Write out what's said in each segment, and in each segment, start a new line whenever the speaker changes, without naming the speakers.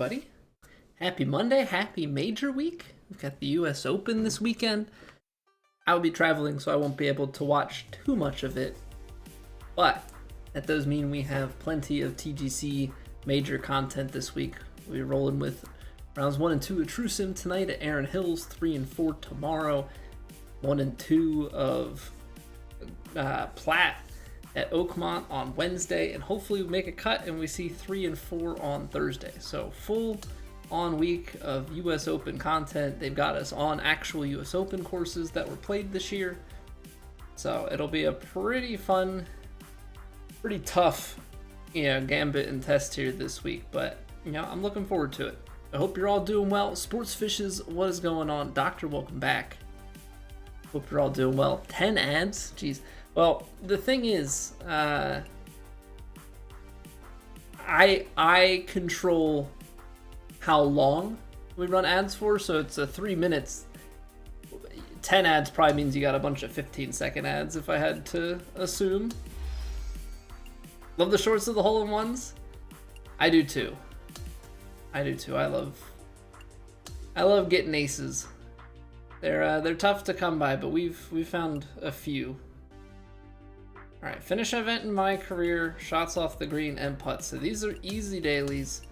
everybody. Happy Monday, happy major week. We've got the US Open this weekend. I'll be traveling, so I won't be able to watch too much of it. But that does mean we have plenty of TGC major content this week. We're rolling with rounds 1 and 2 of True Sim tonight at Erin Hills, 3 and 4 tomorrow, 1 and 2 of Platt at Oakmont on Wednesday, and hopefully we make a cut and we see 3 and 4 on Thursday. So full on week of US Open content. They've got us on actual US Open courses that were played this year. So it'll be a pretty fun, pretty tough, gambit and test here this week, but I'm looking forward to it. I hope you're all doing well. Sports Fishes, what is going on? Doctor, welcome back. Hope you're all doing well. 10 ads? Jeez. Well, the thing is, I control how long we run ads for, so it's a 3 minutes. 10 ads probably means you got a bunch of 15-second ads, if I had to assume. Love the shorts of the hole-in-ones? I do too. I love getting aces. They're tough to come by, but we've found a few. All right, finish event in my career, shots off the green and putts. So these are easy dailies.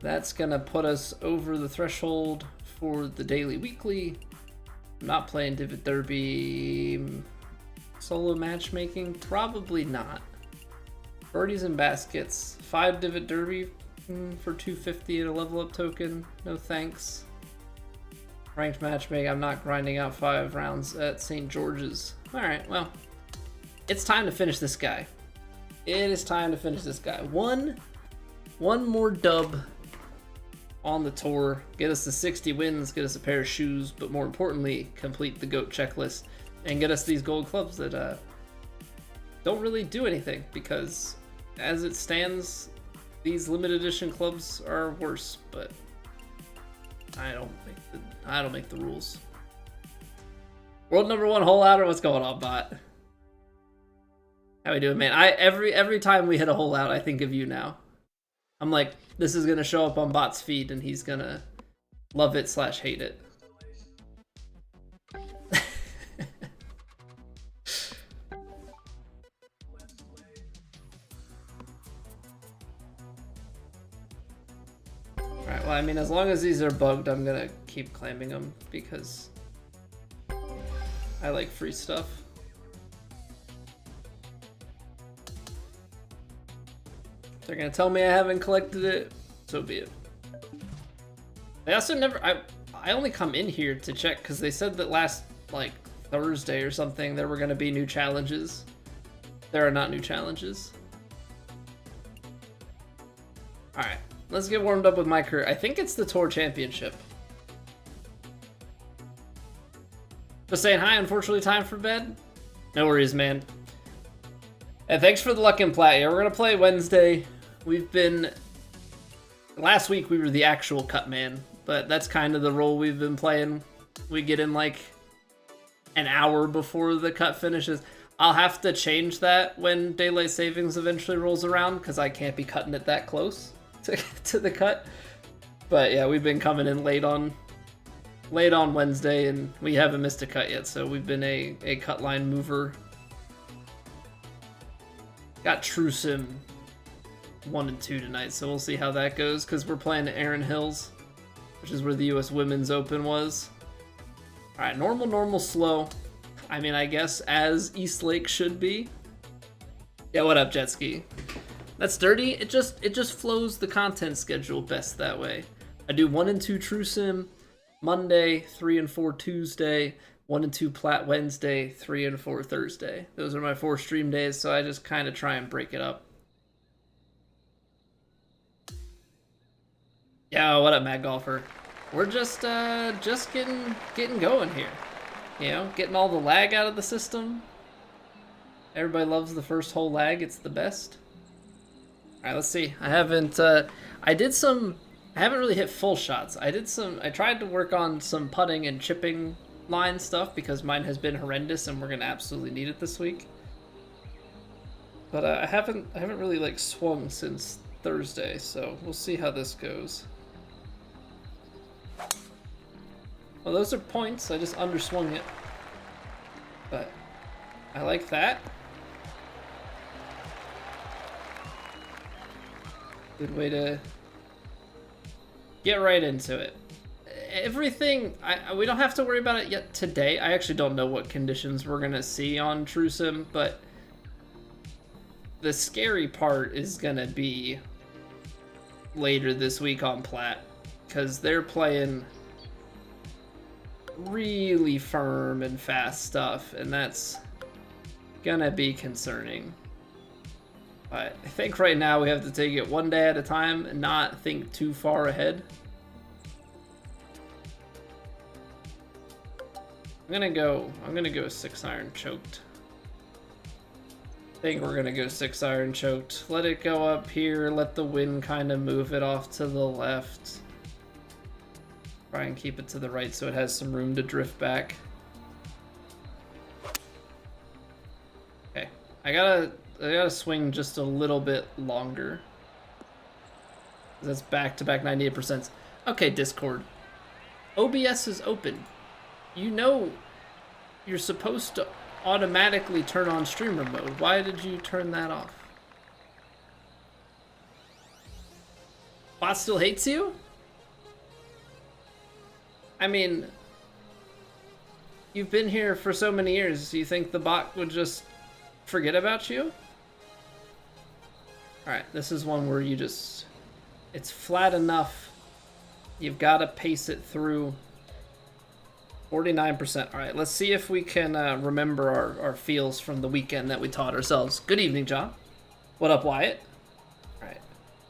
That's gonna put us over the threshold for the daily weekly. I'm not playing Divot Derby. Solo matchmaking, probably not. Birdies and baskets, 5 Divot Derby for 250 and a level up token. No thanks. Ranked matchmaking, I'm not grinding out 5 rounds at St. George's. All right, well, it's time to finish this guy. It is time to finish this guy. One more dub on the tour. Get us to 60 wins, get us a pair of shoes, but more importantly, complete the GOAT checklist and get us these gold clubs that don't really do anything, because as it stands, these limited edition clubs are worse, but I don't make the rules. World number 1 hole outer, what's going on, bot? How we doing, man? Every time we hit a hole out, I think of you now. I'm like, this is gonna show up on bot's feed and he's gonna love it / hate it. Alright, well, I mean, as long as these are bugged, I'm gonna keep claiming them because I like free stuff. If they're gonna tell me I haven't collected it, so be it. They also I only come in here to check because they said that last, like, Thursday or something, there were gonna be new challenges. There are not new challenges. Alright, let's get warmed up with my career. I think it's the Tour Championship. Just saying hi, unfortunately time for bed. No worries, man. And thanks for the luck in Plat. Yeah, we're gonna play Wednesday. Last week we were the actual cut man, but that's kind of the role we've been playing. We get in like an hour before the cut finishes. I'll have to change that when daylight savings eventually rolls around, because I can't be cutting it that close to the cut. But yeah, we've been coming in late on Wednesday, and we haven't missed a cut yet, so we've been a cut line mover. Got True Sim 1 and 2 tonight, so we'll see how that goes, because we're playing at Erin Hills, which is where the US Women's Open was. Alright, normal, slow. I mean, I guess as East Lake should be. Yeah, what up, Jetski? That's dirty. It just flows the content schedule best that way. I do 1 and 2 True Sim Monday, 3 and 4 Tuesday, 1 and 2 Plat Wednesday, 3 and 4 Thursday. Those are my 4 stream days, so I just kind of try and break it up. Yeah, what up, Mad Golfer? We're just getting going here. Getting all the lag out of the system. Everybody loves the first hole lag. It's the best. All right, let's see. I haven't really hit full shots. I tried to work on some putting and chipping line stuff because mine has been horrendous and we're gonna absolutely need it this week. But I haven't really like swung since Thursday, so we'll see how this goes. Well, those are points. I just underswung it. But I like that. Good way to get right into it. Everything, we don't have to worry about it yet today. I actually don't know what conditions we're going to see on TrueSim, but the scary part is going to be later this week on Platt, because they're playing really firm and fast stuff, and that's gonna be concerning. But I think right now we have to take it one day at a time and not think too far ahead. I'm gonna go 6-iron choked. I think we're gonna go 6-iron choked. Let it go up here, let the wind kind of move it off to the left. Try and keep it to the right so it has some room to drift back. Okay, I gotta swing just a little bit longer. That's back-to-back 98%. Okay, Discord. OBS is open. You know you're supposed to automatically turn on streamer mode. Why did you turn that off? Bot still hates you? I mean, you've been here for so many years. Do you think the bot would just forget about you? Alright, this is one where you just... It's flat enough. You've got to pace it through. 49%. Alright, let's see if we can remember our feels from the weekend that we taught ourselves. Good evening, John. What up, Wyatt? Alright,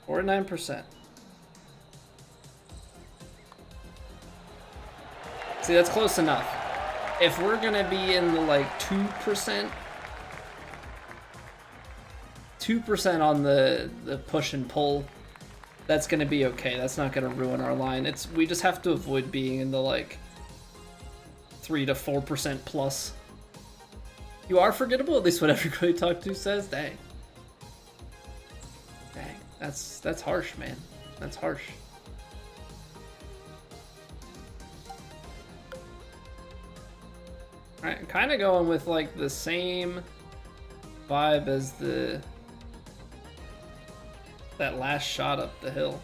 49%. See, that's close enough. If we're gonna be in the like 2% on the push and pull, that's gonna be okay. That's not gonna ruin our line. We just have to avoid being in the like 3 to 4% plus. You are forgettable, at least what everybody talked to says. Dang. Dang. That's harsh, man. That's harsh. Alright, I'm kind of going with like the same vibe as that last shot up the hill.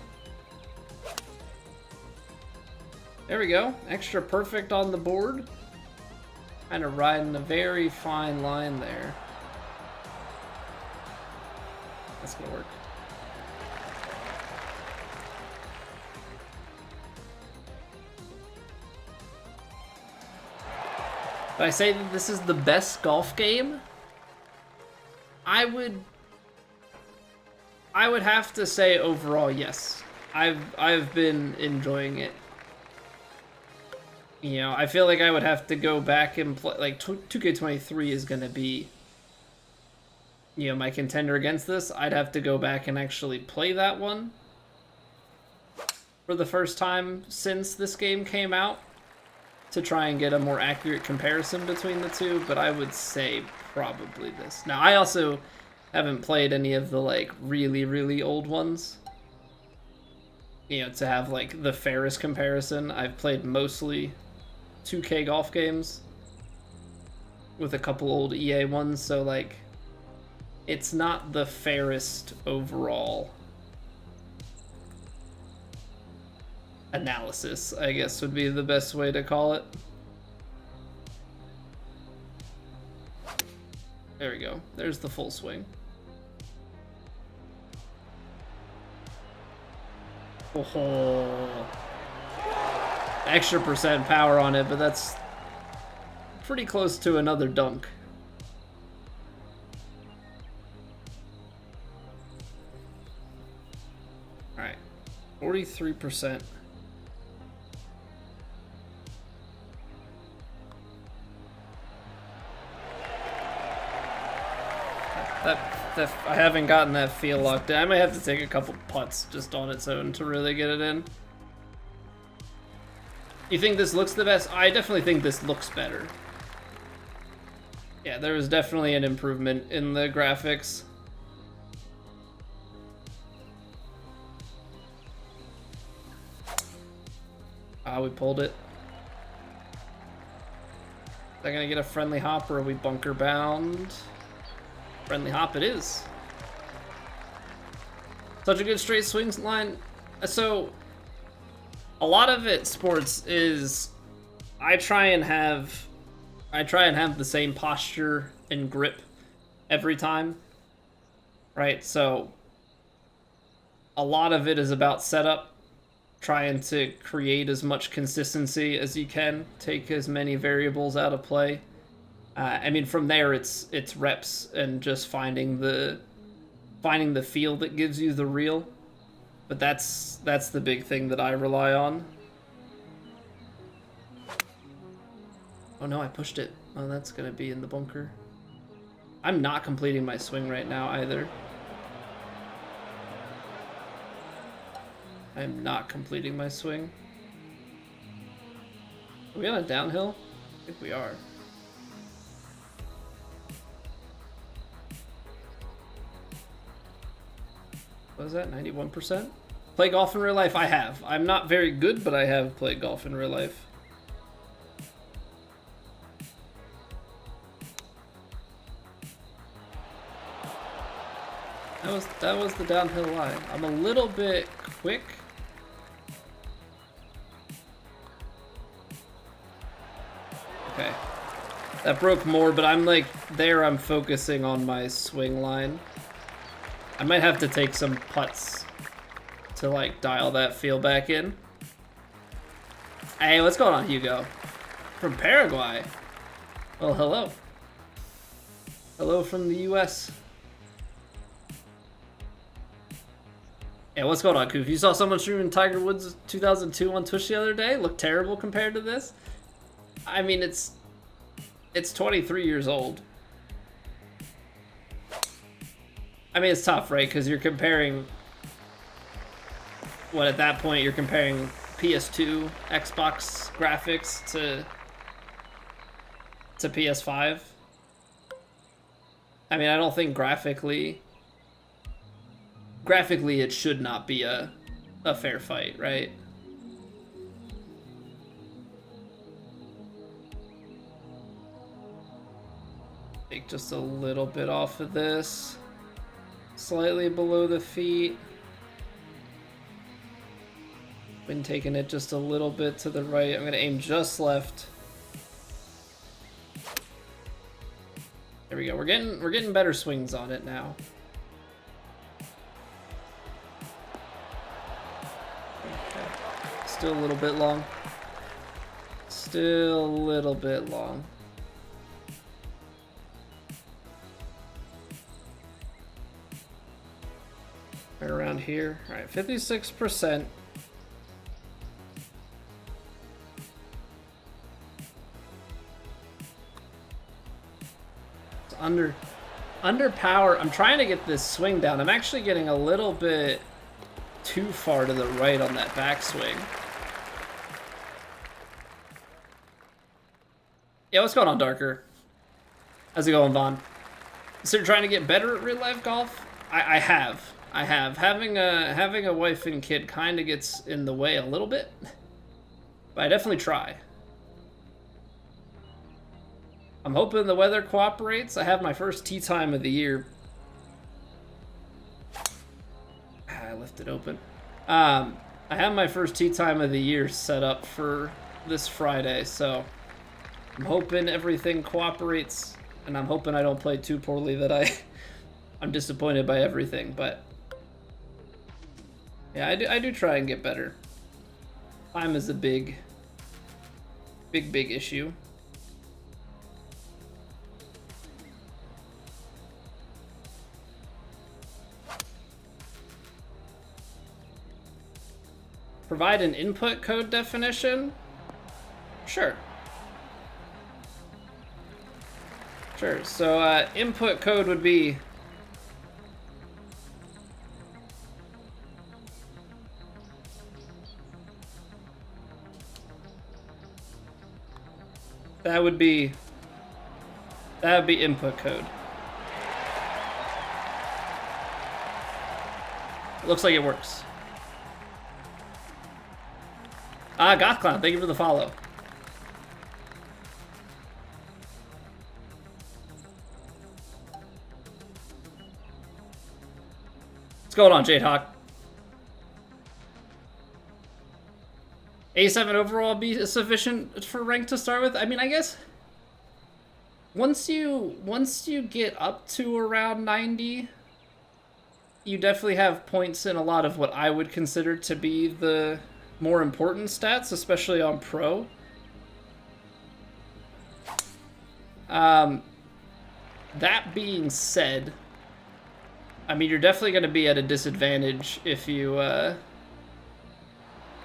There we go. Extra perfect on the board. Kind of riding a very fine line there. That's gonna work. If I say that this is the best golf game, I would have to say overall yes. I've been enjoying it. You know, I feel like I would have to go back and play, like 2K23 is gonna be, you know, my contender against this. I'd have to go back and actually play that one for the first time since this game came out, to try and get a more accurate comparison between the two, but I would say probably this. Now, I also haven't played any of the, like, really, really old ones. You know, to have, like, the fairest comparison. I've played mostly 2K golf games with a couple old EA ones, so, like, it's not the fairest overall analysis, I guess would be the best way to call it. There we go. There's the full swing. Oh, extra percent power on it, but that's pretty close to another dunk. All right, 43%. I haven't gotten that feel locked in. I might have to take a couple putts just on its own to really get it in. You think this looks the best? I definitely think this looks better. Yeah, there was definitely an improvement in the graphics. Ah, we pulled it. Is that gonna get a friendly hop or are we bunker bound? Friendly hop it is. Such a good straight swings line. So a lot of it sports is I try and have the same posture and grip every time. Right? So a lot of it is about setup, trying to create as much consistency as you can, take as many variables out of play. I mean, from there it's reps and just finding the feel that gives you the reel. But that's the big thing that I rely on. Oh no, I pushed it. Oh, that's gonna be in the bunker. I'm not completing my swing right now either. I'm not completing my swing. Are we on a downhill? I think we are. What is that, 91%? Play golf in real life? I have. I'm not very good, but I have played golf in real life. That was the downhill line. I'm a little bit quick. Okay. That broke more, but I'm like, there I'm focusing on my swing line. I might have to take some putts to like dial that feel back in. Hey, what's going on, Hugo? From Paraguay. Well, hello. Hello from the US. Yeah, what's going on, Koof? You saw someone streaming Tiger Woods 2002 on Twitch the other day? Looked terrible compared to this? I mean, it's 23 years old. I mean, it's tough, right? Because you're comparing... What, at that point, you're comparing PS2, Xbox graphics to PS5. I mean, I don't think graphically it should not be a fair fight, right? Take just a little bit off of this. Slightly below the feet. Been taking it just a little bit to the right. I'm gonna aim just left. There we go. We're getting better swings on it now. Okay. Still a little bit long. Still a little bit long. Right around here. All right, 56%. Under power. I'm trying to get this swing down. I'm actually getting a little bit too far to the right on that backswing. Yeah, what's going on, Darker? How's it going, Vaughn? So you're trying to get better at real life golf? I have. Having a wife and kid kind of gets in the way a little bit, but I definitely try. I'm hoping the weather cooperates. I have my first tee time of the year. I left it open. I have my first tee time of the year set up for this Friday, so I'm hoping everything cooperates, and I'm hoping I don't play too poorly that I'm disappointed by everything, but yeah, I do try and get better. Time is a big issue. Provide an input code definition? Sure. Sure, so input code would be... That would be input code. It looks like it works. Goth Clown, thank you for the follow. What's going on, Jade Hawk? A7 overall be sufficient for rank to start with? I mean, I guess once you get up to around 90, you definitely have points in a lot of what I would consider to be the more important stats, especially on pro. That being said, I mean, you're definitely going to be at a disadvantage if you,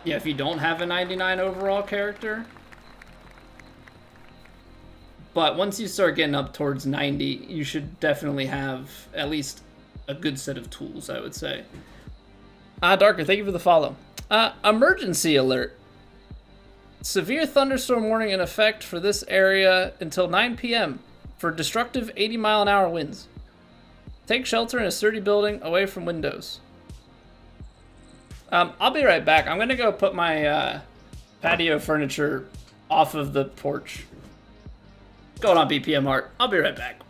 if you don't have a 99 overall character. But once you start getting up towards 90, you should definitely have at least a good set of tools, I would say. Darker, thank you for the follow. Emergency alert. Severe thunderstorm warning in effect for this area until 9 p.m. for destructive 80-mile-an-hour winds. Take shelter in a sturdy building away from windows. I'll be right back. I'm gonna go put my patio furniture off of the porch. What's going on, BPM Art? I'll be right back.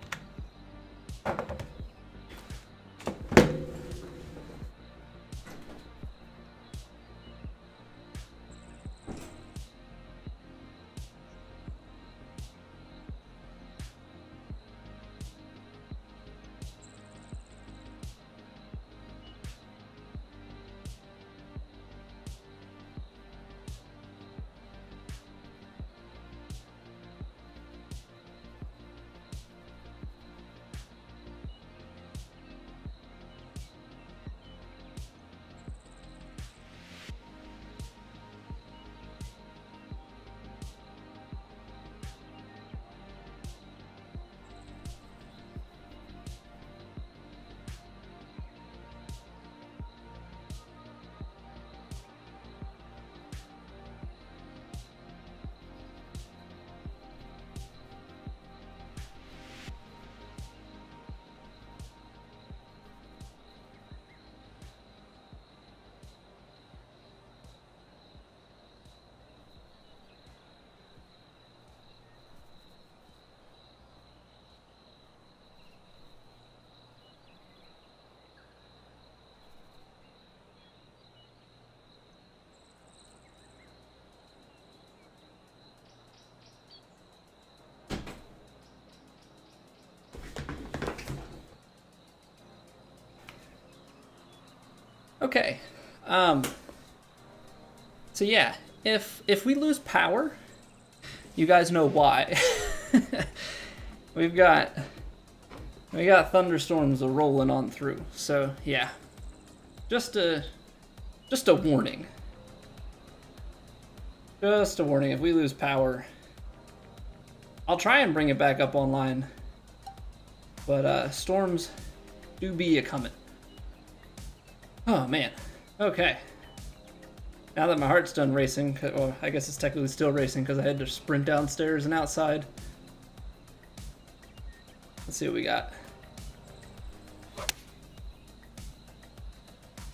Okay, so yeah, if we lose power, you guys know why. we got thunderstorms rolling on through. So yeah, just a warning. Just a warning. If we lose power, I'll try and bring it back up online. But storms do be a coming. Oh man, okay. Now that my heart's done racing, well, I guess it's technically still racing because I had to sprint downstairs and outside. Let's see what we got.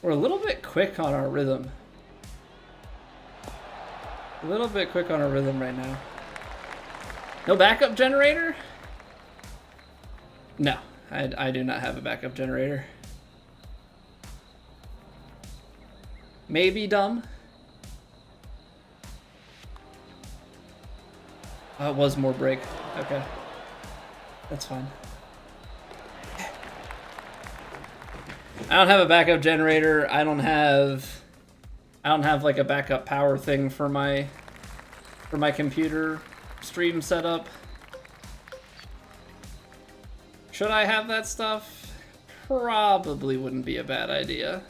We're a little bit quick on our rhythm. A little bit quick on our rhythm right now. No backup generator? No, I do not have a backup generator. Maybe dumb. Oh, it was more break. Okay. That's fine. I don't have a backup generator. I don't have like a backup power thing for my computer stream setup. Should I have that stuff? Probably wouldn't be a bad idea.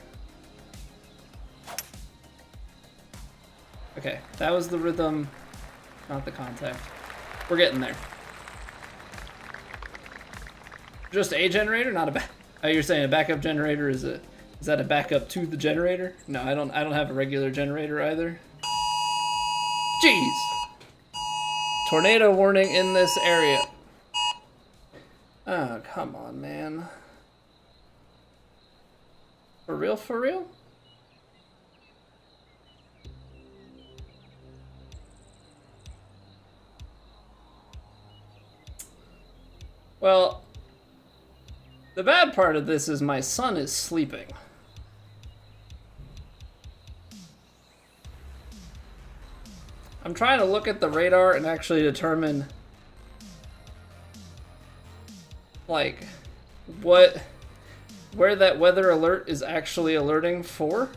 Okay, that was the rhythm, not the contact. We're getting there. Just a generator, not a back. Oh, you're saying a backup generator is that a backup to the generator? No, I don't have a regular generator either. Jeez. Tornado warning in this area. Oh, come on, man. For real, for real? Well, the bad part of this is my son is sleeping. I'm trying to look at the radar and actually determine, like, where that weather alert is actually alerting for.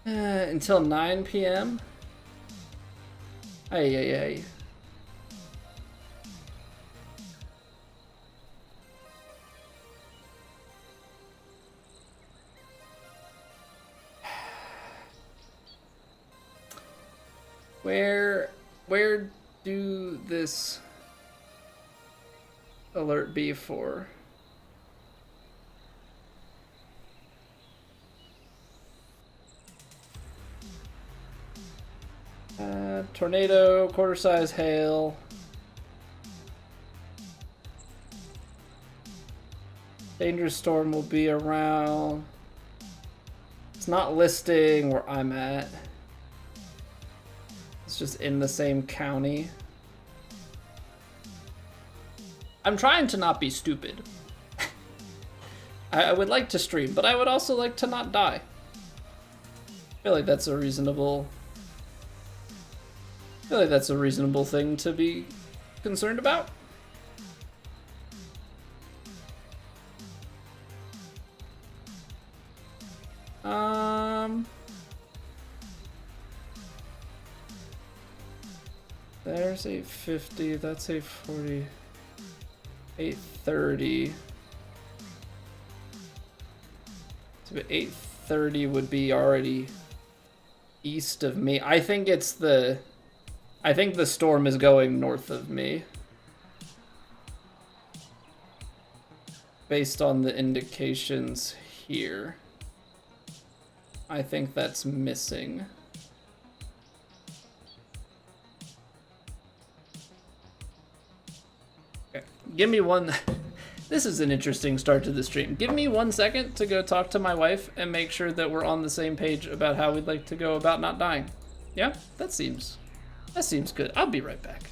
Until 9 p.m. Ay. Where do this alert be for? Tornado, quarter-size hail. Dangerous storm will be around. It's not listing where I'm at. It's just in the same county. I'm trying to not be stupid. I would like to stream, but I would also like to not die. I feel like that's a reasonable thing to be concerned about. There's 850, that's 840, 830. So 830 would be already east of me. I think the storm is going north of me. Based on the indications here. I think that's missing. Okay, give me one. This is an interesting start to the stream. Give me 1 second to go talk to my wife and make sure that we're on the same page about how we'd like to go about not dying. Yeah, that seems good. I'll be right back.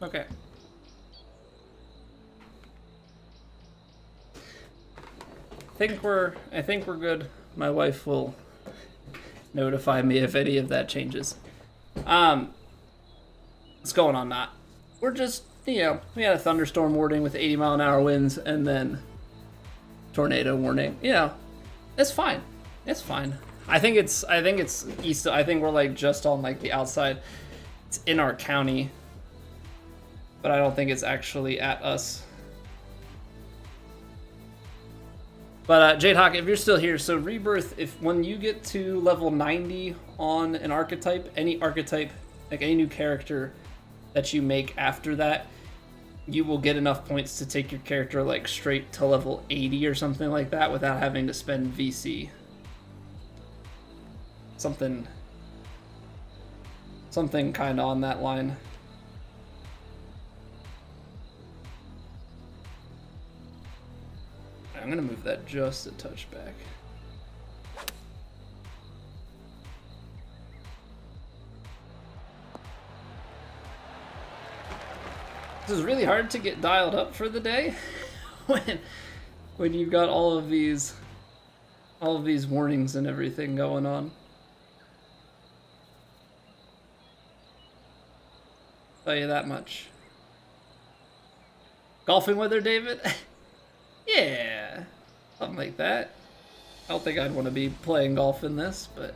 Okay. I think we're good. My wife will notify me if any of that changes. What's going on, Not? We're just, we had a thunderstorm warning with 80-mile-an-hour winds and then tornado warning. It's fine. It's fine. I think it's east. I think we're like just on like the outside. It's in our county, but I don't think it's actually at us. But Jade Hawk, if you're still here, so Rebirth, when you get to level 90 on an archetype, like any new character that you make after that, you will get enough points to take your character like straight to level 80 or something like that without having to spend VC. Something kind of on that line. I'm gonna move that just a touch back. This is really hard to get dialed up for the day when you've got all of these warnings and everything going on. Tell you that much. Golfing weather, David? Yeah, something like that. I don't think I'd want to be playing golf in this, but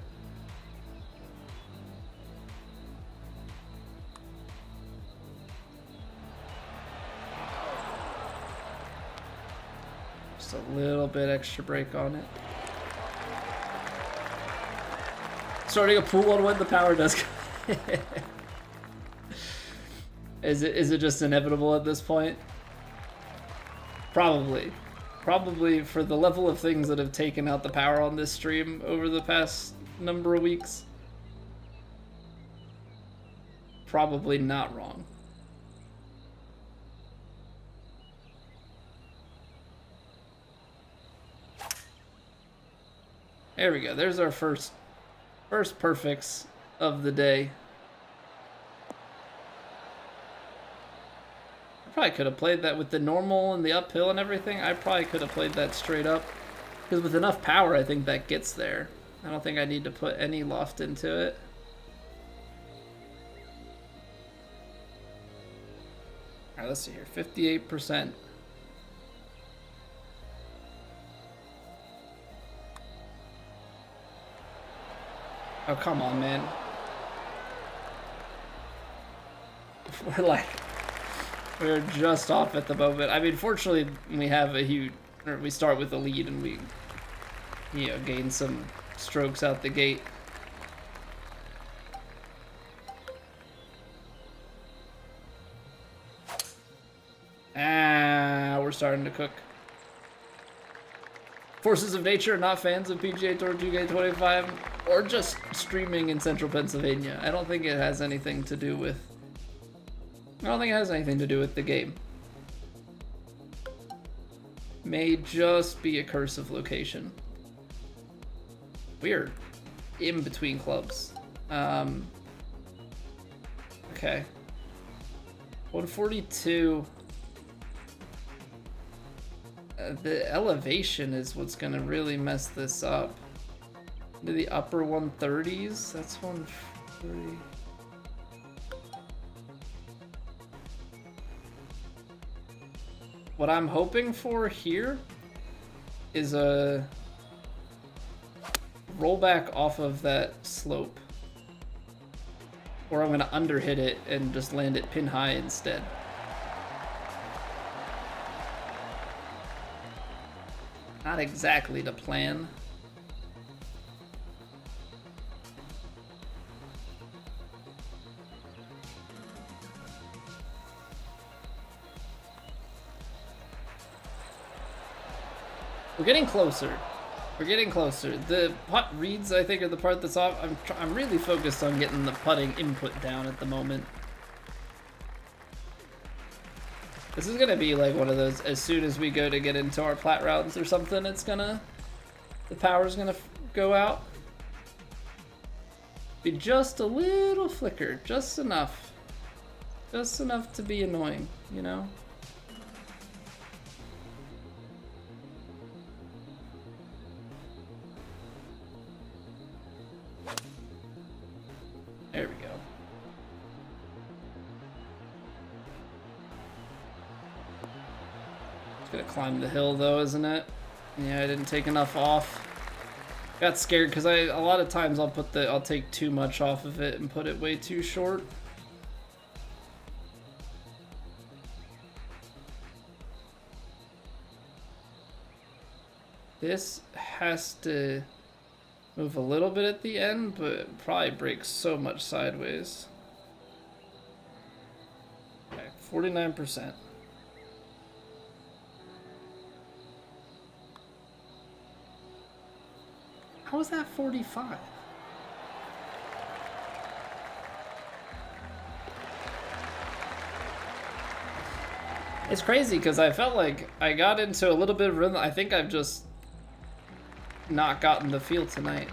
just a little bit extra brake on it. Starting a pool on when the power does come. Is it just inevitable at this point? Probably for the level of things that have taken out the power on this stream over the past number of weeks. Probably not wrong. There we go. There's our first perfects of the day. I probably could have played that with the normal and the uphill and everything. I probably could have played that straight up. Because with enough power, I think that gets there. I don't think I need to put any loft into it. Alright, let's see here. 58%. Oh, come on, man. We're just off at the moment. I mean, fortunately, we have we start with a lead and we, gain some strokes out the gate. We're starting to cook. Forces of nature are not fans of PGA Tour 2K25 or just streaming in central Pennsylvania. I don't think it has anything to do with the game. May just be a curse of location. Weird. In between clubs. Okay. 142. The elevation is what's gonna really mess this up. To the upper 130s. That's 130. What I'm hoping for here is a rollback off of that slope. Or I'm going to underhit it and just land it pin high instead. Not exactly the plan. We're getting closer. We're getting closer. The putt reads, I think, are the part that's off. I'm really focused on getting the putting input down at the moment. This is gonna be like one of those, as soon as we go to get into our plat rounds or something, the power's gonna go out. Be just a little flicker, just enough. Just enough to be annoying, you know? There we go. It's gonna climb the hill though, isn't it? Yeah, I didn't take enough off. Got scared because a lot of times I'll take too much off of it and put it way too short. This has to move a little bit at the end, but it probably breaks so much sideways. Okay, 49%. How is that 45? It's crazy because I felt like I got into a little bit of rhythm. I think I've just not gotten the feel tonight.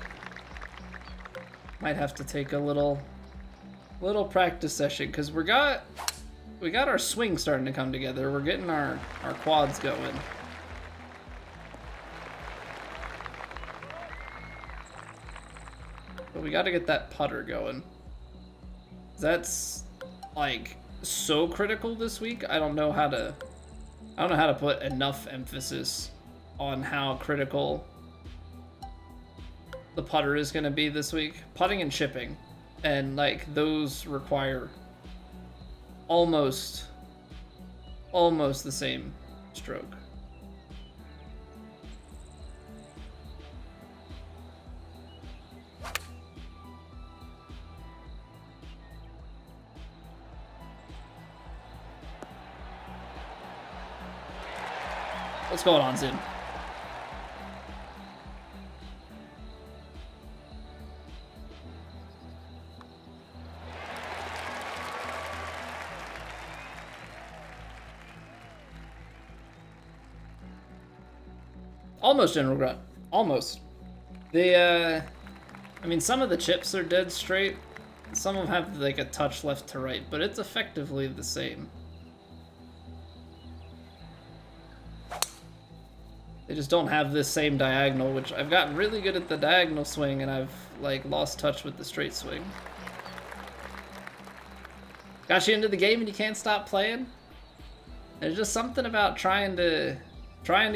Might have to take a little practice session because we got our swing starting to come together. We're getting our quads going. But we got to get that putter going. That's like so critical this week. I don't know how to put enough emphasis on how critical the putter is going to be this week. Putting and chipping, and like those require almost the same stroke. What's going on, Zin? Almost General Grunt. Almost. I mean, some of the chips are dead straight. Some of them have like a touch left to right, but it's effectively the same. They just don't have this same diagonal, which I've gotten really good at the diagonal swing, and I've like lost touch with the straight swing. Got you into the game and you can't stop playing? There's just something about trying to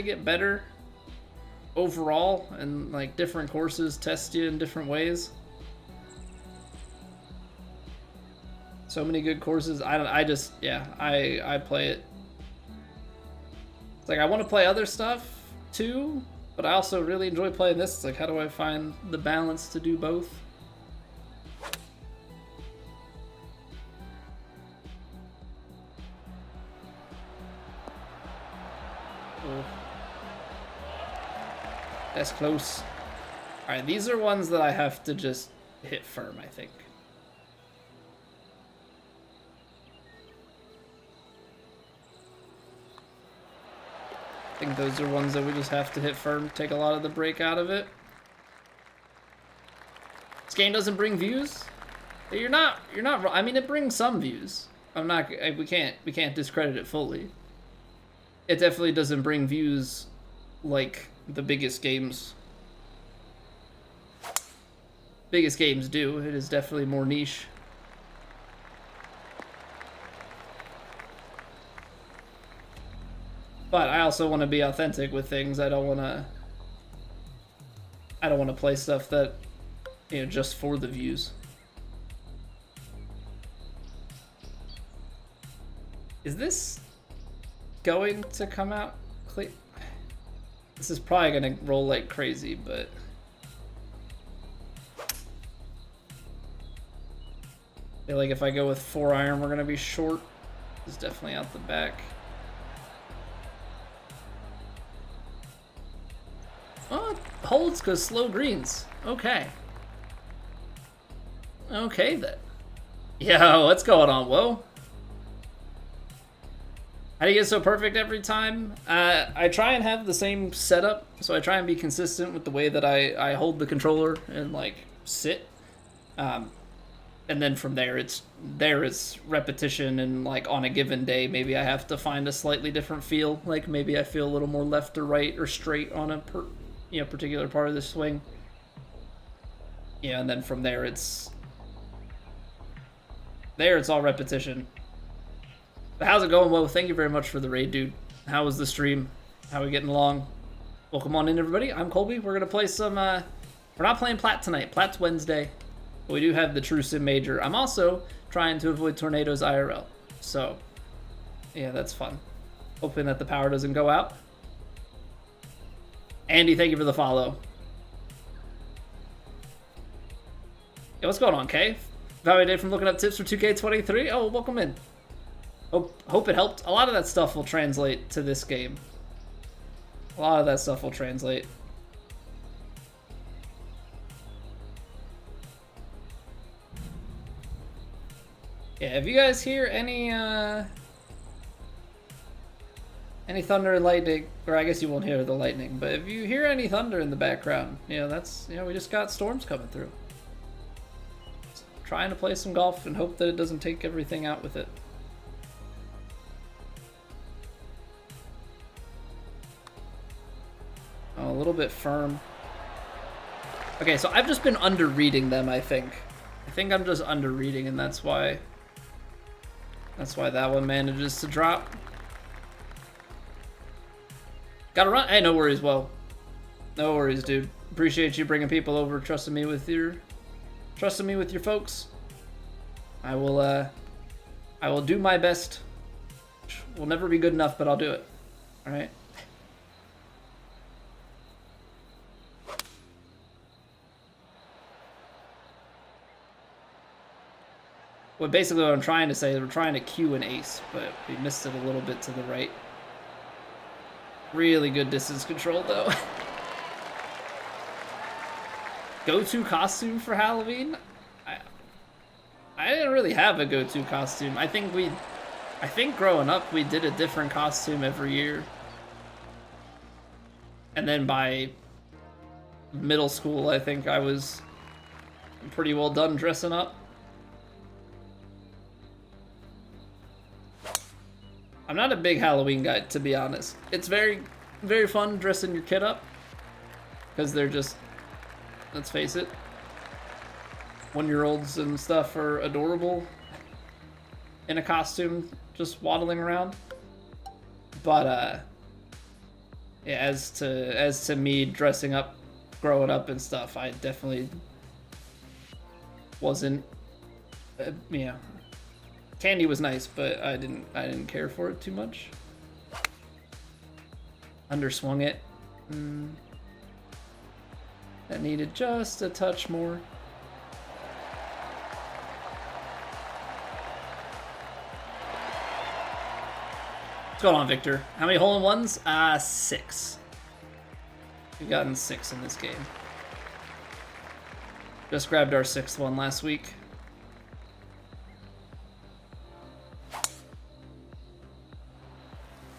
get better overall, and like different courses test you in different ways. So many good courses. I play it. It's like I want to play other stuff too, but I also really enjoy playing this. It's like, how do I find the balance to do both? Oh. That's close. Alright, these are ones that I have to just hit firm, I think. I think those are ones that we just have to hit firm, take a lot of the break out of it. This game doesn't bring views. You're not I mean, it brings some views. We can't discredit it fully. It definitely doesn't bring views like the biggest games do. It is definitely more niche. But I also want to be authentic with things. I don't want to play stuff that, you know, just for the views. Is this going to come out clear? This is probably going to roll like crazy, but I feel like if I go with 4-iron, we're going to be short. It's definitely out the back. Oh, it holds because slow greens. Okay. Okay, then. Yo, what's going on, whoa? How do you get so perfect every time? I try and have the same setup, so I try and be consistent with the way that I hold the controller and, like, sit. and then from there it's repetition, and like on a given day maybe I have to find a slightly different feel. Like maybe I feel a little more left or right or straight on a particular part of the swing. Yeah, and then from there it's all repetition. But how's it going? Well, thank you very much for the raid, dude. How was the stream? How are we getting along? Welcome on in, everybody. I'm Colby. We're gonna play some we're not playing Plat tonight. Plat's Wednesday. But we do have the True Sim Major. I'm also trying to avoid tornadoes IRL. So, yeah, that's fun. Hoping that the power doesn't go out. Andy, thank you for the follow. Yo, what's going on, Kay? Value day from looking up tips for 2K23. Oh, welcome in. Hope it helped. A lot of that stuff will translate to this game. A lot of that stuff will translate. Yeah, if you guys hear any thunder and lightning, or I guess you won't hear the lightning, but if you hear any thunder in the background, that's, we just got storms coming through. Just trying to play some golf and hope that it doesn't take everything out with it. Oh, a little bit firm. Okay, so I've just been under-reading them, I think. I think I'm just under-reading, and that's why that one manages to drop. Gotta run. Hey, no worries, Well. No worries, dude. Appreciate you bringing people over, trusting me with your folks. I will do my best. Will never be good enough, but I'll do it. All right. Well, basically what I'm trying to say is we're trying to cue an ace, but we missed it a little bit to the right. Really good distance control, though. Go-to costume for Halloween? I didn't really have a go-to costume. I think growing up we did a different costume every year. And then by middle school, I think I was pretty well done dressing up. I'm not a big Halloween guy, to be honest. It's very, very fun dressing your kid up. Because they're just, let's face it, 1-year-olds and stuff are adorable in a costume, just waddling around. But, yeah, as to me dressing up, growing up and stuff, I definitely wasn't, Candy was nice, but I didn't care for it too much. Underswung it. That needed just a touch more. What's going on, Victor? How many hole-in-ones? 6. We've gotten 6 in this game. Just grabbed our 6th one last week.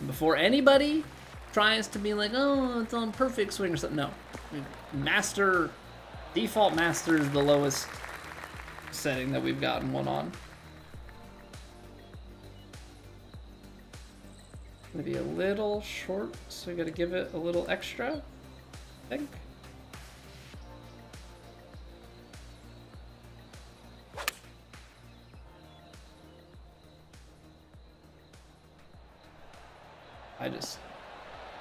Before anybody tries to be like, oh, it's on perfect swing or something. No. Default master is the lowest setting that we've gotten one on. Gonna be a little short, so we gotta give it a little extra, I think. I just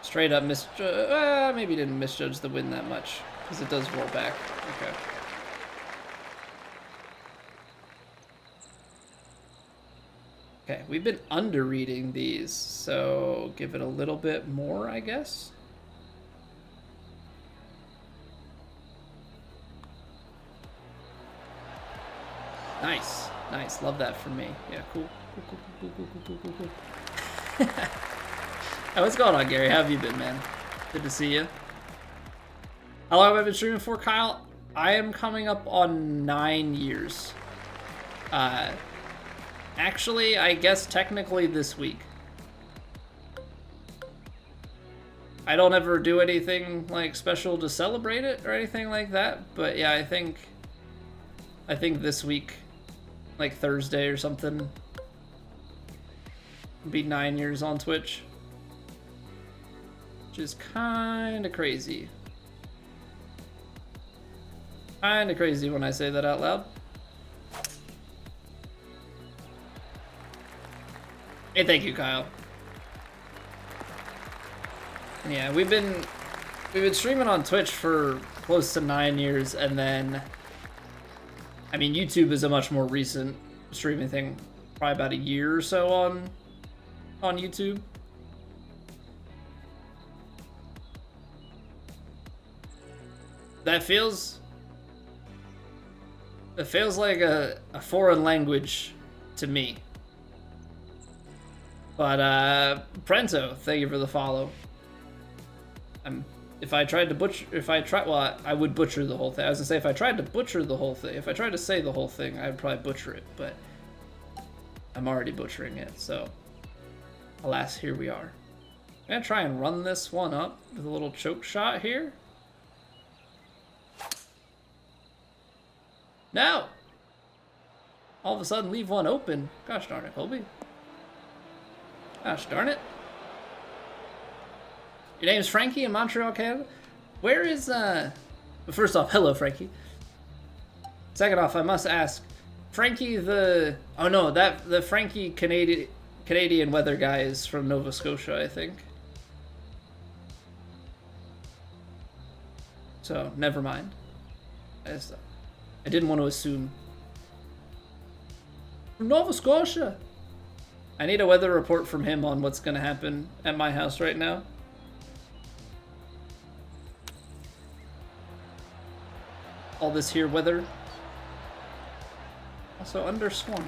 straight up maybe didn't misjudge the wind that much, because it does roll back. Okay. Okay, we've been under-reading these, so give it a little bit more, I guess. Nice, nice. Love that from me. Yeah, cool. Hey, what's going on, Gary? How have you been, man? Good to see you. How long have I been streaming for, Kyle? I am coming up on 9 years. Actually, I guess technically this week. I don't ever do anything like special to celebrate it or anything like that, but yeah, I think this week like Thursday or something. It'll be 9 years on Twitch. Which is kind of crazy. Kind of crazy when I say that out loud. Hey, thank you, Kyle. Yeah, we've been streaming on Twitch for close to 9 years, and then, I mean, YouTube is a much more recent streaming thing, probably about a year or so on YouTube. That feels like a foreign language to me. But Prento, thank you for the follow. If I tried to I would butcher the whole thing. I was gonna say, if I tried to butcher the whole thing, if I tried to say the whole thing, I'd probably butcher it, but I'm already butchering it, so alas, here we are. I'm gonna try and run this one up with a little choke shot here. No! All of a sudden, leave one open. Gosh darn it, Colby. Gosh darn it. Your name's Frankie in Montreal, Canada? Where is, First off, hello, Frankie. Second off, I must ask, Frankie the... Oh no, the Frankie Canadian weather guy is from Nova Scotia, I think. So, never mind. I didn't want to assume. From Nova Scotia! I need a weather report from him on what's going to happen at my house right now. All this here weather. Also underswung.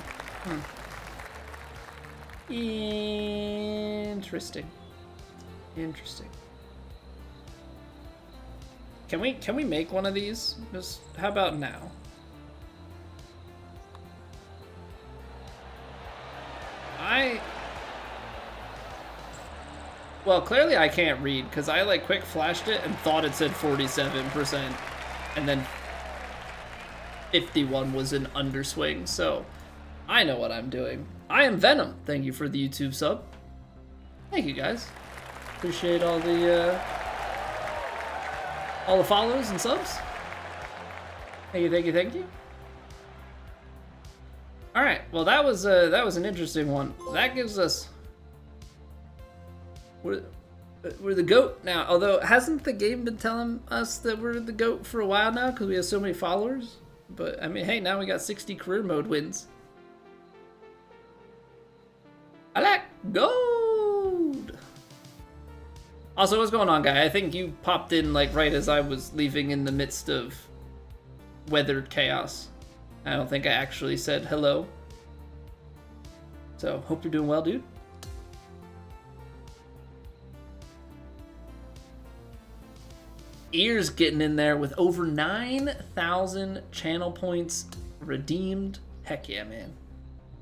Interesting. Interesting. Can we make one of these? Just how about now? Well, clearly I can't read because I like quick flashed it and thought it said 47%, and then 51 was an underswing, so I know what I'm doing. I am Venom. Thank you for the YouTube sub. Thank you, guys. Appreciate all the follows and subs. Thank you, thank you, thank you. All right. Well, that was an interesting one. That gives us we're the GOAT now. Although, hasn't the game been telling us that we're the GOAT for a while now because we have so many followers? But I mean, hey, now we got 60 career mode wins. I like gold. Also, what's going on, guy? I think you popped in like right as I was leaving in the midst of weathered chaos. I don't think I actually said hello. So, hope you're doing well, dude. Ears getting in there with over 9,000 channel points redeemed. Heck yeah, man.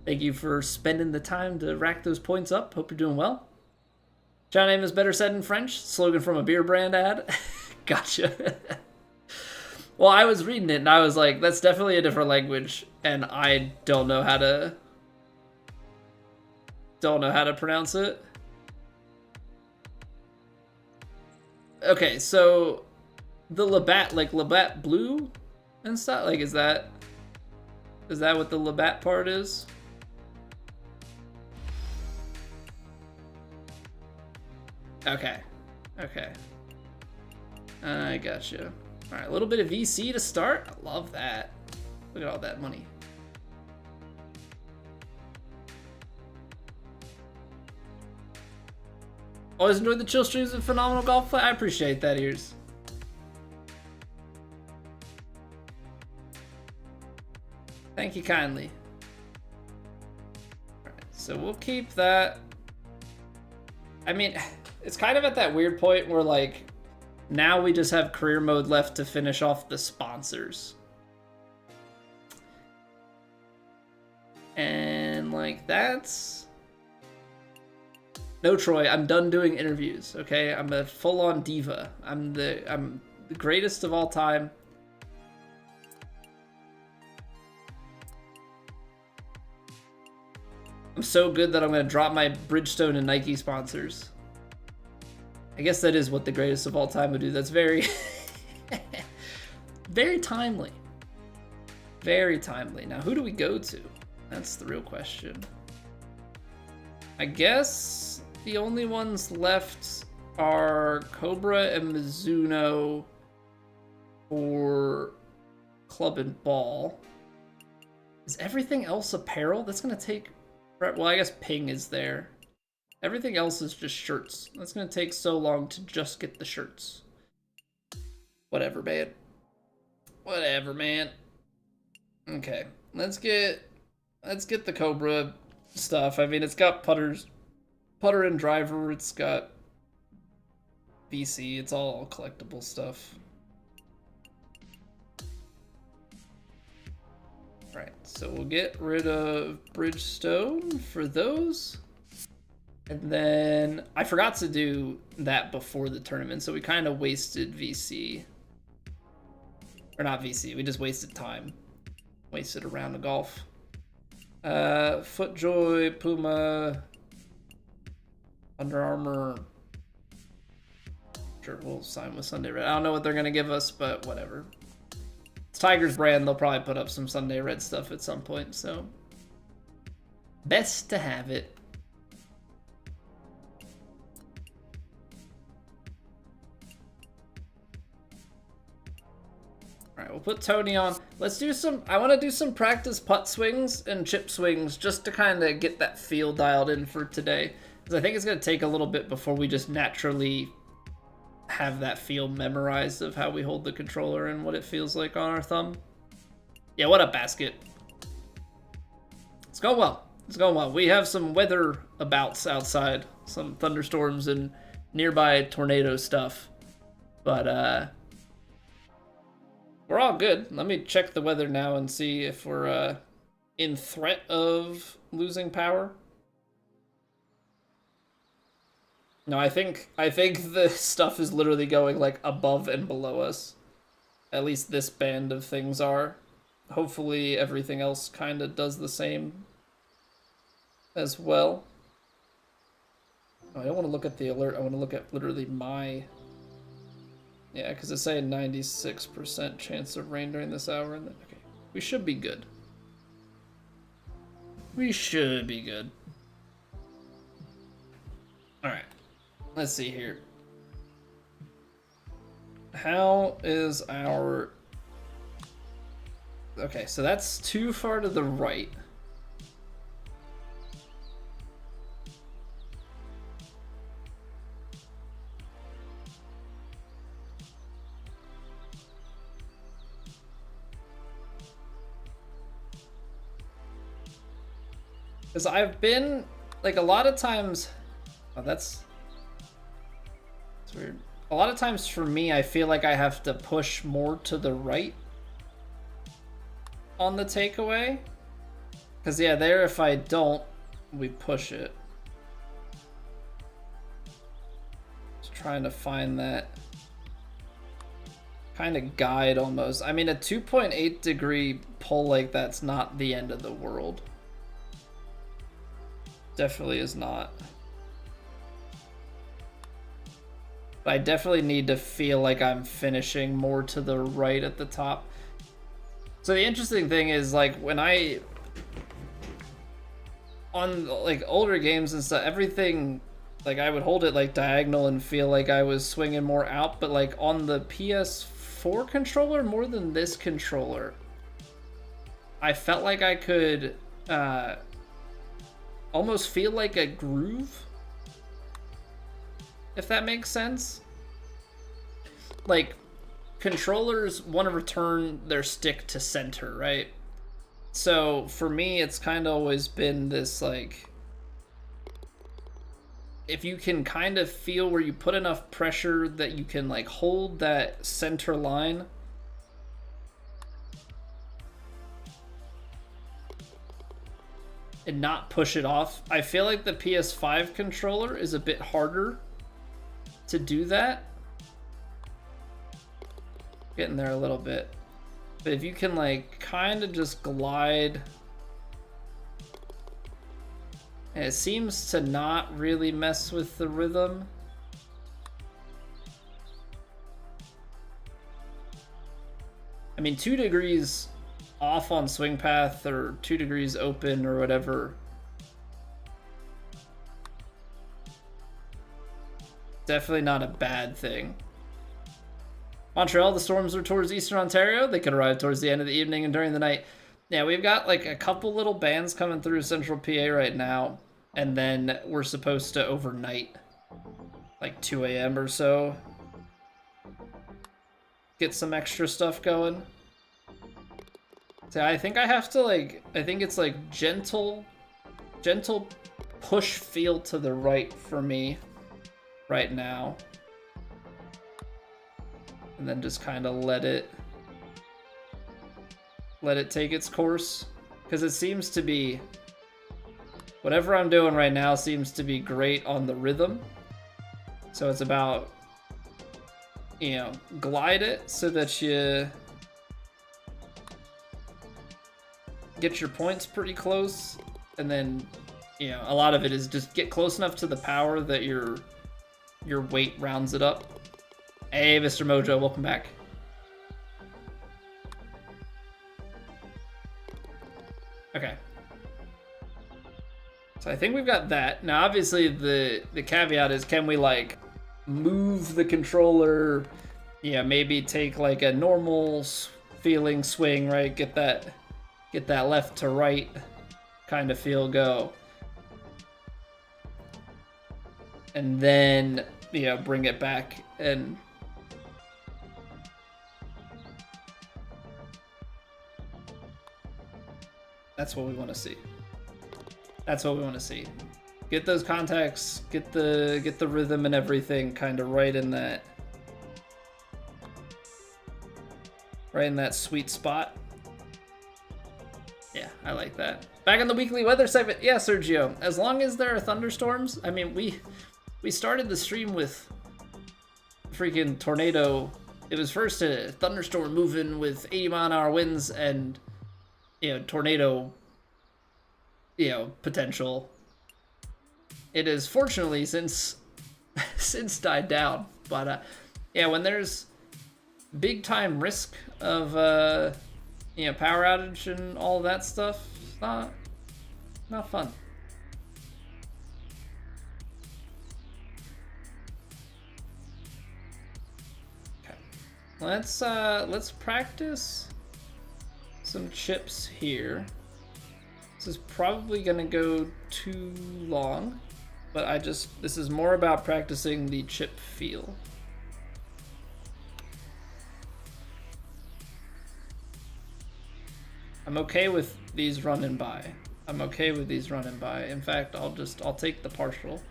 Thank you for spending the time to rack those points up. Hope you're doing well. John name is better said in French. Slogan from a beer brand ad. Gotcha. Well, I was reading it and I was like, that's definitely a different language, and I don't know how to pronounce it. Okay, so the Labatt, like Labatt Blue and stuff, like is that what the Labatt part is? Okay. I gotcha. All right, a little bit of VC to start. I love that. Look at all that money. Always enjoyed the chill streams and phenomenal golf play. I appreciate that, Ears. Thank you kindly. All right, so we'll keep that. I mean, it's kind of at that weird point where like, now we just have career mode left to finish off the sponsors. And like that's... No, Troy, I'm done doing interviews, okay? I'm a full-on diva. I'm the greatest of all time. I'm so good that I'm gonna drop my Bridgestone and Nike sponsors. I guess that is what the greatest of all time would do. That's very, very timely. Very timely. Now, who do we go to? That's the real question. I guess the only ones left are Cobra and Mizuno for club and ball. Is everything else apparel? That's gonna take... Well, I guess Ping is there. Everything else is just shirts. That's gonna take so long to just get the shirts. Whatever, man. Whatever, man. Okay, let's get the Cobra stuff. I mean, it's got putter and driver. It's got VC. It's all collectible stuff. Right, so we'll get rid of Bridgestone for those. And then I forgot to do that before the tournament, so we kind of wasted VC. Or not VC, we just wasted time. Wasted a round of golf. FootJoy, Puma, Under Armour. Sure, we'll sign with Sunday Red. I don't know what they're going to give us, but whatever. It's Tiger's brand. They'll probably put up some Sunday Red stuff at some point, so best to have it. All right, we'll put Tony on. Let's do some, I want to do some practice putt swings and chip swings just to kind of get that feel dialed in for today. Because I think it's going to take a little bit before we just naturally have that feel memorized of how we hold the controller and what it feels like on our thumb. Yeah, what up, Basket? It's going well. It's going well. We have some weather abouts outside, some thunderstorms and nearby tornado stuff. But we're all good. Let me check the weather now and see if we're in threat of losing power. No, I think the stuff is literally going like above and below us. At least this band of things are. Hopefully everything else kind of does the same as well. Oh, I don't want to look at the alert. I want to look at literally my... Yeah, because it's saying 96% chance of rain during this hour. And then, okay, we should be good. We should be good. All right. Let's see here. How is our... Okay, so that's too far to the right. Because I've been, like, a lot of times... Oh, that's weird. A lot of times for me, I feel like I have to push more to the right on the takeaway. Because, yeah, there, if I don't, we push it. Just trying to find that kind of guide almost. I mean, a 2.8 degree pull like that's not the end of the world. Definitely is not. But I definitely need to feel like I'm finishing more to the right at the top. So the interesting thing is, like, when I... On, like, older games and stuff, everything... Like, I would hold it, like, diagonal and feel like I was swinging more out. But, like, on the PS4 controller, more than this controller, I felt like I could almost feel like a groove. If that makes sense. Like, controllers want to return their stick to center, right? So for me, it's kind of always been this, like, if you can kind of feel where you put enough pressure that you can, like, hold that center line, and not push it off. I feel like the PS5 controller is a bit harder to do that. Getting there a little bit. But if you can, like, kind of just glide And it seems to not really mess with the rhythm. I mean, 2 degrees off on swing path or 2 degrees open or whatever. Definitely not a bad thing. Montreal, the storms are towards eastern Ontario. They could arrive towards the end of the evening and during the night. Yeah, we've got like a couple little bands coming through central PA right now. And then we're supposed to overnight, like 2 a.m. or so, get some extra stuff going. So I think I have to I think it's like gentle push feel to the right for me right now. And then just kind of let it take its course. Because it seems to be, whatever I'm doing right now seems to be great on the rhythm. So it's about, you know, glide it so that you get your points pretty close. And then, you know, a lot of it is just get close enough to the power that your weight rounds it up. Hey, Mr. Mojo, welcome back. Okay. So I think we've got that. Now, obviously, the caveat is, can we, like, move the controller, yeah, maybe take, like, a normal feeling swing, right? Get that left to right kind of feel go. And then, you know, bring it back and... That's what we want to see. That's what we want to see. Get those contacts, get the rhythm and everything kind of right in that sweet spot. Yeah, I like that. Back in the weekly weather segment. Yeah, Sergio, as long as there are thunderstorms, I mean, we started the stream with freaking tornado. It was first a thunderstorm moving with 80-mile-an-hour winds and, you know, tornado, you know, potential. It has fortunately since died down, but yeah, when there's big time risk of you know, power outage and all that stuff, it's not fun. Okay, let's practice some chips here. This is probably gonna go too long, but this is more about practicing the chip feel. I'm okay with these running by. In fact, I'll take the partial.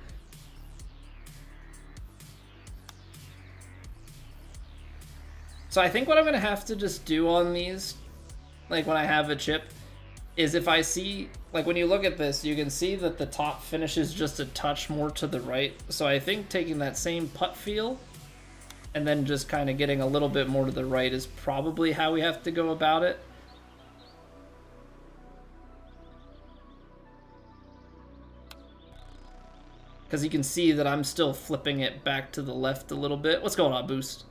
So I think what I'm gonna have to just do on these, like when I have a chip, is if I see, like when you look at this, you can see that the top finishes just a touch more to the right. So I think taking that same putt feel and then just kind of getting a little bit more to the right is probably how we have to go about it. Because you can see that I'm still flipping it back to the left a little bit. What's going on, Boost?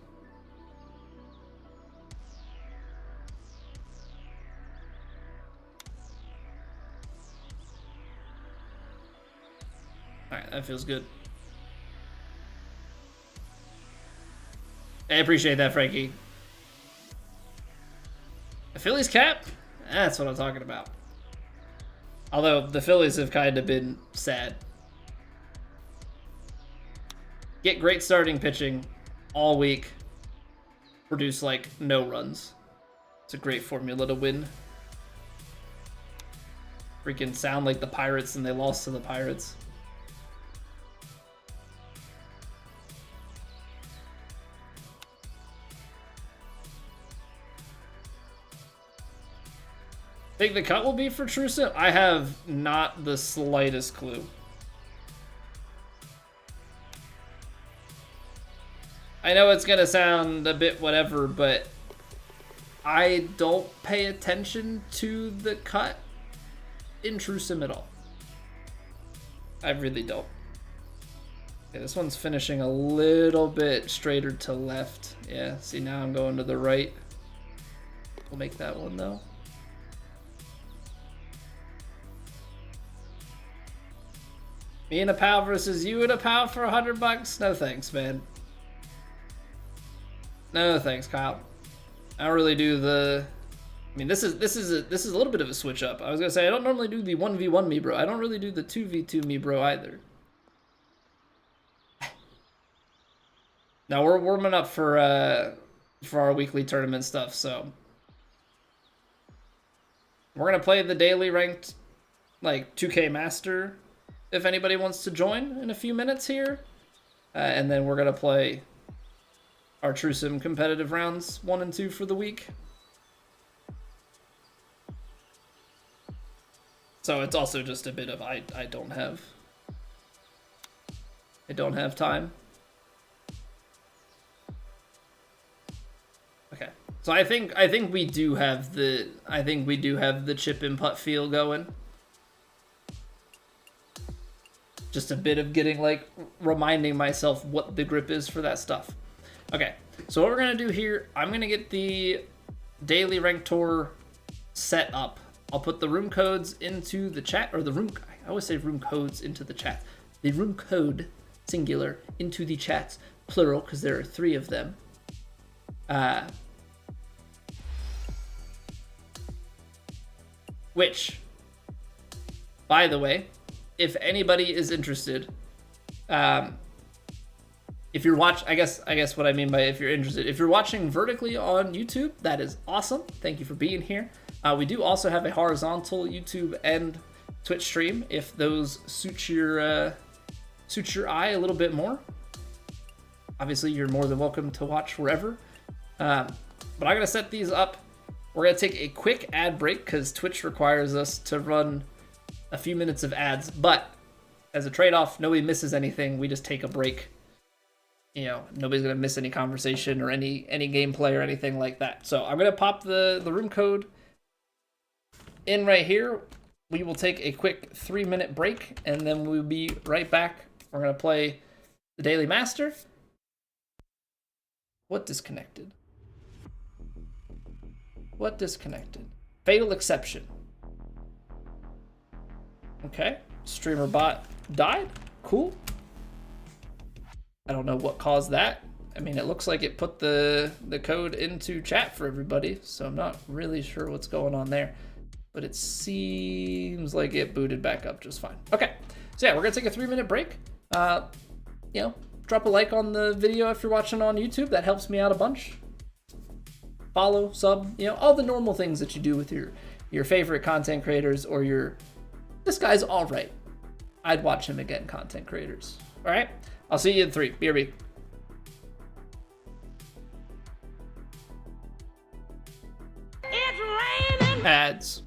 Alright, that feels good. I appreciate that, Frankie. A Phillies cap? That's what I'm talking about. Although the Phillies have kind of been sad. Get great starting pitching all week. Produce like no runs. It's a great formula to win. Freaking sound like the Pirates and they lost to the Pirates. Think the cut will be for Trusa? I have not the slightest clue. I know it's gonna sound a bit whatever, but I don't pay attention to the cut in Trusim at all. I really don't. Okay, this one's finishing a little bit straighter to left. Yeah, see, now I'm going to the right. We'll make that one though. Me and a pal versus you and a pal for $100? No thanks, man. No thanks, Kyle. I don't really do the. I mean, this is a little bit of a switch up. I was gonna say I don't normally do the 1v1 me bro. I don't really do the 2v2 me bro either. Now we're warming up for our weekly tournament stuff, so we're gonna play the daily ranked like 2K Master if anybody wants to join in a few minutes here, and then we're gonna play our True Sim competitive rounds 1 and 2 for the week. So it's also just a bit of I don't have time. Okay. So I think we do have the chip and putt feel going. Just a bit of getting like reminding myself what the grip is for that stuff. Okay. So what we're going to do here, I'm going to get the daily rank tour set up. I'll put the room codes into the chat, or I always say room codes into the chat. The room code, singular, into the chats, plural, because there are 3 of them. Which, by the way, if anybody is interested, if you're I guess what I mean by if you're interested, if you're watching vertically on YouTube, that is awesome. Thank you for being here. We do also have a horizontal YouTube and Twitch stream if those suit your eye a little bit more. Obviously, you're more than welcome to watch wherever. But I'm gonna set these up. We're gonna take a quick ad break because Twitch requires us to run a few minutes of ads. But as a trade-off, nobody misses anything. We just take a break. You know, nobody's gonna miss any conversation or any gameplay or anything like that. So I'm gonna pop the room code in right here. We will take a quick 3-minute break and then we'll be right back. We're gonna play the Daily Master. What disconnected? What disconnected? Fatal exception. Okay, streamer bot died. Cool. I don't know what caused that. I mean, it looks like it put the code into chat for everybody, so I'm not really sure what's going on there. But it seems like it booted back up just fine. Okay, so yeah, we're gonna take a 3-minute break. You know, drop a like on the video if you're watching on YouTube. That helps me out a bunch. Follow, sub, you know, all the normal things that you do with your favorite content creators or this guy's all right. I'd watch him again, content creators. All right, I'll see you in 3. BRB.
It's raining.
Ads.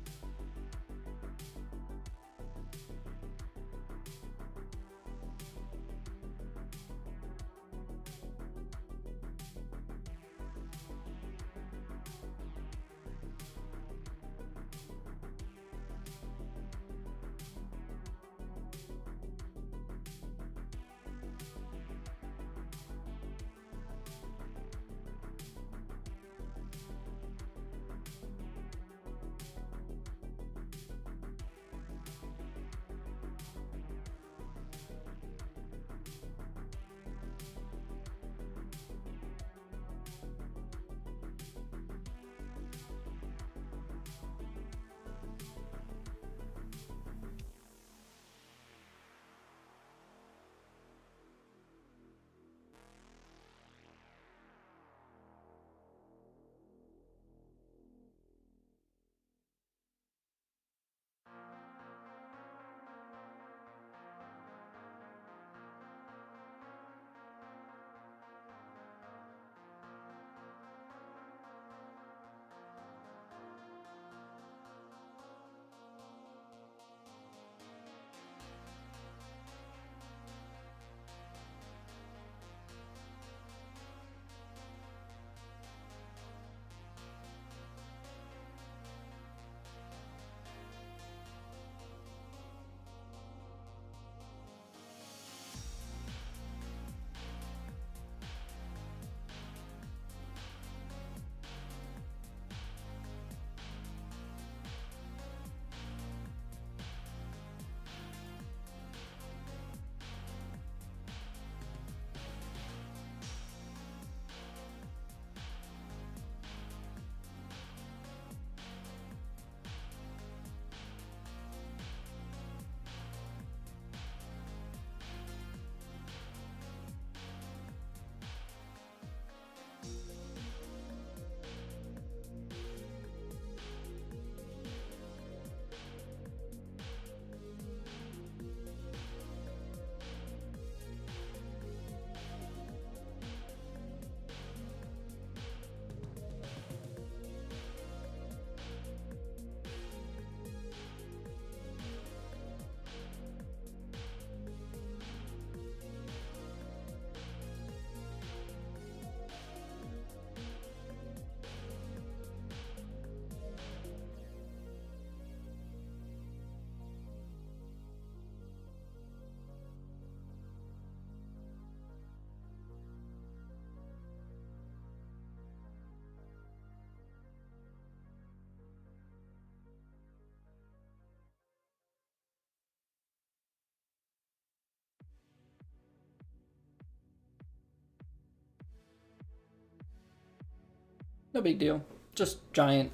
No big deal. Just giant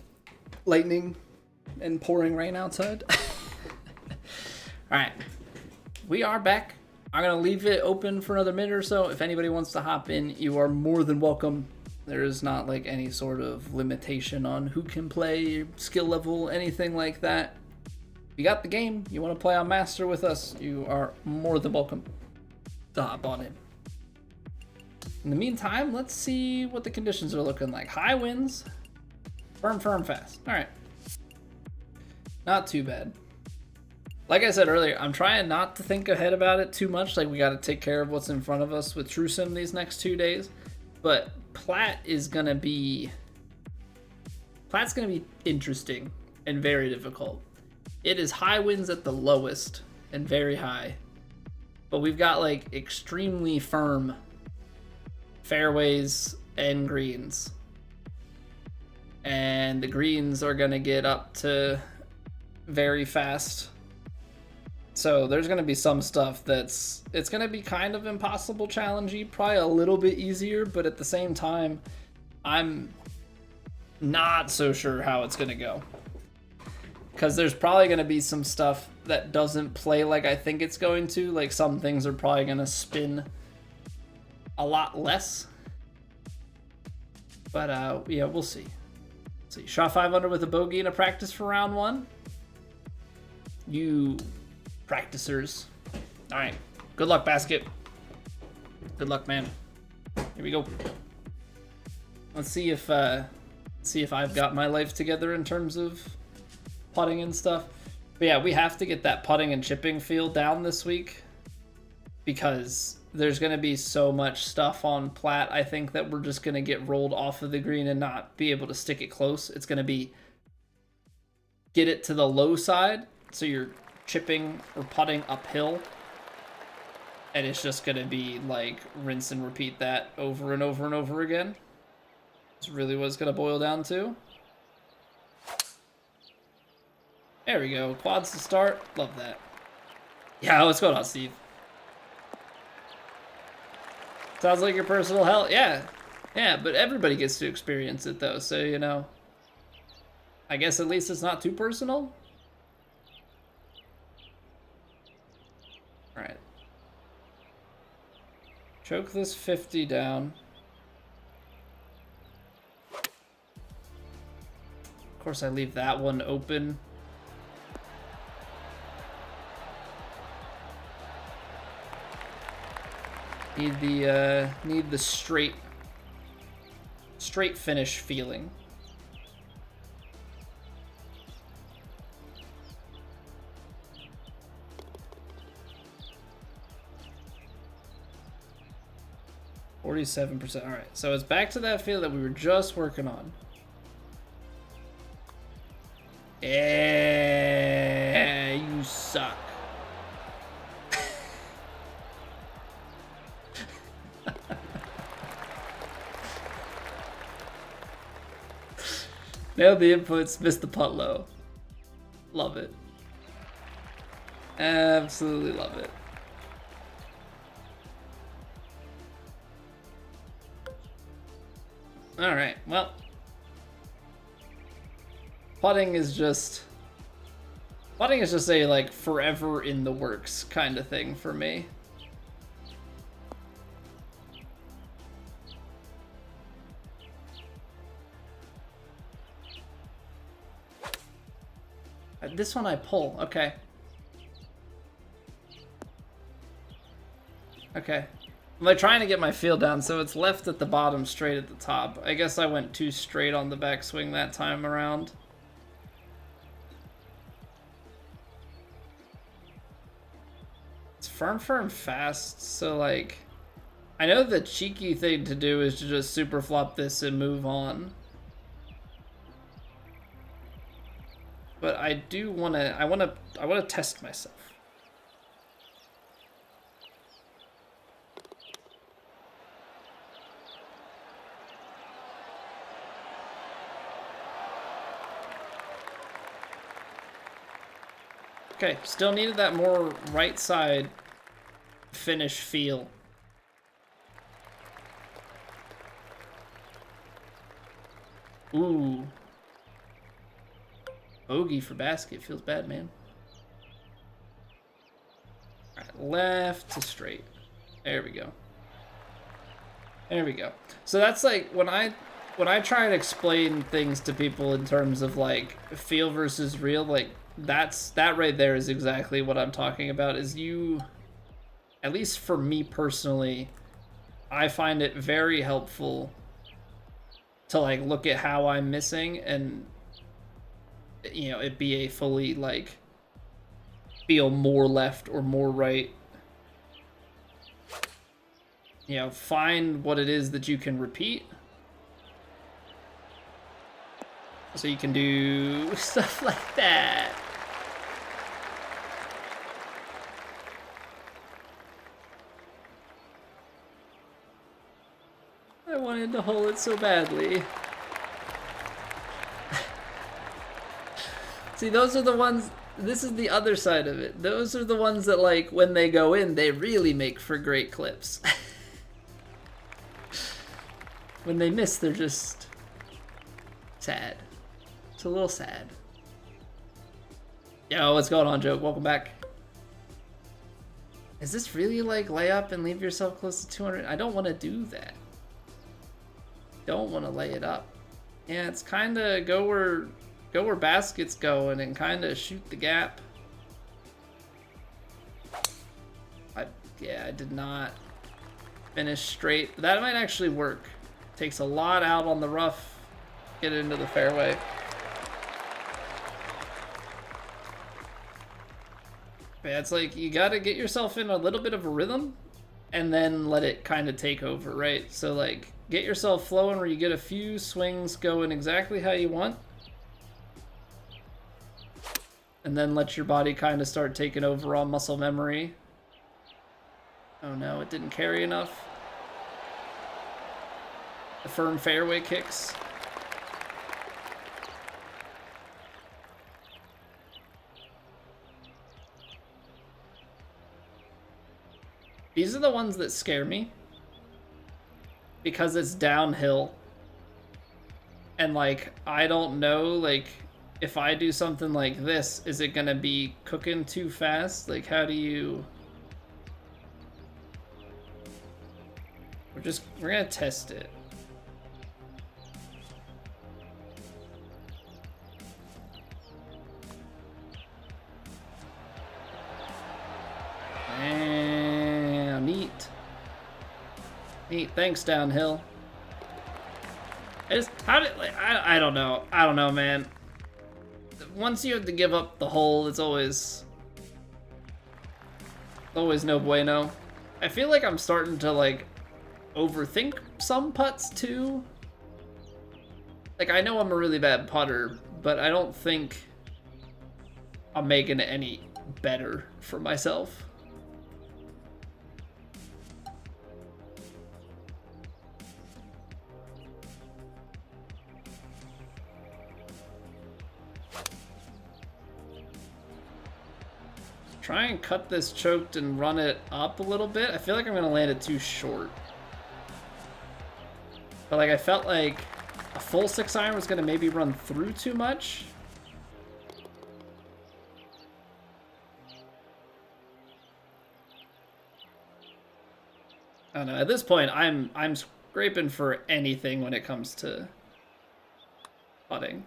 lightning and pouring rain outside. Alright. We are back. I'm going to leave it open for another minute or so. If anybody wants to hop in, you are more than welcome. There is not like any sort of limitation on who can play, skill level, anything like that. If you got the game, you want to play on Master with us, you are more than welcome to hop on in. In the meantime, let's see what the conditions are looking like. High winds, firm, fast. All right. Not too bad. Like I said earlier, I'm trying not to think ahead about it too much. Like, we got to take care of what's in front of us with TrueSim these next 2 days. But Platt is going to be... Platt's going to be interesting and very difficult. It is high winds at the lowest and very high. But we've got, like, extremely firm fairways and greens. And the greens are going to get up to very fast. So there's going to be some stuff it's going to be kind of impossible challengey, probably a little bit easier, but at the same time, I'm not so sure how it's going to go. Because there's probably going to be some stuff that doesn't play like I think it's going to. Like, some things are probably going to spin a lot less. But, yeah, we'll see. So you shot 5 under with a bogey in a practice for round 1. You practicers. All right. Good luck, basket. Good luck, man. Here we go. Let's see if I've got my life together in terms of putting and stuff. But yeah, we have to get that putting and chipping feel down this week because there's going to be so much stuff on Platt, I think, that we're just going to get rolled off of the green and not be able to stick it close. It's going to be get it to the low side, so you're chipping or putting uphill, and it's just going to be like rinse and repeat that over and over and over again. That's really what it's going to boil down to. There we go. Quads to start. Love that. Yeah, what's going on, Steve? Sounds like your personal hell. Yeah. Yeah, but everybody gets to experience it, though. So, you know, I guess at least it's not too personal. All right. Choke this 50 down. Of course, I leave that one open. Need the straight finish feeling. %. All right, so it's back to that feel that we were just working on. Yeah, you suck. Nailed the inputs, missed the putt low. Love it. Absolutely love it. All right, well, putting is just a like forever in the works kind of thing for me. This one I pull, okay. Okay. I'm like trying to get my feel down, so it's left at the bottom, straight at the top. I guess I went too straight on the backswing that time around. It's firm, fast, so like... I know the cheeky thing to do is to just super flop this and move on. But I do wanna, I wanna test myself. Okay, still needed that more right side finish feel. Ooh. Bogey for basket. Feels bad, man. All right, left to straight. There we go. There we go. So that's like when I try and explain things to people in terms of like feel versus real, like that right there is exactly what I'm talking about. Is you, at least for me personally, I find it very helpful to like look at how I'm missing and, you know, it be a fully like feel more left or more right. You know, find what it is that you can repeat. So you can do stuff like that. I wanted to hold it so badly. See, those are the ones, this is the other side of it. Those are the ones that, like, when they go in, they really make for great clips. When they miss, they're just sad. It's a little sad. Yo, what's going on, Joke? Welcome back. Is this really like lay up and leave yourself close to 200? I don't want to do that. Don't want to lay it up. Yeah, it's kind of go where basket's going and kind of shoot the gap. I did not finish straight. That might actually work. Takes a lot out on the rough. Get it into the fairway. Yeah, it's like you gotta get yourself in a little bit of a rhythm and then let it kind of take over, right? So like get yourself flowing where you get a few swings going exactly how you want. And then let your body kind of start taking over on muscle memory. Oh no, it didn't carry enough. The firm fairway kicks. These are the ones that scare me because it's downhill. And like, I don't know, like, if I do something like this, is it gonna be cooking too fast? Like, how do you... We're gonna test it. And neat. Neat, thanks, downhill. I don't know, man. Once you have to give up the hole, it's always no bueno. I feel like I'm starting to like overthink some putts too. Like, I know I'm a really bad putter, but I don't think I'm making it any better for myself. Try and cut this choked and run it up a little bit. I feel like I'm gonna land it too short. But like, I felt like a full 6-iron was gonna maybe run through too much. I don't know, at this point, I'm scraping for anything when it comes to putting.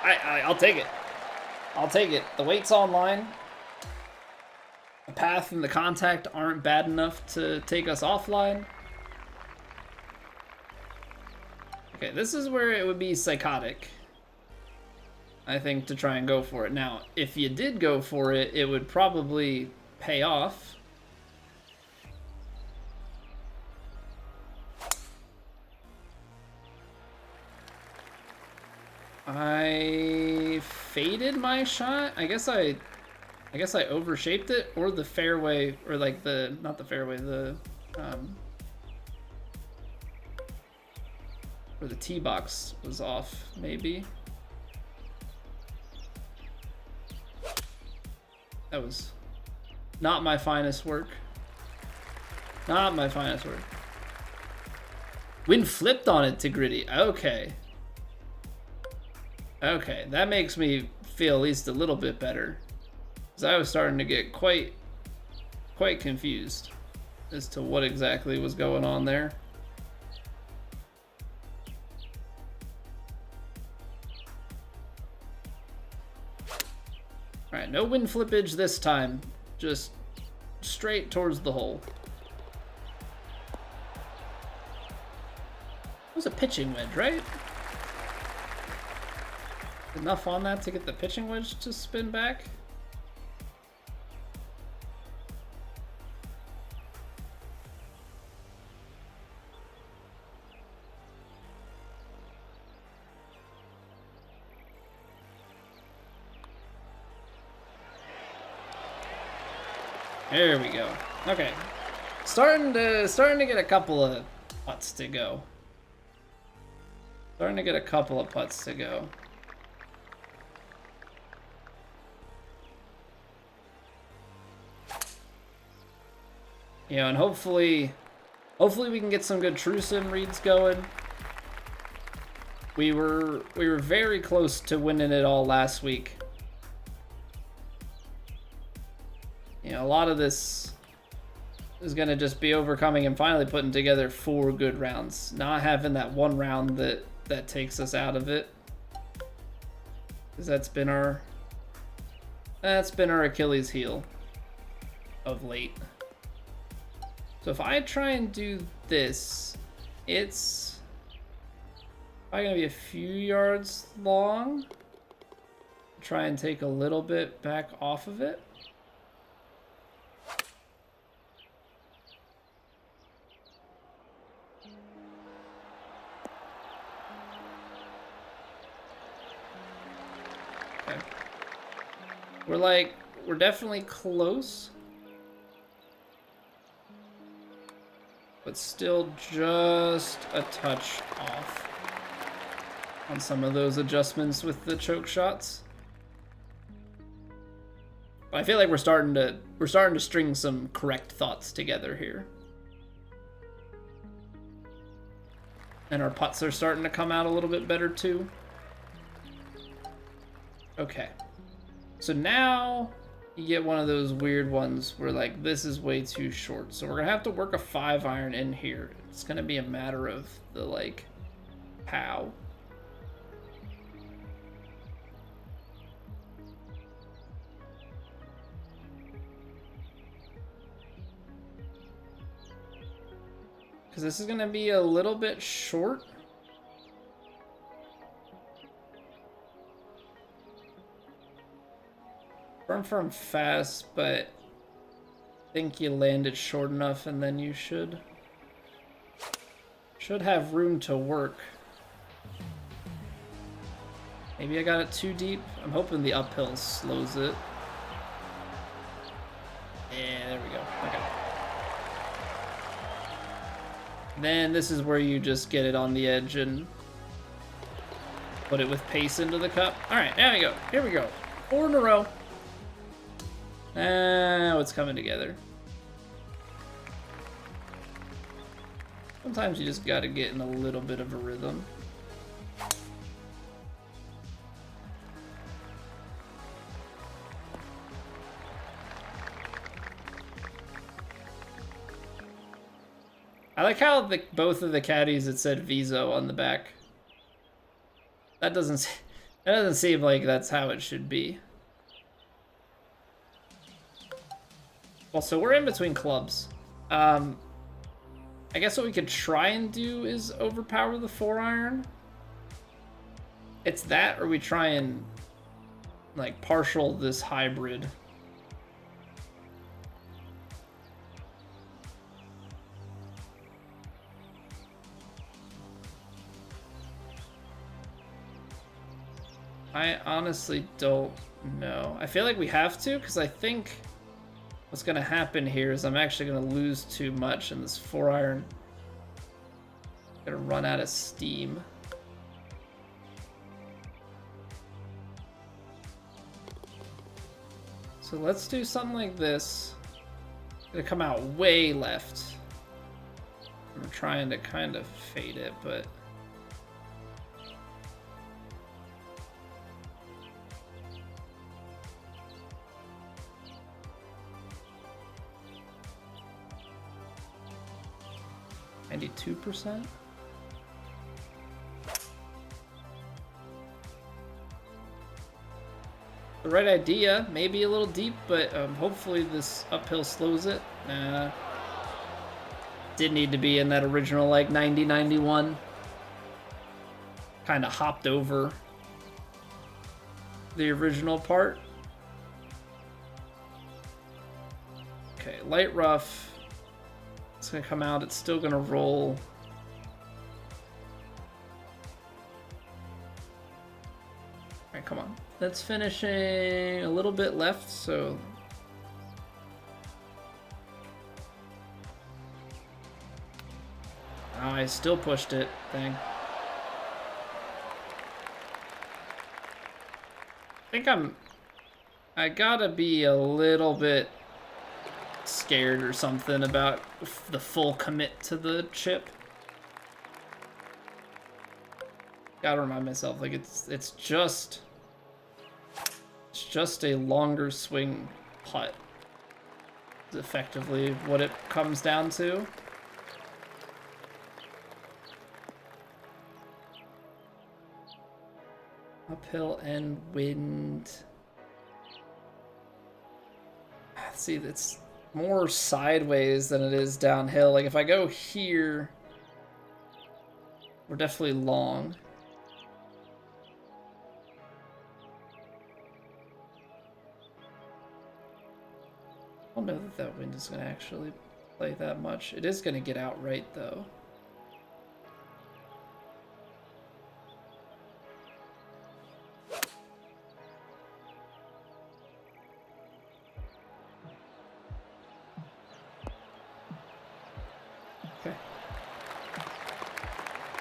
I'll take it. I'll take it. The weight's online. The path and the contact aren't bad enough to take us offline. Okay, this is where it would be psychotic, I think, to try and go for it. Now, if you did go for it, it would probably pay off. I faded my shot. I guess I overshaped it, or the fairway, or like not the fairway, or the tee box was off, maybe. That was not my finest work. Not my finest work. Wind flipped on it to gritty. Okay. Okay, that makes me feel at least a little bit better. Because I was starting to get quite confused as to what exactly was going on there. Alright, no wind flippage this time. Just straight towards the hole. It was a pitching wedge, right? Enough on that to get the pitching wedge to spin back? There we go. Okay. Starting to get a couple of putts to go. Starting to get a couple of putts to go. You know, and hopefully we can get some good true sim reads going. We were very close to winning it all last week. You know, a lot of this is going to just be overcoming and finally putting together 4 good rounds. Not having that one round that takes us out of it. Because that's been our Achilles heel of late. So if I try and do this, it's probably going to be a few yards long. Try and take a little bit back off of it. Okay. We're definitely close. But still just a touch off on some of those adjustments with the choke shots. But I feel like we're starting to string some correct thoughts together here. And our putts are starting to come out a little bit better too. Okay. So now you get one of those weird ones where like this is way too short. So we're gonna have to work a 5-iron in here. It's gonna be a matter of the like how. Because this is gonna be a little bit short. Firm fast, but I think you landed short enough and then you should have room to work. Maybe I got it too deep. I'm hoping the uphill slows it. Yeah, there we go. Okay. Then this is where you just get it on the edge and put it with pace into the cup. All right, there we go. Here we go. 4 in a row. Now it's coming together. Sometimes you just gotta get in a little bit of a rhythm. I like how both of the caddies it said Viso on the back. That doesn't seem like that's how it should be. Well, so we're in between clubs. I guess what we could try and do is overpower the 4-iron. It's that, or we try and like partial this hybrid. I honestly don't know. I feel like we have to, because I think what's going to happen here is I'm actually going to lose too much, and this 4-iron is going to run out of steam. So let's do something like this. It's going to come out way left. I'm trying to kind of fade it, but %. The right idea, maybe a little deep, but hopefully this uphill slows it. Nah. Did need to be in that original like 90-91. Kind of hopped over the original part. Okay, light rough. It's gonna come out, it's still gonna roll. Alright, come on. That's finishing a little bit left, so oh, I still pushed it. Dang. I think I gotta be a little bit scared or something about the full commit to the chip. Gotta remind myself, like it's just a longer swing putt. Is effectively what it comes down to. Uphill and wind. See, it's more sideways than it is downhill. Like if I go here, we're definitely long. I don't know that that wind is going to actually play that much. It is going to get out right though.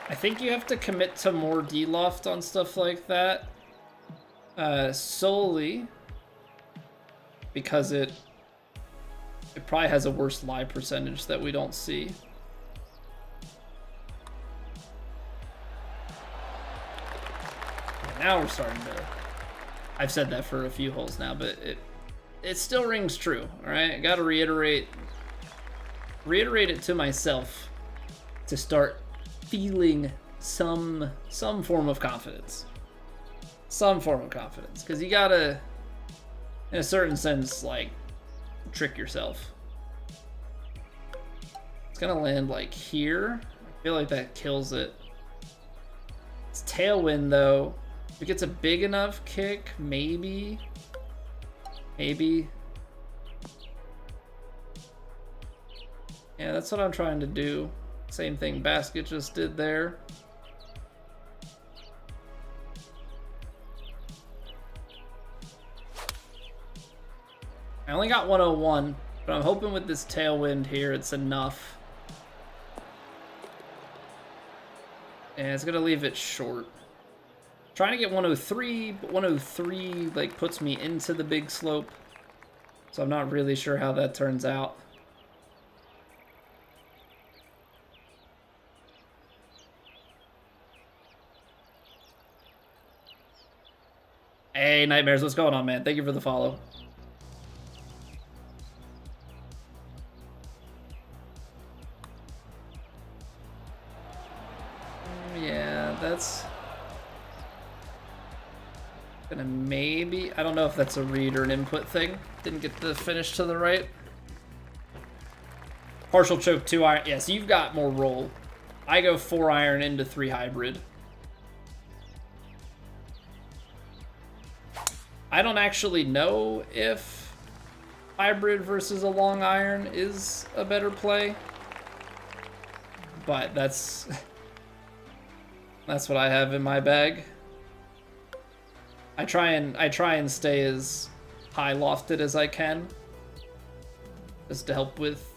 I think you have to commit to more D-loft on stuff like that, solely because it probably has a worse lie percentage that we don't see. Now we're starting to. I've said that for a few holes now, but it still rings true. All right, I got to reiterate it to myself to start feeling some form of confidence. Some form of confidence. Because you gotta, in a certain sense, like, trick yourself. It's gonna land like here. I feel like that kills it. It's tailwind though. If it gets a big enough kick, maybe. Maybe. Yeah, that's what I'm trying to do. Same thing Basket just did there. I only got 101, but I'm hoping with this tailwind here it's enough. And it's gonna leave it short. Trying to get 103, but 103 like puts me into the big slope. So I'm not really sure how that turns out. Hey, Nightmares, what's going on, man? Thank you for the follow. Yeah, that's gonna maybe... I don't know if that's a read or an input thing. Didn't get the finish to the right. Partial choke, 2 iron. Yeah, so you've got more roll. I go 4 iron into 3 hybrid. I don't actually know if hybrid versus a long iron is a better play, but that's what I have in my bag. I try and stay as high lofted as I can, just to help with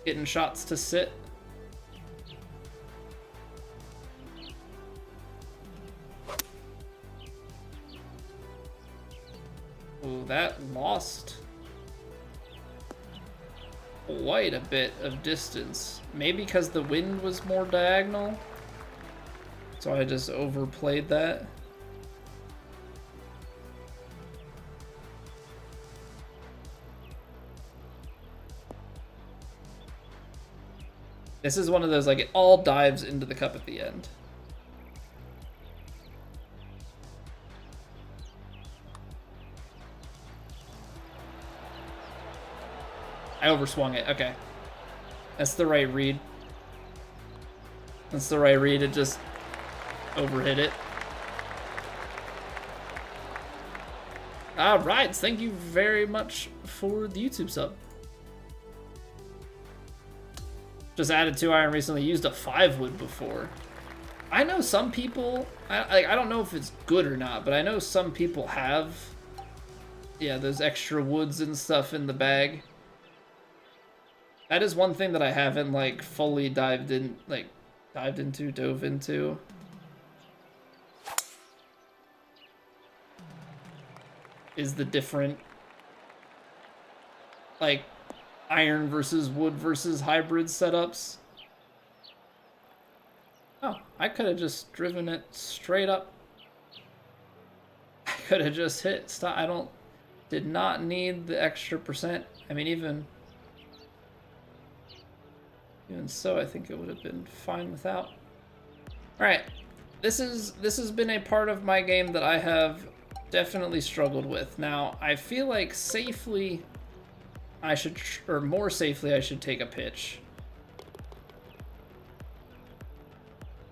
getting shots to sit. Ooh, that lost. quite a bit of distance. Maybe because the wind was more diagonal. So I just overplayed that. This is one of those, like, it all dives into the cup at the end. I overswung it. Okay. That's the right read. That's the right read. It just overhit it. All right. Thank you very much for the YouTube sub. Just added 2-iron recently. Used a 5-wood before. I know some people. I don't know if it's good or not, but I know some people have. Yeah, those extra woods and stuff in the bag. That is one thing that I haven't, like, fully dove into. Is the different, like, iron versus wood versus hybrid setups. Oh, I could have just driven it straight up. I could have just hit stop. Did not need the extra percent. I mean, even so, I think it would have been fine without. All right, this has been a part of my game that I have definitely struggled with. Now, I feel like safely, more safely, I should take a pitch.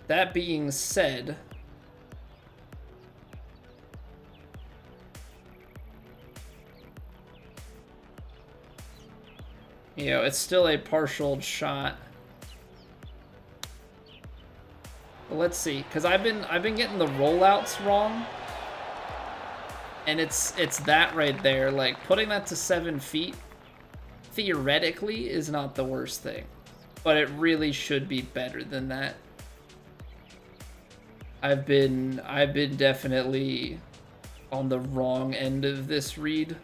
That being said, you know, it's still a partial shot. But let's see, because I've been getting the rollouts wrong, and it's that right there. Like, putting that to 7 feet theoretically is not the worst thing, but it really should be better than that. I've been definitely on the wrong end of this read.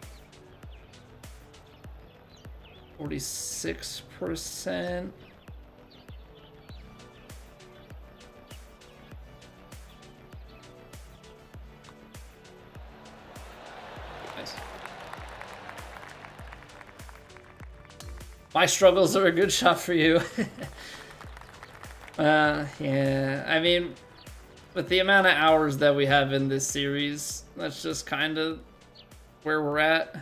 46%. Nice. My struggles are a good shot for you. Yeah, I mean, with the amount of hours that we have in this series, that's just kind of where we're at.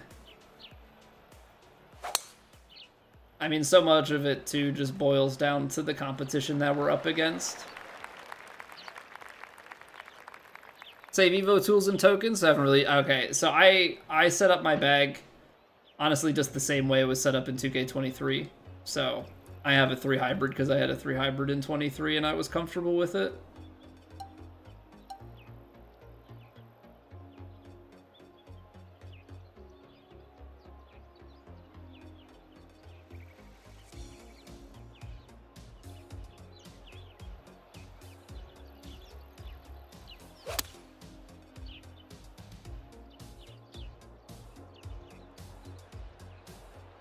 I mean, so much of it, too, just boils down to the competition that we're up against. Save Evo tools and tokens? I haven't really... Okay, so I set up my bag, honestly, just the same way it was set up in 2K23. So I have a 3 hybrid because I had a 3 hybrid in 23 and I was comfortable with it.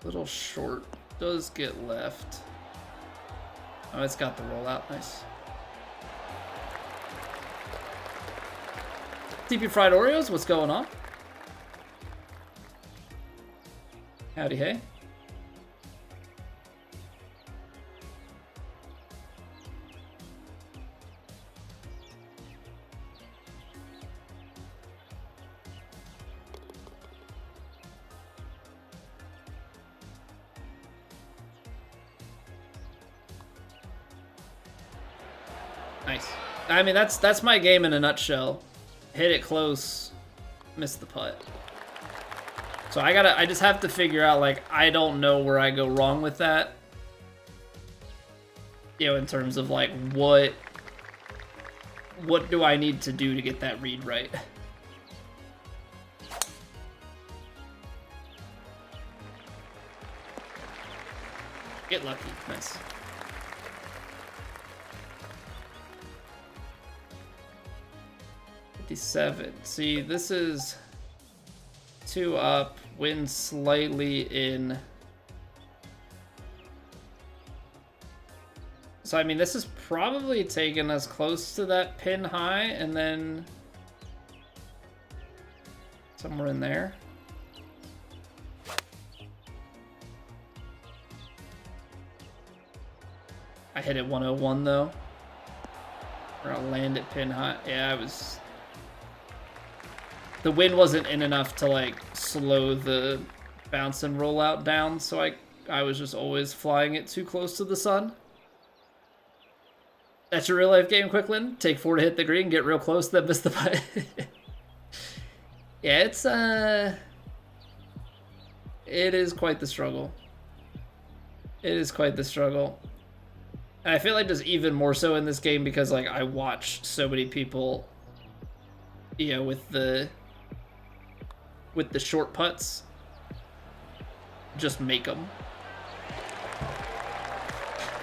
Little short, does get left. Oh, it's got the rollout, nice. TP Fried Oreos, what's going on? Howdy, hey. Nice. I mean, that's my game in a nutshell. Hit it close, miss the putt. So I just have to figure out, like, I don't know where I go wrong with that. You know, in terms of, like, what do I need to do to get that read right? Get lucky. Nice. See, this is 2 up, wind slightly in So, I mean, this is probably taking us close to that pin high, and then somewhere in there. I hit it 101 though. Or I'll land it pin high. Yeah, I was... The wind wasn't in enough to, like, slow the bounce and roll out down, so I was just always flying it too close to the sun. That's your real life game, Quicklin. Take 4 to hit the green, get real close, then miss the putt. Yeah, it's it is quite the struggle. It is quite the struggle. And I feel like there's even more so in this game because, like, I watch so many people, you know, with the short putts, just make them.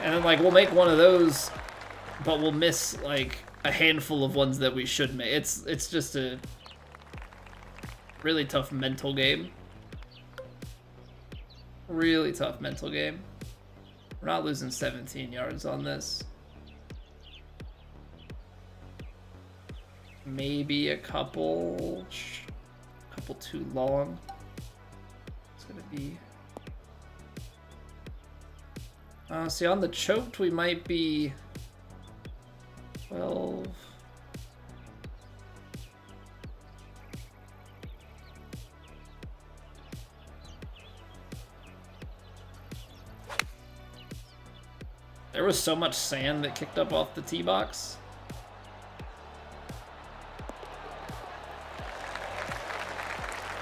And then, like, we'll make one of those, but we'll miss, like, a handful of ones that we should make. It's just a really tough mental game. Really tough mental game. We're not losing 17 yards on this. Maybe a couple too long. It's gonna be... see, on the choked, we might be 12. There was so much sand that kicked up off the tee box.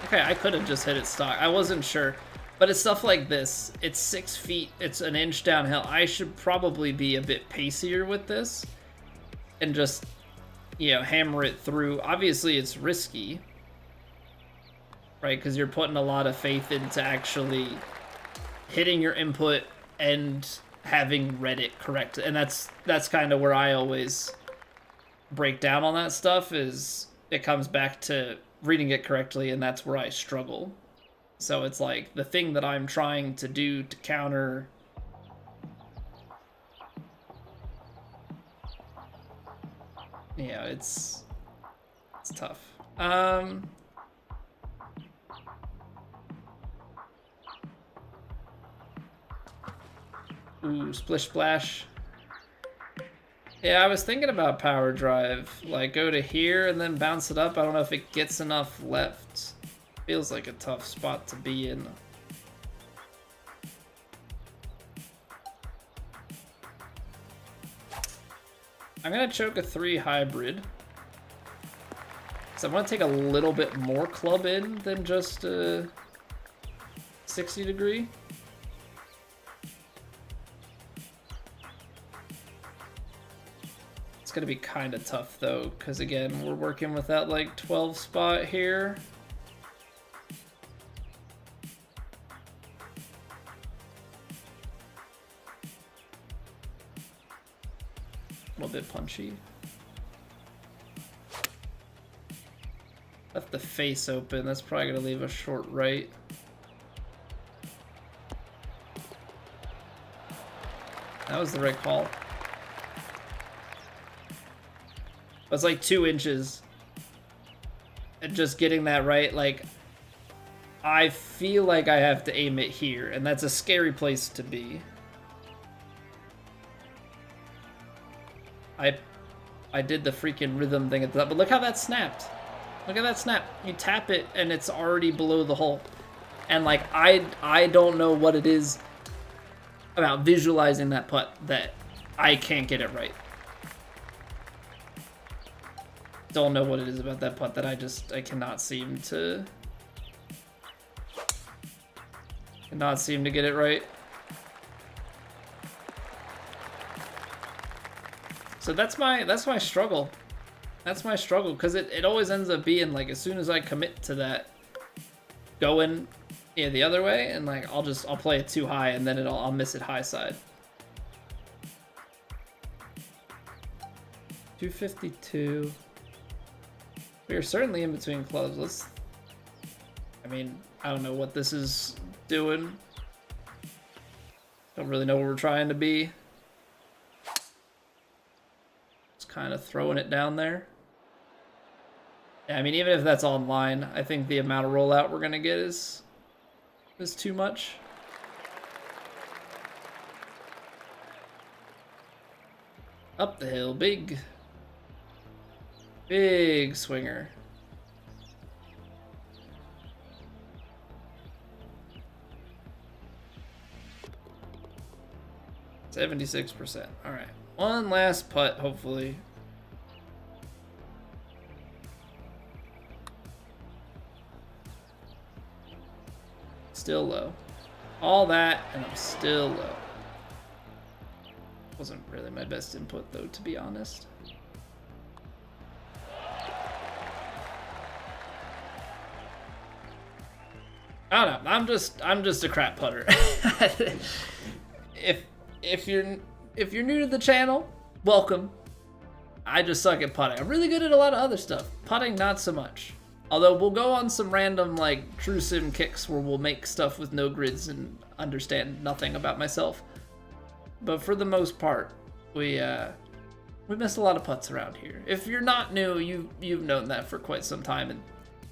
Okay, I could have just hit it stock. I wasn't sure. But it's stuff like this. It's 6 feet. It's an inch downhill. I should probably be a bit pacier with this. And just, you know, hammer it through. Obviously, it's risky. Right? Because you're putting a lot of faith into actually hitting your input and having read it correct. And that's kind of where I always break down on that stuff, is it comes back to reading it correctly, and that's where I struggle. So it's like the thing that I'm trying to do to counter it's tough. Ooh, splish splash. Yeah, I was thinking about power drive. Like, go to here and then bounce it up. I don't know if it gets enough left. Feels like a tough spot to be in. I'm gonna choke a 3 hybrid. So I'm gonna take a little bit more club in than just a 60 degree. It's gonna be kind of tough though, because again, we're working with that like 12 spot here. A little bit punchy. Left the face open. That's probably gonna leave a short right. That was the right call. It's like 2 inches. And just getting that right, like, I feel like I have to aim it here, and that's a scary place to be. I did the freaking rhythm thing at the top, but look how that snapped. Look at that snap. You tap it and it's already below the hole. And like, I don't know what it is about visualizing that putt that I can't get it right. Don't know what it is about that putt that I cannot seem to get it right. So that's my struggle. That's my struggle, because it always ends up being like, as soon as I commit to that going the other way, and like I'll play it too high, and then I'll miss it high side. 252. We are certainly in between clubs. I mean, I don't know what this is doing. Don't really know where we're trying to be. kind of throwing it down there. Yeah, I mean, even if that's online, I think the amount of rollout we're gonna get is too much. Up the hill, big swinger. %76%. All right, one last putt, hopefully. Still low. All that, and I'm still low. Wasn't really my best input, though, to be honest. I don't know. I'm just a crap putter. If you're new to the channel, welcome. I just suck at putting. I'm really good at a lot of other stuff. Putting, not so much. Although we'll go on some random like true sim kicks where we'll make stuff with no grids and understand nothing about myself. But for the most part, we missed a lot of putts around here. If you're not new, you've known that for quite some time, and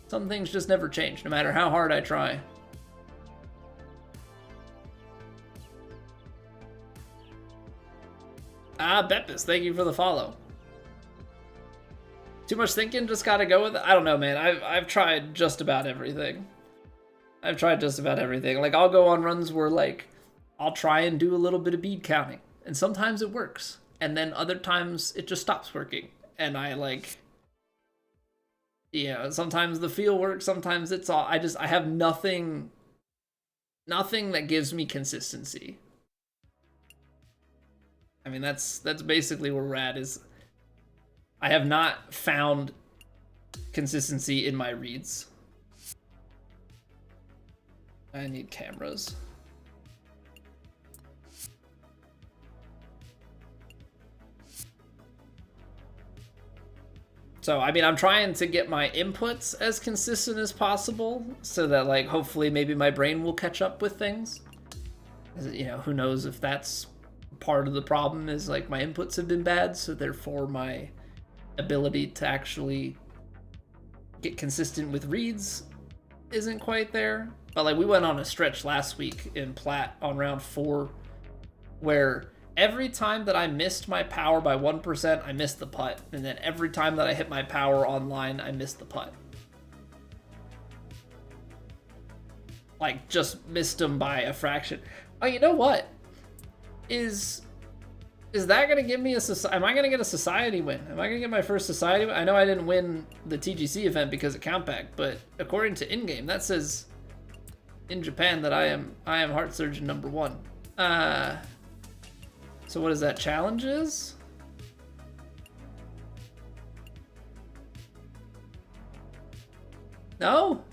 some things just never change, no matter how hard I try. Beppis, thank you for the follow. Too much thinking, just gotta go with it? I don't know, man. I've tried just about everything. Like, I'll go on runs where, like, I'll try and do a little bit of bead counting, and sometimes it works, and then other times it just stops working, and I, like... Yeah, sometimes the feel works, sometimes it's all... I have nothing that gives me consistency. I mean, that's basically where we're at, is I have not found consistency in my reads. I need cameras. So, I mean, I'm trying to get my inputs as consistent as possible so that, like, hopefully maybe my brain will catch up with things. You know, who knows if that's part of the problem, is, like, my inputs have been bad, so therefore my ability to actually get consistent with reads isn't quite there. But, like, we went on a stretch last week in Platt on round 4 where every time that I missed my power by 1%, I missed the putt. And then every time that I hit my power online, I missed the putt. Like, just missed them by a fraction. Oh, you know what? Is that going to give me am I going to get a society win? Am I going to get my first society win? I know I didn't win the TGC event because of countback, but according to in-game, that says in Japan that I am heart surgeon number 1. So what is that, challenges? No?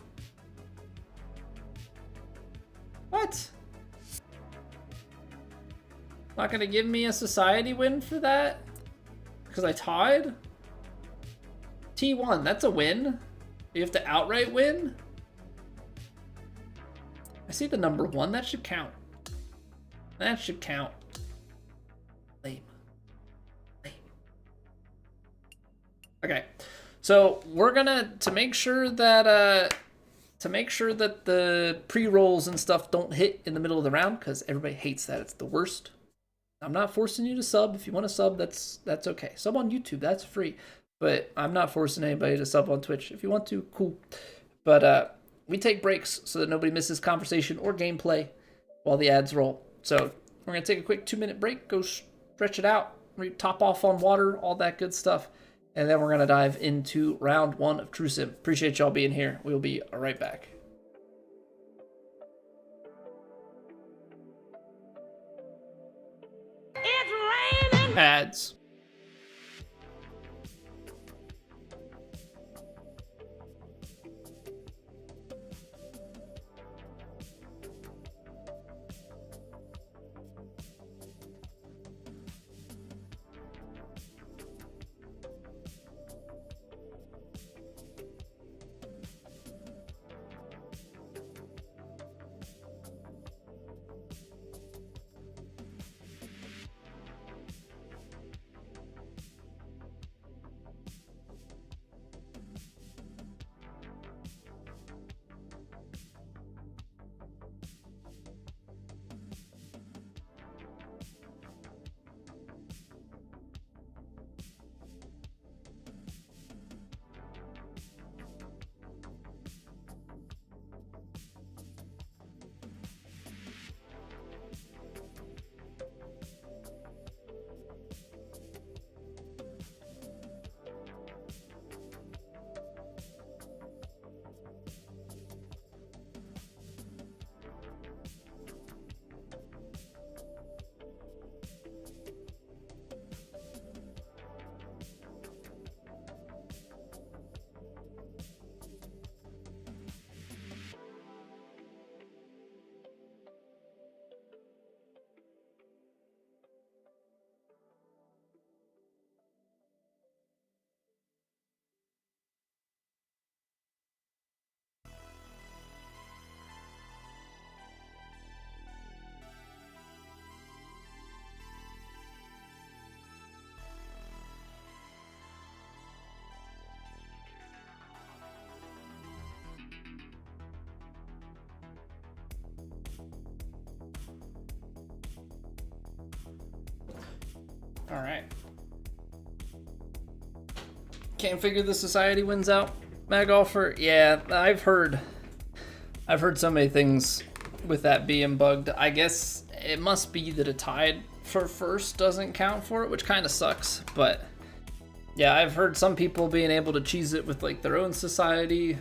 What? Not gonna give me a society win for that? Because I tied? T1, that's a win. You have to outright win? I see the number 1, that should count. That should count. Lame. Okay, so we're gonna, to make sure that the pre-rolls and stuff don't hit in the middle of the round, because everybody hates that, it's the worst. I'm not forcing you to sub. If you want to sub, that's okay. Sub on YouTube, that's free. But I'm not forcing anybody to sub on Twitch. If you want to, cool. But we take breaks so that nobody misses conversation or gameplay while the ads roll. So we're going to take a quick 2-minute break, go stretch it out, top off on water, all that good stuff. And then we're going to dive into round 1 of True Sim. Appreciate y'all being here. We'll be right back. Ads. All right. Can't figure the society wins out. Mad Golfer. Yeah, I've heard so many things with that being bugged. I guess it must be that a tied for first doesn't count for it, which kind of sucks. But yeah, I've heard some people being able to cheese it with like their own society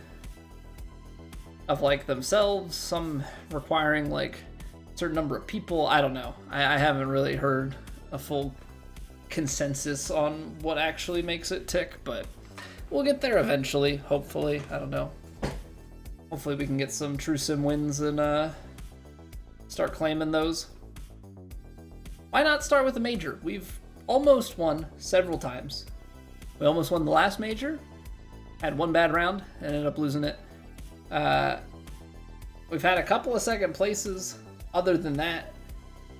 of like themselves, some requiring like a certain number of people. I don't know. I haven't really heard a full consensus on what actually makes it tick, but we'll get there eventually, hopefully. I don't know. Hopefully we can get some True Sim wins and start claiming those. Why not start with a major? We've almost won several times. We almost won the last major, had one bad round, and ended up losing it. We've had a couple of second places. Other than that,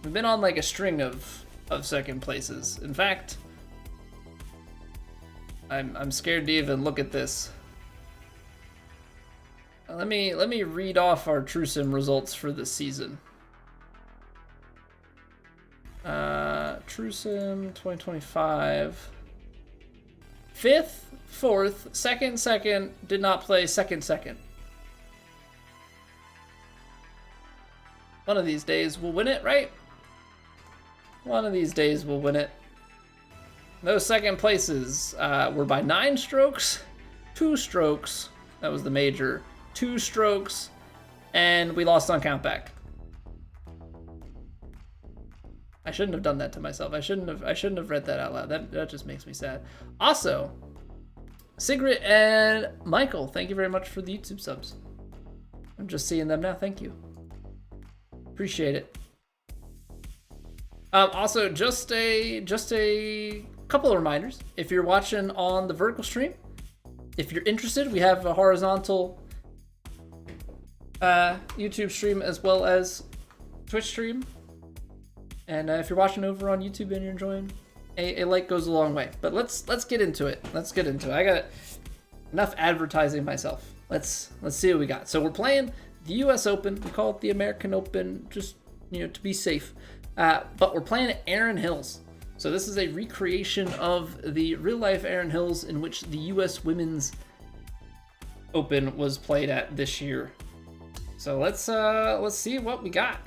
we've been on like a string of second places. In fact, I'm scared to even look at this. Let me read off our True Sim results for the season. True Sim 2025. 5th, 4th, 2nd, did not play, 2nd. One of these days we'll win it, right? One of these days we'll win it. Those second places were by 9 strokes, 2 strokes, that was the major, 2 strokes, and we lost on countback. I shouldn't have done that to myself. I shouldn't have read that out loud. That just makes me sad. Also, Sigrid and Michael, thank you very much for the YouTube subs. I'm just seeing them now. Thank you. Appreciate it. Also, just a couple of reminders. If you're watching on the vertical stream, if you're interested, we have a horizontal YouTube stream as well as Twitch stream. And if you're watching over on YouTube and you're enjoying, a like goes a long way. But let's get into it. I got enough advertising myself. Let's see what we got. So we're playing the U.S. Open. We call it the American Open, just to be safe. But we're playing at Erin Hills. So this is a recreation of the real-life Erin Hills in which the U.S. Women's Open was played at this year. So let's see what we got.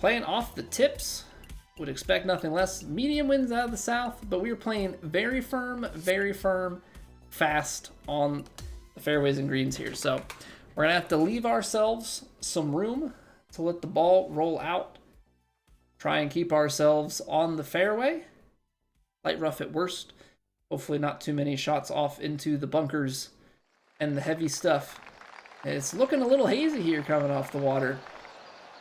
Playing off the tips, would expect nothing less. Medium winds out of the south, but we were playing very firm, fast on the fairways and greens here. So we're gonna have to leave ourselves some room to let the ball roll out. Try and keep ourselves on the fairway. Light rough at worst. Hopefully not too many shots off into the bunkers and the heavy stuff. It's looking a little hazy here coming off the water.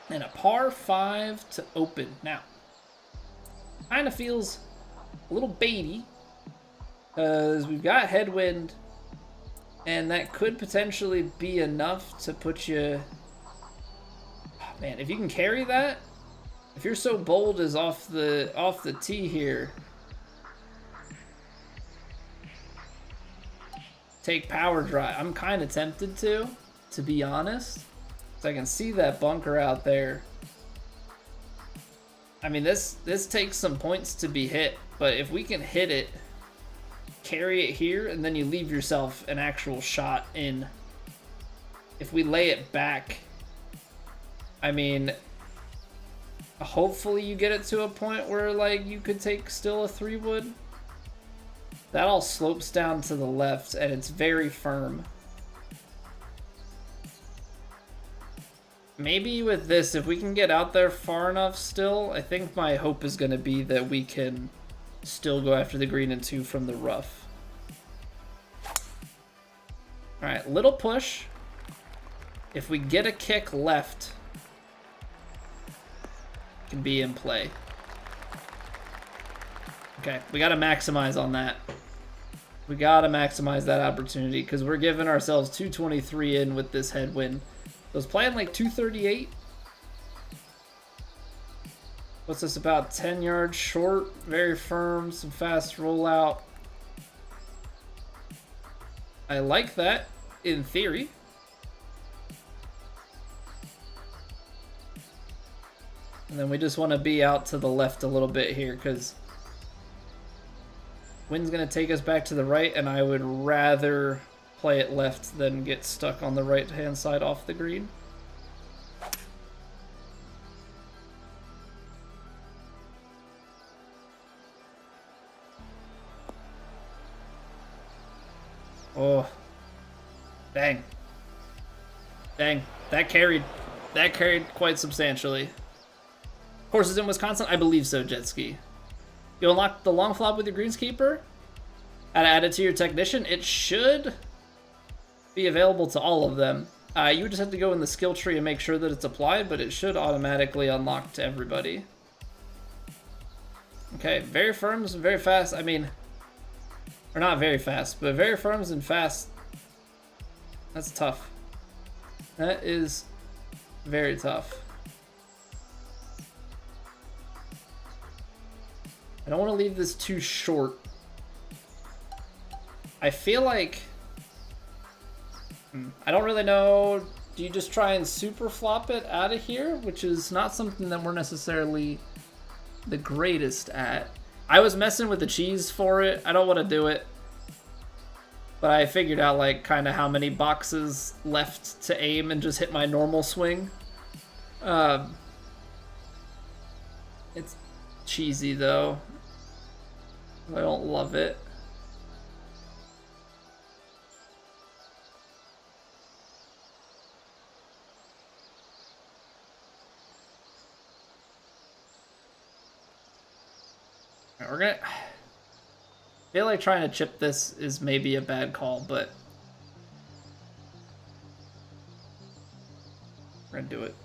And a par 5 to open. Now, kind of feels a little baity because we've got headwind, and that could potentially be enough to put you. Oh, man, if you can carry that, if you're so bold as off the tee here, take power drive. I'm kind of tempted to be honest. So I can see that bunker out there. I mean, this takes some points to be hit, but if we can hit it, carry it here, and then you leave yourself an actual shot in. If we lay it back, I mean, hopefully you get it to a point where like you could take still a 3-wood. That all slopes down to the left, and it's very firm. Maybe with this, if we can get out there far enough still, I think my hope is going to be that we can still go after the green and 2 from the rough. Alright, little push. If we get a kick left, it can be in play. Okay, we got to maximize on that. We got to maximize that opportunity because we're giving ourselves 223 in with this headwind. I was playing like 238. What's this, about 10 yards short? Very firm, some fast rollout. I like that in theory. And then we just want to be out to the left a little bit here because Wind's gonna take us back to the right, and I would rather play it left than get stuck on the right-hand side off the green. Oh. Dang. Dang. That carried quite substantially. Courses in Wisconsin? I believe so, Jet Ski. You unlock the long flop with your greenskeeper? How to add it to your technician? It should be available to all of them. You would just have to go in the skill tree and make sure that it's applied, but it should automatically unlock to everybody. Okay, very firms, very fast. I mean, or not very fast, but very firms and fast. That's tough. That is very tough. I don't want to leave this too short. I feel like... I don't really know. Do you just try and super flop it out of here? Which is not something that we're necessarily the greatest at. I was messing with the cheese for it. I don't want to do it. But I figured out like kind of how many boxes left to aim and just hit my normal swing. It's cheesy though. I don't love it. We're gonna... I feel like trying to chip this is maybe a bad call, but we're gonna do it.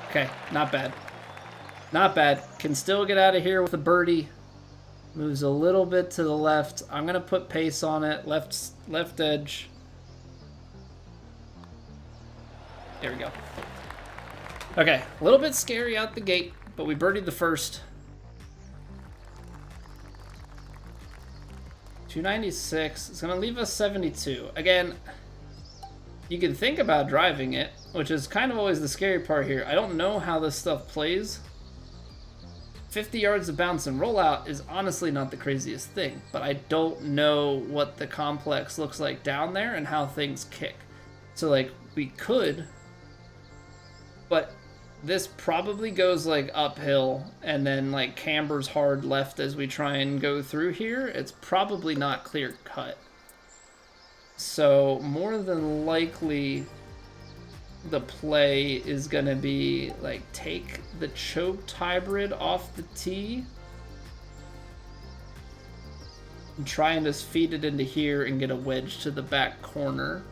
Okay, not bad. Not bad. Can still get out of here with a birdie. Moves a little bit to the left. I'm gonna put pace on it. Left edge. There we go. Okay, a little bit scary out the gate, but we birdied the first. 296. It's gonna leave us 72. Again, you can think about driving it, which is kind of always the scary part here. I don't know how this stuff plays. 50 yards of bounce and rollout is honestly not the craziest thing, but I don't know what the complex looks like down there and how things kick. So like we could, but this probably goes like uphill and then like cambers hard left as we try and go through here. It's probably not clear cut. So more than likely the play is gonna be like take the choked hybrid off the tee and try and just feed it into here and get a wedge to the back corner.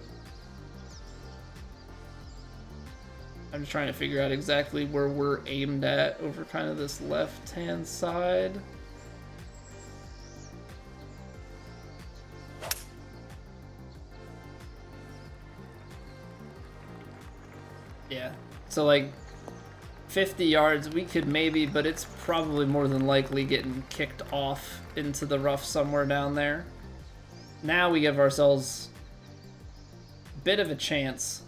I'm just trying to figure out exactly where we're aimed at over kind of this left hand side. Yeah, so like 50 yards we could maybe, but it's probably more than likely getting kicked off into the rough somewhere down there. Now we give ourselves a bit of a chance.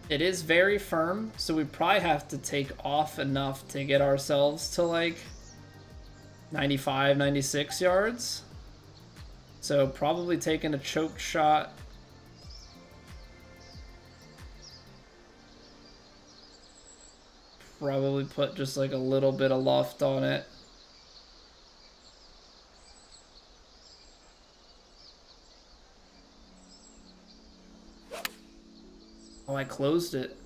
It is very firm, so we probably have to take off enough to get ourselves to like 95, 96 yards. So probably taking a choke shot. Probably put just like a little bit of loft on it. Oh, I closed it.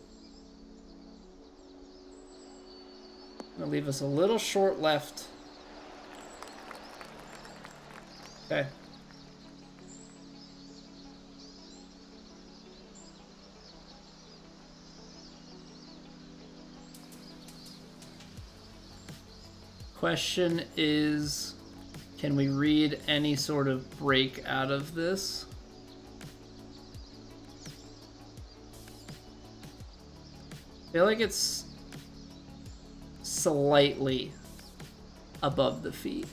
Gonna leave us a little short left. Okay. Question is, can we read any sort of break out of this? I feel like it's slightly above the feet.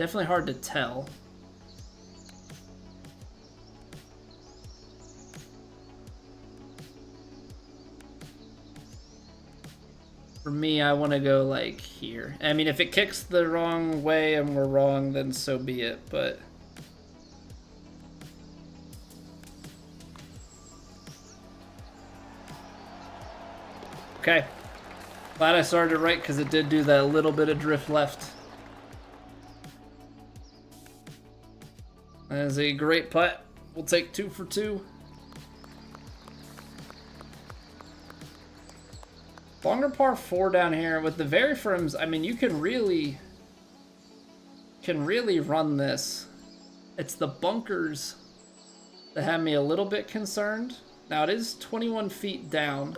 definitely hard to tell. For me, I want to go like here. I mean, if it kicks the wrong way and we're wrong, then so be it, but... Okay. Glad I started right because it did do that little bit of drift left. That is a great putt. We'll take 2 for 2. Longer par 4 down here with the very firms. I mean, you can really run this. It's the bunkers that have me a little bit concerned. Now it is 21 feet down.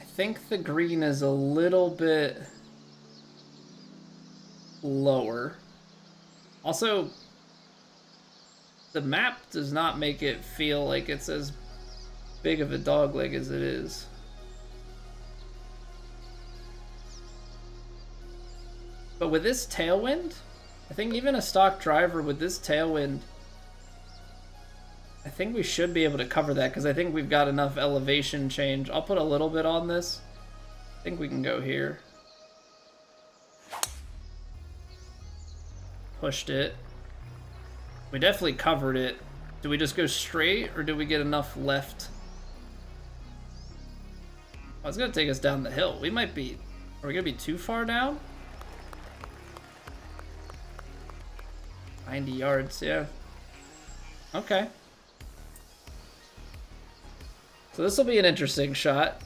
I think the green is a little bit lower. Also, the map does not make it feel like it's as big of a dogleg as it is. But with this tailwind, I think even a stock driver with this tailwind, I think we should be able to cover that because I think we've got enough elevation change. I'll put a little bit on this. I think we can go here. Pushed it. We definitely covered it. Do we just go straight or do we get enough left? Oh, it's gonna take us down the hill. We might be... Are we gonna be too far down? 90 yards, yeah. Okay. So this will be an interesting shot.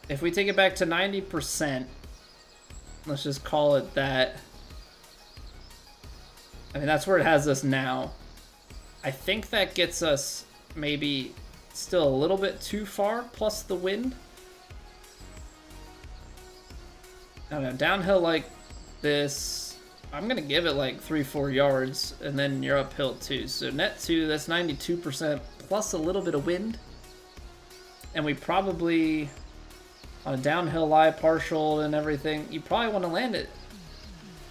If we take it back to 90%, let's just call it that. I mean, that's where it has us now. I think that gets us maybe still a little bit too far, plus the wind. I don't know, downhill like this, I'm gonna give it like 3-4 yards, and then you're uphill too. So net 2, that's 92%, plus a little bit of wind. And we probably, on a downhill lie partial and everything, you probably want to land it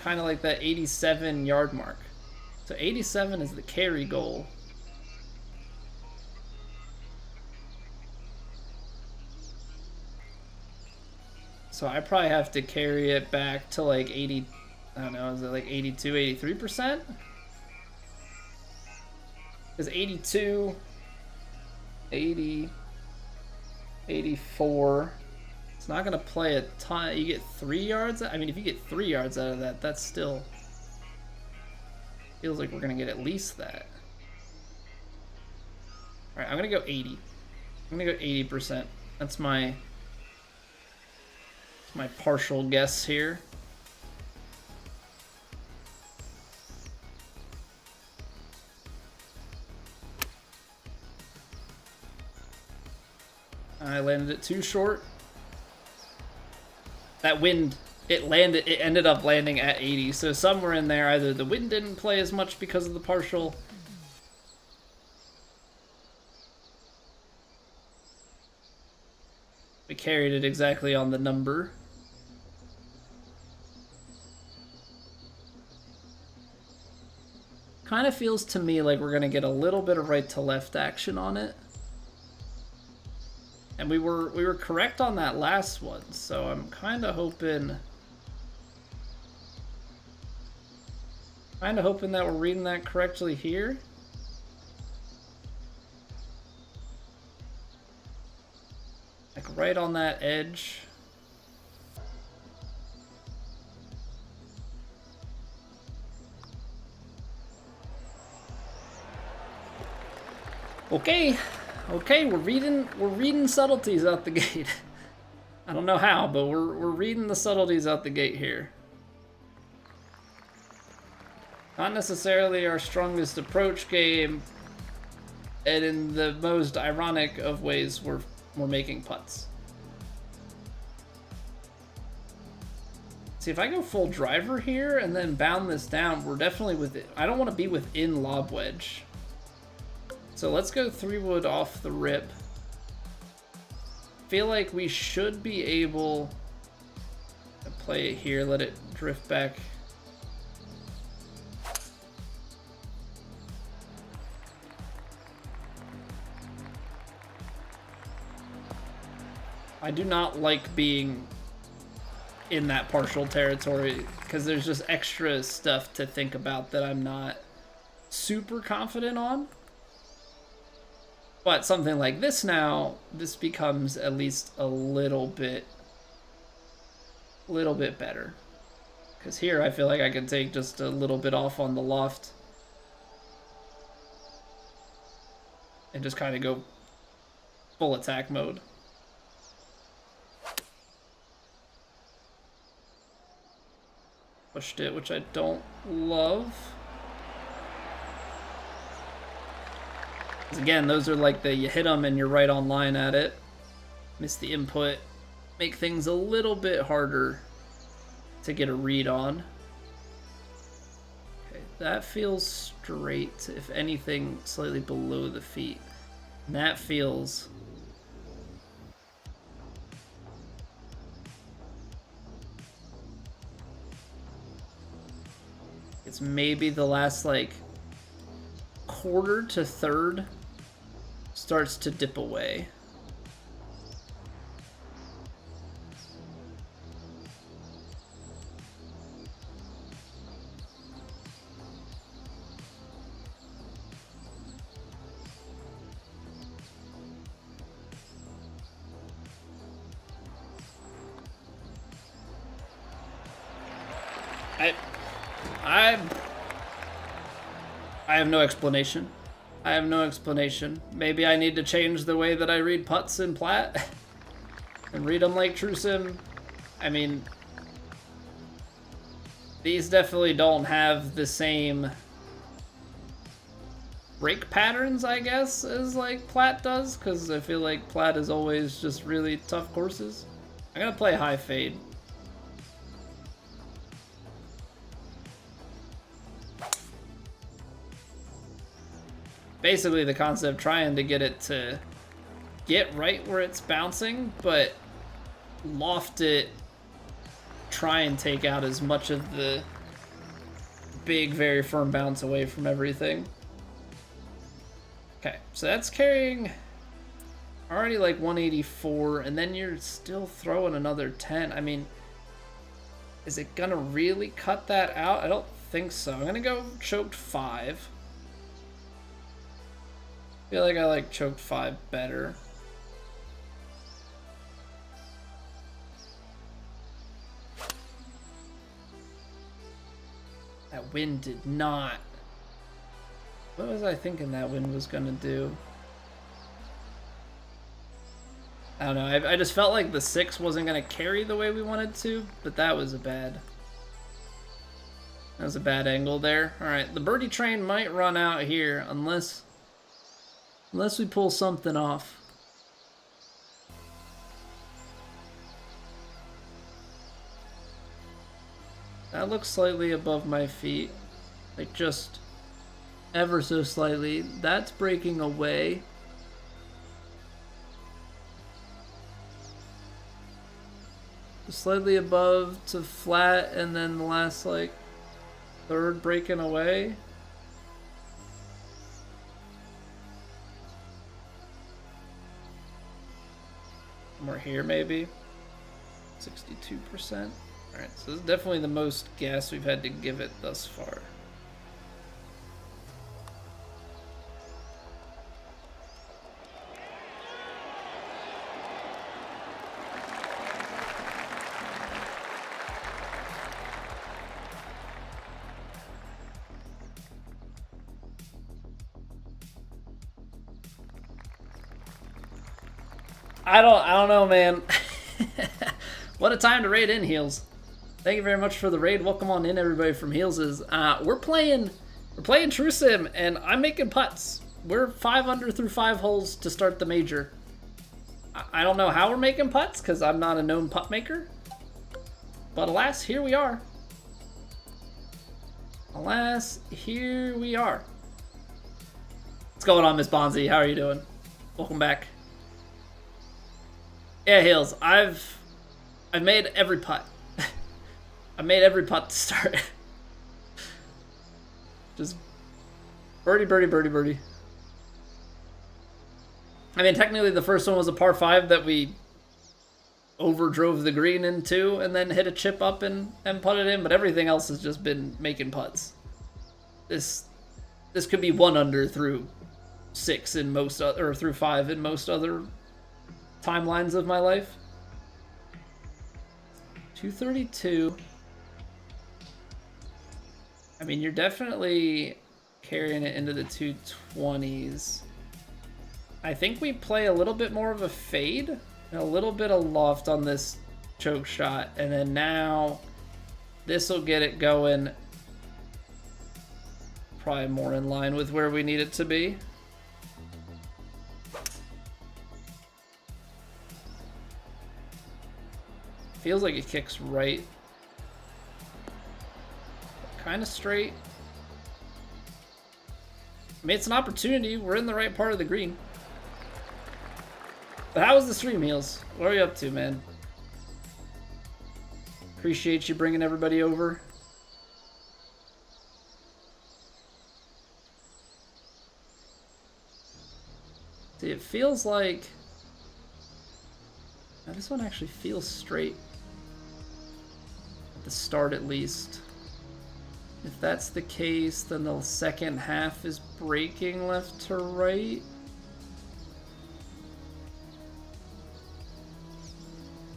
kind of like that 87 yard mark. So 87 is the carry goal. So I probably have to carry it back to like 80, I don't know, is it like 82, 83%? Because 82, 80, 84, it's not going to play a ton. You get 3 yards? I mean, if you get 3 yards out of that, that's still, feels like we're going to get at least that. All right, I'm going to go 80. I'm going to go 80%. That's my partial guess here. I landed it too short. That wind, it ended up landing at 80. So somewhere in there, either the wind didn't play as much because of the partial. We carried it exactly on the number. Kind of feels to me like we're gonna get a little bit of right to left action on it. And we were correct on that last one, so I'm kind of hoping that we're reading that correctly here. Like right on that edge. Okay, we're reading subtleties out the gate. I don't know how, but we're reading the subtleties out the gate here. Not necessarily our strongest approach game, and in the most ironic of ways, we're making putts. See, if I go full driver here and then bound this down, we're definitely within. I don't want to be within lob wedge. So let's go 3-wood off the rip. feel like we should be able to play it here, let it drift back. I do not like being in that partial territory because there's just extra stuff to think about that I'm not super confident on. But something like this now, this becomes at least a little bit better. Because here I feel like I can take just a little bit off on the loft and just kind of go full attack mode. Pushed it, which I don't love. Because again, those are like the you hit them and you're right on line at it. Miss the input. Make things a little bit harder to get a read on. Okay, that feels straight. If anything, slightly below the feet. And that feels... it's maybe the last like quarter to third starts to dip away. I have no explanation. I have no explanation. Maybe I need to change the way that I read putts in Plat and read them like True Sim. I mean, these definitely don't have the same break patterns, I guess, as like Plat does, because I feel like Plat is always just really tough courses. I'm gonna play high fade. Basically the concept, trying to get it to get right where it's bouncing, but loft it, try and take out as much of the big, very firm bounce away from everything. Okay, so that's carrying already like 184, and then you're still throwing another 10. I mean, is it gonna really cut that out? I don't think so. I'm gonna go choked 5. I feel like I like choked 5 better. That wind did not. What was I thinking that wind was gonna do? I don't know. I just felt like the 6 wasn't gonna carry the way we wanted to, but that was a bad angle there. All right, the birdie train might run out here unless we pull something off. That looks slightly above my feet. Like just ever so slightly. That's breaking away. Slightly above to flat, and then the last like third breaking away. Somewhere here maybe. 62%. Alright, so this is definitely the most gas we've had to give it thus far. I don't know, man. What a time to raid in, Heels. Thank you very much for the raid. Welcome on in, everybody from Heels'. We're playing True Sim, and I'm making putts. We're 5 under through 5 holes to start the major. I don't know how we're making putts, because I'm not a known putt maker. But alas, here we are. Alas, here we are. What's going on, Miss Bonzi? How are you doing? Welcome back. Yeah, Hills, I've made every putt. I made every putt to start. Just birdie, birdie, birdie, birdie. I mean, technically the first one was a par 5 that we overdrove the green into and then hit a chip up and put it in, but everything else has just been making putts. This could be 1 under through 6 in most, or through 5 in most other timelines of my life. 232. I mean, you're definitely carrying it into the 220s. I think we play a little bit more of a fade and a little bit of loft on this choke shot, and then now this will get it going probably more in line with where we need it to be. Feels like it kicks right. Kind of straight. I mean, it's an opportunity. We're in the right part of the green. But how was the stream, Heels? What are you up to, man? Appreciate you bringing everybody over. See, it feels like... Now, this one actually feels straight. At the start, at least. If that's the case, then the second half is breaking left to right.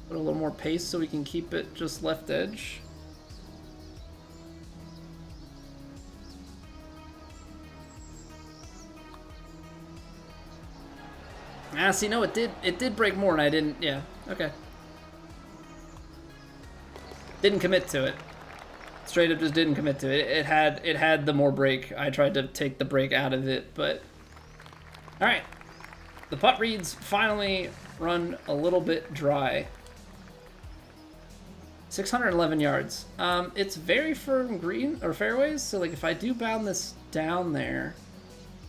Put a little more pace so we can keep it just left edge. Ah, see, no, it did break more, and I didn't. Yeah, okay. Didn't commit to it. Straight up, just didn't commit to it. It had the more break. I tried to take the break out of it, but all right. The putt reads finally run a little bit dry. 611 yards. It's very firm green or fairways, so like if I do bound this down there,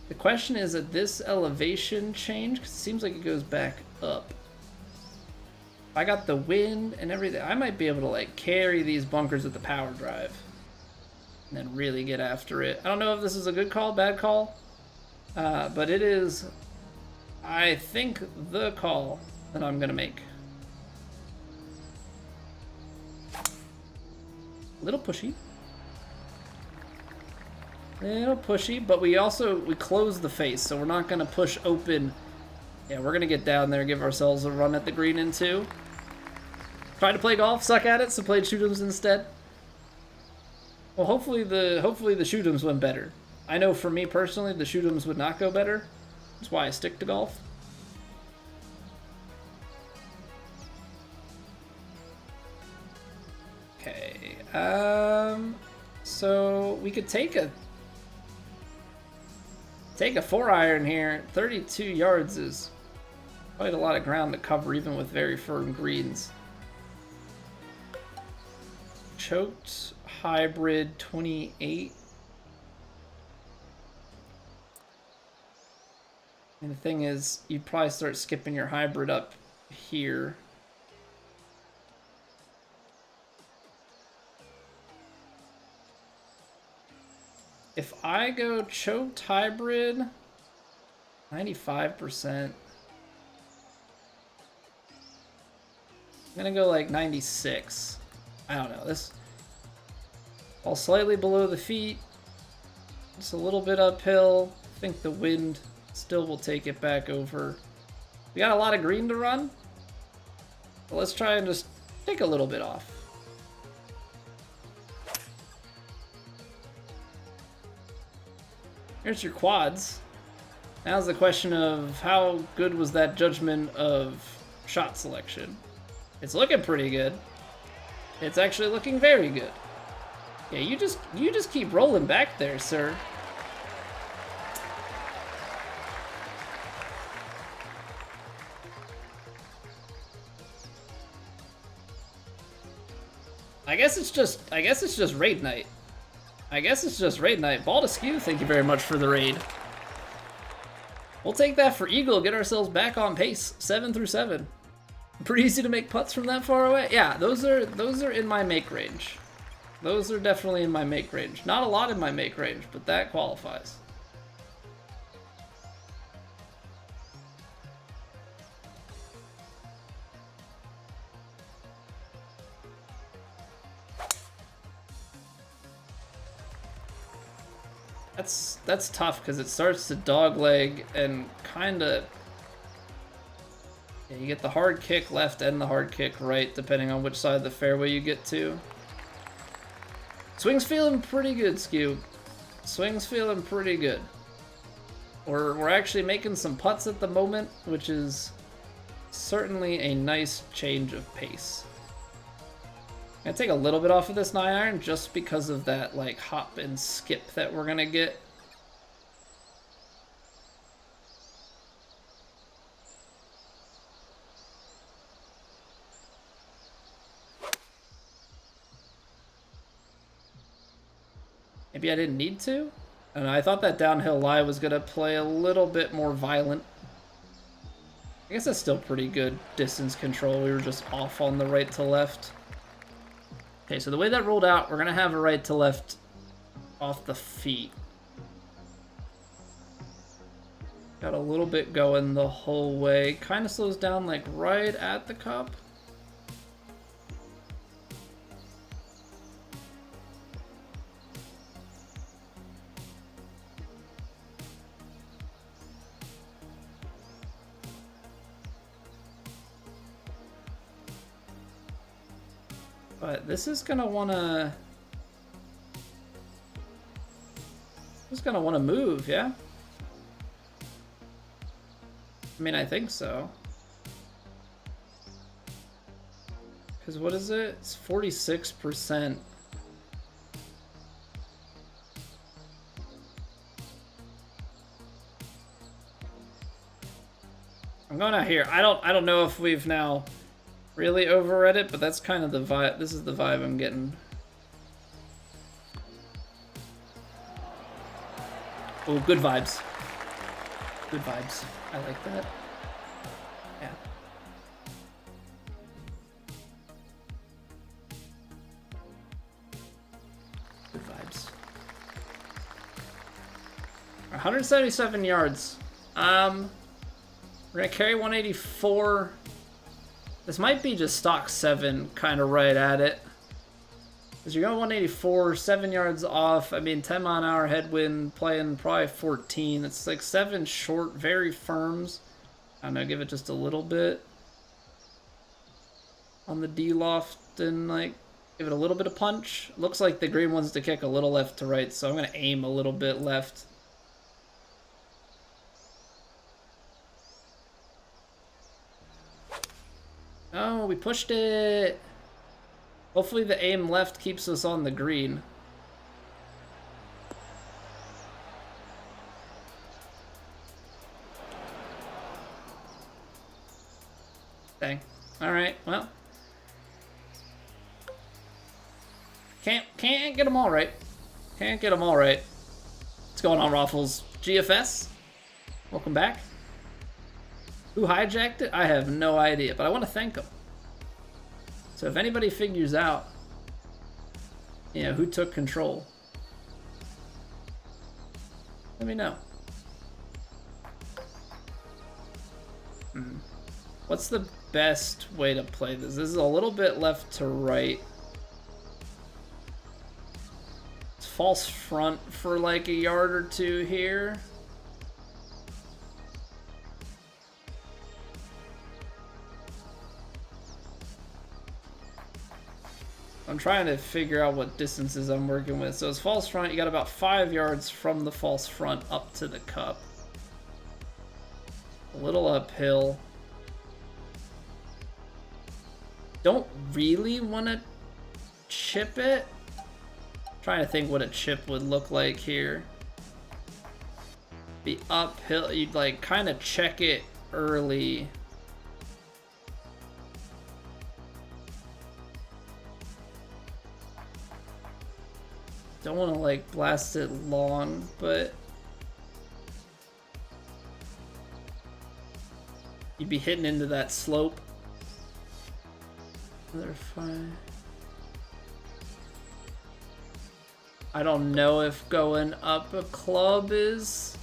the question is at this elevation change, because it seems like it goes back up. If I got the wind and everything, I might be able to like carry these bunkers with the power drive and then really get after it. I don't know if this is a good call, bad call, but it is, I think, the call that I'm gonna make. Little pushy. Little pushy, but we close the face, so we're not gonna push open. Yeah, we're gonna get down there, give ourselves a run at the green in 2. Tried to play golf, suck at it, so played shoot'ems instead. Well, hopefully the shoot'ems went better. I know for me personally, the shoot'ems would not go better. That's why I stick to golf. Okay, so we could take a 4-iron here. 32 yards is quite a lot of ground to cover, even with very firm greens. Choked hybrid 28. And the thing is, you'd probably start skipping your hybrid up here. If I go choked hybrid, 95%. I'm gonna go like 96. I don't know. This all slightly below the feet. Just a little bit uphill. I think the wind still will take it back over. We got a lot of green to run. But let's try and just take a little bit off. Here's your quads. Now's the question of how good was that judgment of shot selection. It's looking pretty good. It's actually looking very good. Yeah, you just keep rolling back there, sir. I guess it's just raid night. I guess it's just raid night. Ball to skew, thank you very much for the raid. We'll take that for Eagle, get ourselves back on pace. 7 through 7. Pretty easy to make putts from that far away. Yeah, those are in my make range. Those are definitely in my make range. Not a lot in my make range, but that qualifies. That's tough because it starts to dogleg and kind of. Yeah, you get the hard kick left and the hard kick right, depending on which side of the fairway you get to. Swing's feeling pretty good, Skew. Swing's feeling pretty good. We're actually making some putts at the moment, which is certainly a nice change of pace. I'm gonna take a little bit off of this 9-iron just because of that like hop and skip that we're gonna get. Maybe I didn't need to? I don't know, I thought that downhill lie was gonna play a little bit more violent. I guess that's still pretty good distance control. We were just off on the right to left. Okay, so the way that rolled out, we're gonna have a right to left off the feet. Got a little bit going the whole way. Kind of slows down like right at the cup. But this is gonna wanna move, yeah? I mean, I think so. Because what is it? It's 46%. I'm going out here. I don't know if we've now really overread it, but that's kind of the vibe. This is the vibe I'm getting. Oh, good vibes. Good vibes. I like that. Yeah. Good vibes. 177 yards. We're gonna carry 184. This might be just stock 7, kind of right at it. Because you're going 184, 7 yards off. I mean, 10-mile-an-hour headwind, playing probably 14. It's like 7 short, very firms. I don't know, give it just a little bit on the D-loft and like give it a little bit of punch. Looks like the green wants to kick a little left to right, so I'm going to aim a little bit left. Oh, we pushed it. Hopefully the aim left keeps us on the green. Dang. Alright, well. Can't get them all right. Can't get them all right. What's going on, Raffles? GFS? Welcome back. Who hijacked it? I have no idea, but I want to thank them. So if anybody figures out, you know, who took control, let me know. What's the best way to play this? This is a little bit left to right. It's false front for like a yard or two here. I'm trying to figure out what distances I'm working with. So it's false front, you got about 5 yards from the false front up to the cup. A little uphill. Don't really want to chip it. I'm trying to think what a chip would look like here. Be uphill, you'd like kind of check it early. Don't want to like blast it long, but you'd be hitting into that slope. They're fine. I don't know if going up a club is...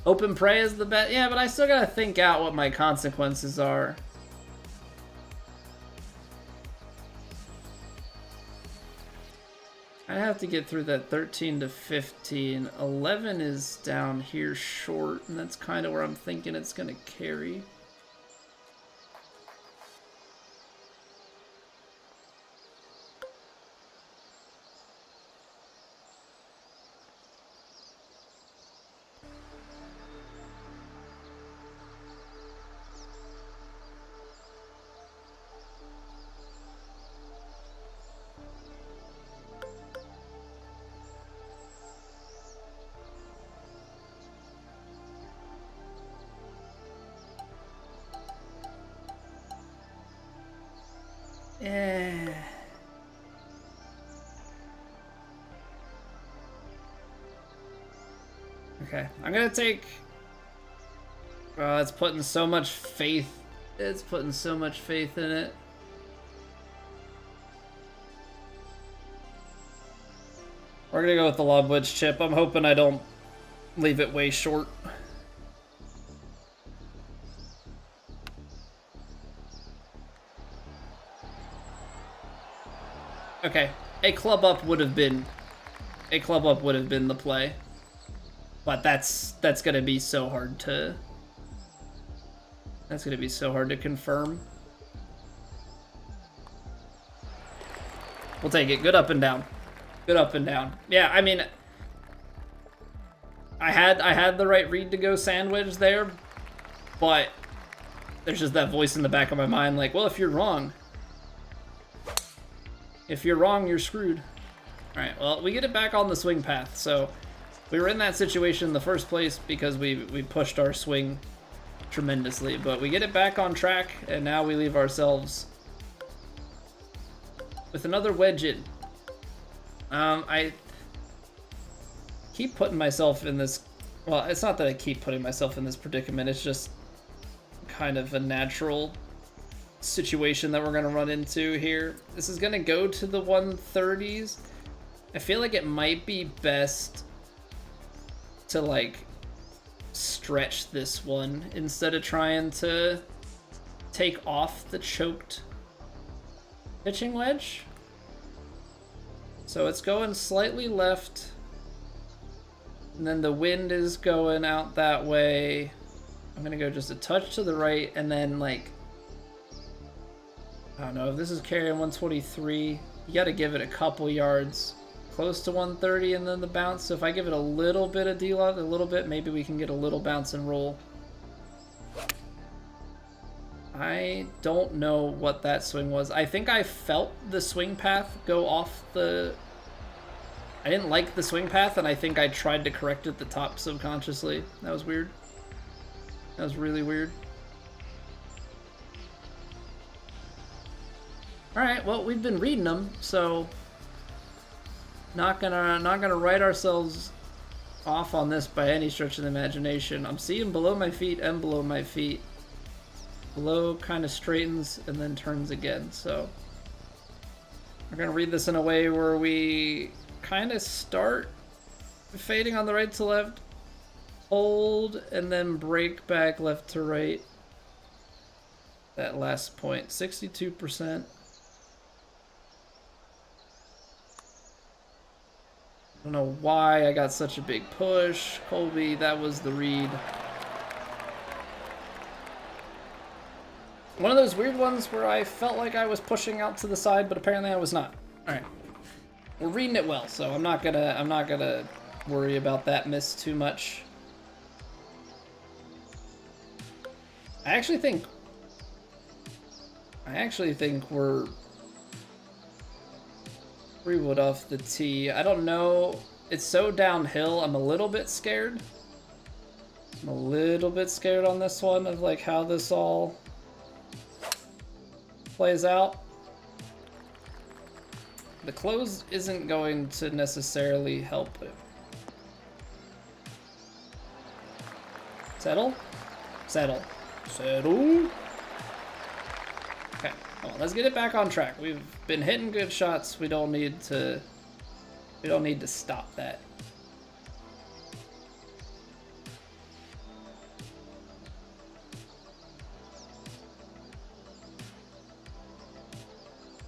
Open prey is the best. Yeah, but I still gotta think out what my consequences are. I have to get through that 13 to 15. 11 is down here short, and that's kind of where I'm thinking it's gonna carry. Yeah. Okay, I'm gonna take... it's putting so much faith. It's putting so much faith in it. We're gonna go with the lob wedge chip. I'm hoping I don't leave it way short. Okay, a club up would have been the play, but that's gonna be so hard to confirm. We'll take it. Good up and down. Good up and down. Yeah, I mean, I had the right read to go sandwich there, but there's just that voice in the back of my mind like, well, if you're wrong, you're screwed. All right, well, we get it back on the swing path. So we were in that situation in the first place because we pushed our swing tremendously, but we get it back on track, and now we leave ourselves with another wedge in. I keep putting myself in this, well, it's not that I keep putting myself in this predicament, it's just kind of a natural situation that we're going to run into here. This is going to go to the 130s. I feel like it might be best to like stretch this one instead of trying to take off the choked pitching wedge. So it's going slightly left, and then the wind is going out that way. I'm gonna go just a touch to the right, and then like, I don't know, if this is carrying 123, you got to give it a couple yards close to 130 and then the bounce. So if I give it a little bit of D-lot, a little bit, maybe we can get a little bounce and roll. I don't know what that swing was. I think I felt the swing path go off the... I didn't like the swing path, and I think I tried to correct it at the top subconsciously. That was weird. That was really weird. Alright, well, we've been reading them, so not gonna write ourselves off on this by any stretch of the imagination. I'm seeing below my feet and below my feet. Below kind of straightens and then turns again, so we're gonna read this in a way where we kind of start fading on the right to left, hold, and then break back left to right. That last point, 62%. I don't know why I got such a big push. Colby, that was the read. One of those weird ones where I felt like I was pushing out to the side, but apparently I was not. All right, we're reading it well, so I'm not gonna worry about that miss too much. I actually think we're 3 wood off the tee. I don't know. It's so downhill. I'm a little bit scared. I'm a little bit scared on this one of like how this all plays out. The close isn't going to necessarily help it. Settle? Settle. Settle. Come on, let's get it back on track. We've been hitting good shots. We don't need to stop that.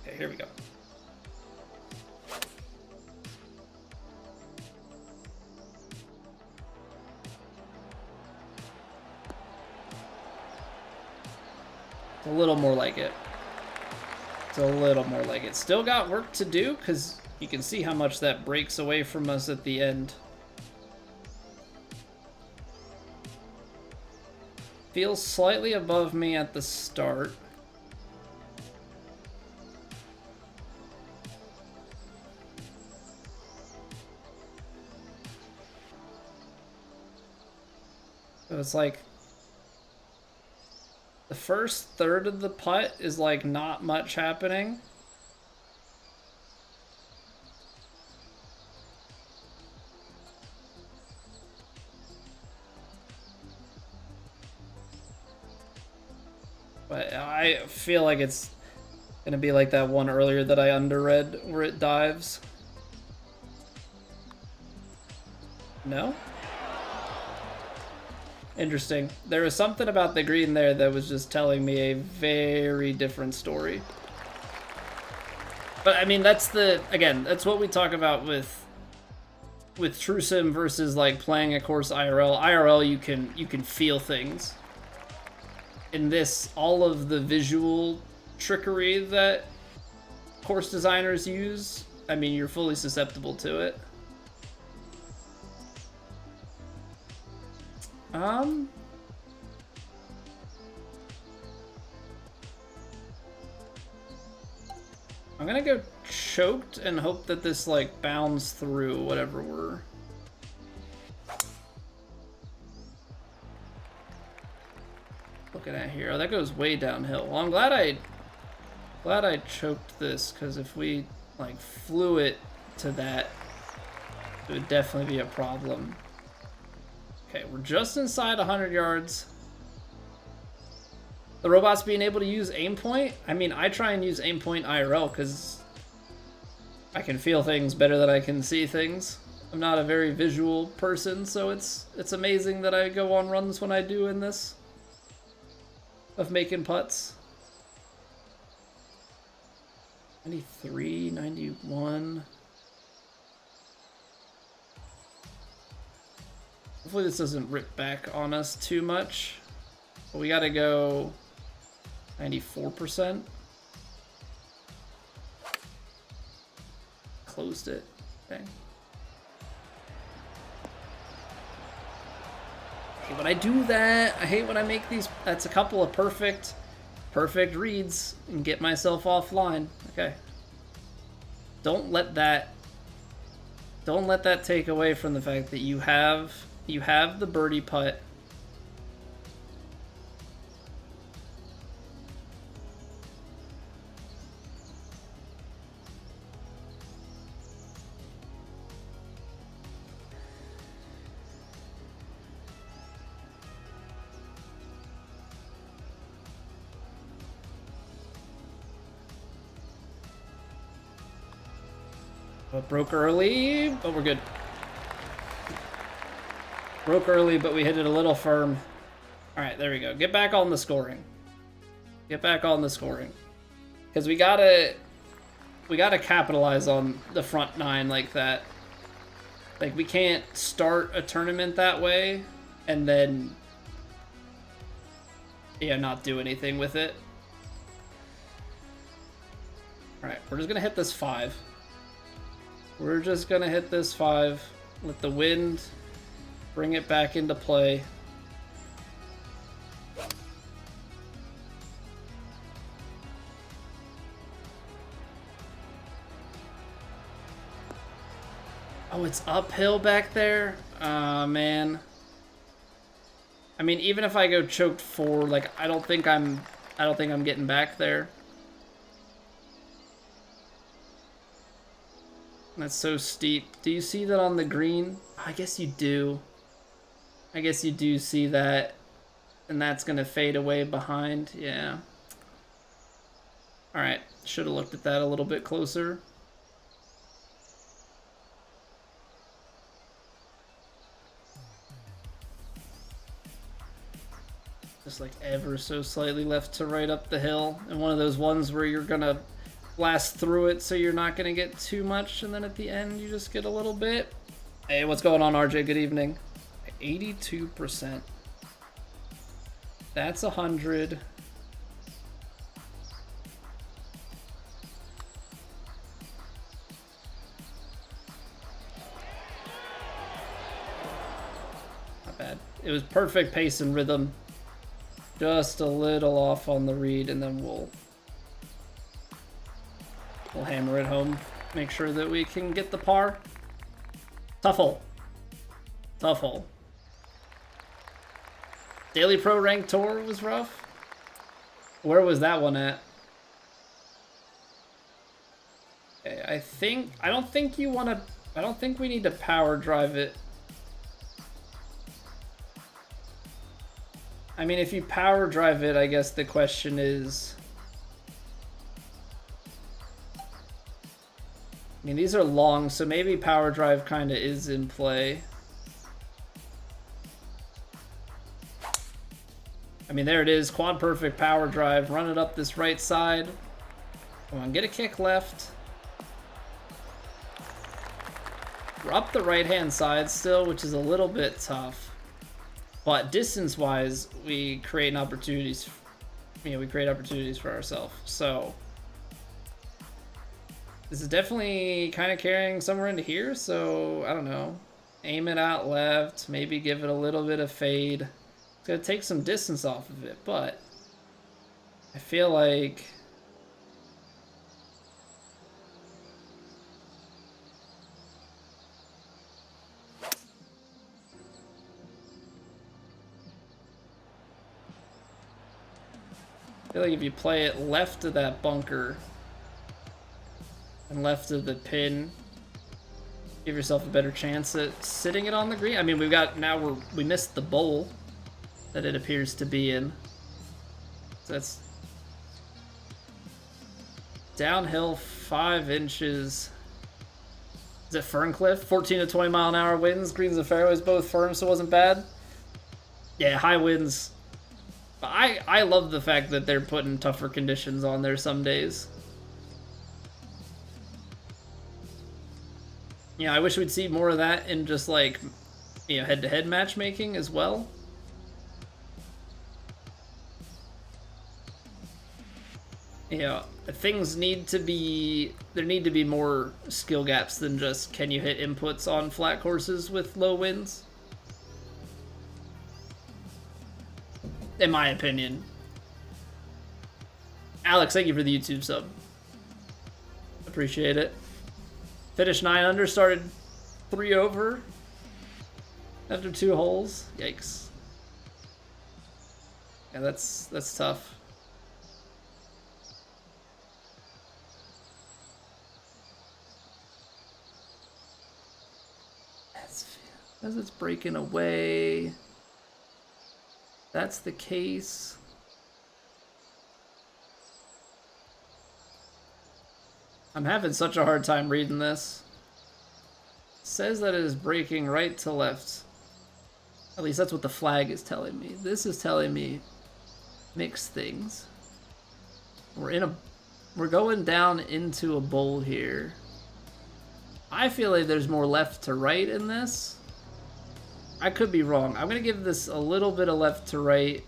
Okay, here we go. It's a little more like it. It's a little more like it. Still got work to do because you can see how much that breaks away from us at the end. Feels slightly above me at the start. So it's like the first third of the putt is like not much happening. But I feel like it's gonna be like that one earlier that I underread where it dives. No? Interesting. There was something about the green there that was just telling me a very different story. But I mean, that's what we talk about with True Sim versus like playing a course IRL. IRL, you can feel things. In this, all of the visual trickery that course designers use, I mean, you're fully susceptible to it. I'm gonna go choked and hope that this like bounds through whatever we're looking at here. Oh, that goes way downhill. Well, I'm glad I choked this, because if we like flew it to that, it would definitely be a problem. Okay, we're just inside 100 yards. The robot's being able to use aim point. I mean, I try and use aim point IRL because I can feel things better than I can see things. I'm not a very visual person, so it's amazing that I go on runs when I do in this of making putts. 93, 91. Hopefully this doesn't rip back on us too much. But we gotta go 94%. Closed it. Okay. I hate when I do that. I hate when I make these. That's a couple of perfect reads and get myself offline. Okay. Don't let that take away from the fact that you have the birdie putt. But broke early, but we're good. Broke early, but we hit it a little firm. All right, there we go. Get back on the scoring. Get back on the scoring. Because we gotta capitalize on the front nine like that. Like, we can't start a tournament that way and then, yeah, not do anything with it. All right, we're just gonna hit this 5. We're just gonna hit this 5. Let the wind bring it back into play. Oh, it's uphill back there? Man. I mean, even if I go choked 4, like, I don't think I'm getting back there. That's so steep. Do you see that on the green? I guess you do. I guess you do see that. And that's gonna fade away behind. Yeah. All right, should have looked at that a little bit closer. Just like ever so slightly left to right up the hill. And one of those ones where you're gonna blast through it so you're not gonna get too much, and then at the end you just get a little bit. Hey, what's going on, RJ? Good evening. 82%. That's 100. Not bad. It was perfect pace and rhythm. Just a little off on the read, and then we'll hammer it home. Make sure that we can get the par. Tough hole. Tough hole. Daily Pro Rank Tour was rough. Where was that one at? Okay, I don't think we need to power drive it. I mean, if you power drive it, I guess the question is... I mean, these are long, so maybe power drive kind of is in play. I mean, there it is. Quad perfect power drive. Run it up this right side. Come on, get a kick left. We're up the right-hand side still, which is a little bit tough. But distance-wise, we create opportunities. We create opportunities for ourselves. So this is definitely kind of carrying somewhere into here. So I don't know. Aim it out left. Maybe give it a little bit of fade. It's gonna take some distance off of it, but I feel like if you play it left of that bunker and left of the pin, give yourself a better chance at sitting it on the green. I mean, we missed the bowl that it appears to be in. So that's downhill 5 inches. Is it Ferncliff? 14 to 20 mile an hour winds. Greens and fairways both firm, so it wasn't bad. Yeah, high winds. I love the fact that they're putting tougher conditions on there some days. Yeah, I wish we'd see more of that in just like, head-to-head matchmaking as well. Things need to be, there need to be more skill gaps than just can you hit inputs on flat courses with low winds. In my opinion. Alex, thank you for the YouTube sub. Appreciate it. Finished 9 under, started 3 over after 2 holes. Yikes. Yeah, that's tough. As it's breaking away. That's the case. I'm having such a hard time reading this. It says that it is breaking right to left. At least that's what the flag is telling me. This is telling me mixed things. We're going down into a bowl here. I feel like there's more left to right in this. I could be wrong. I'm going to give this a little bit of left to right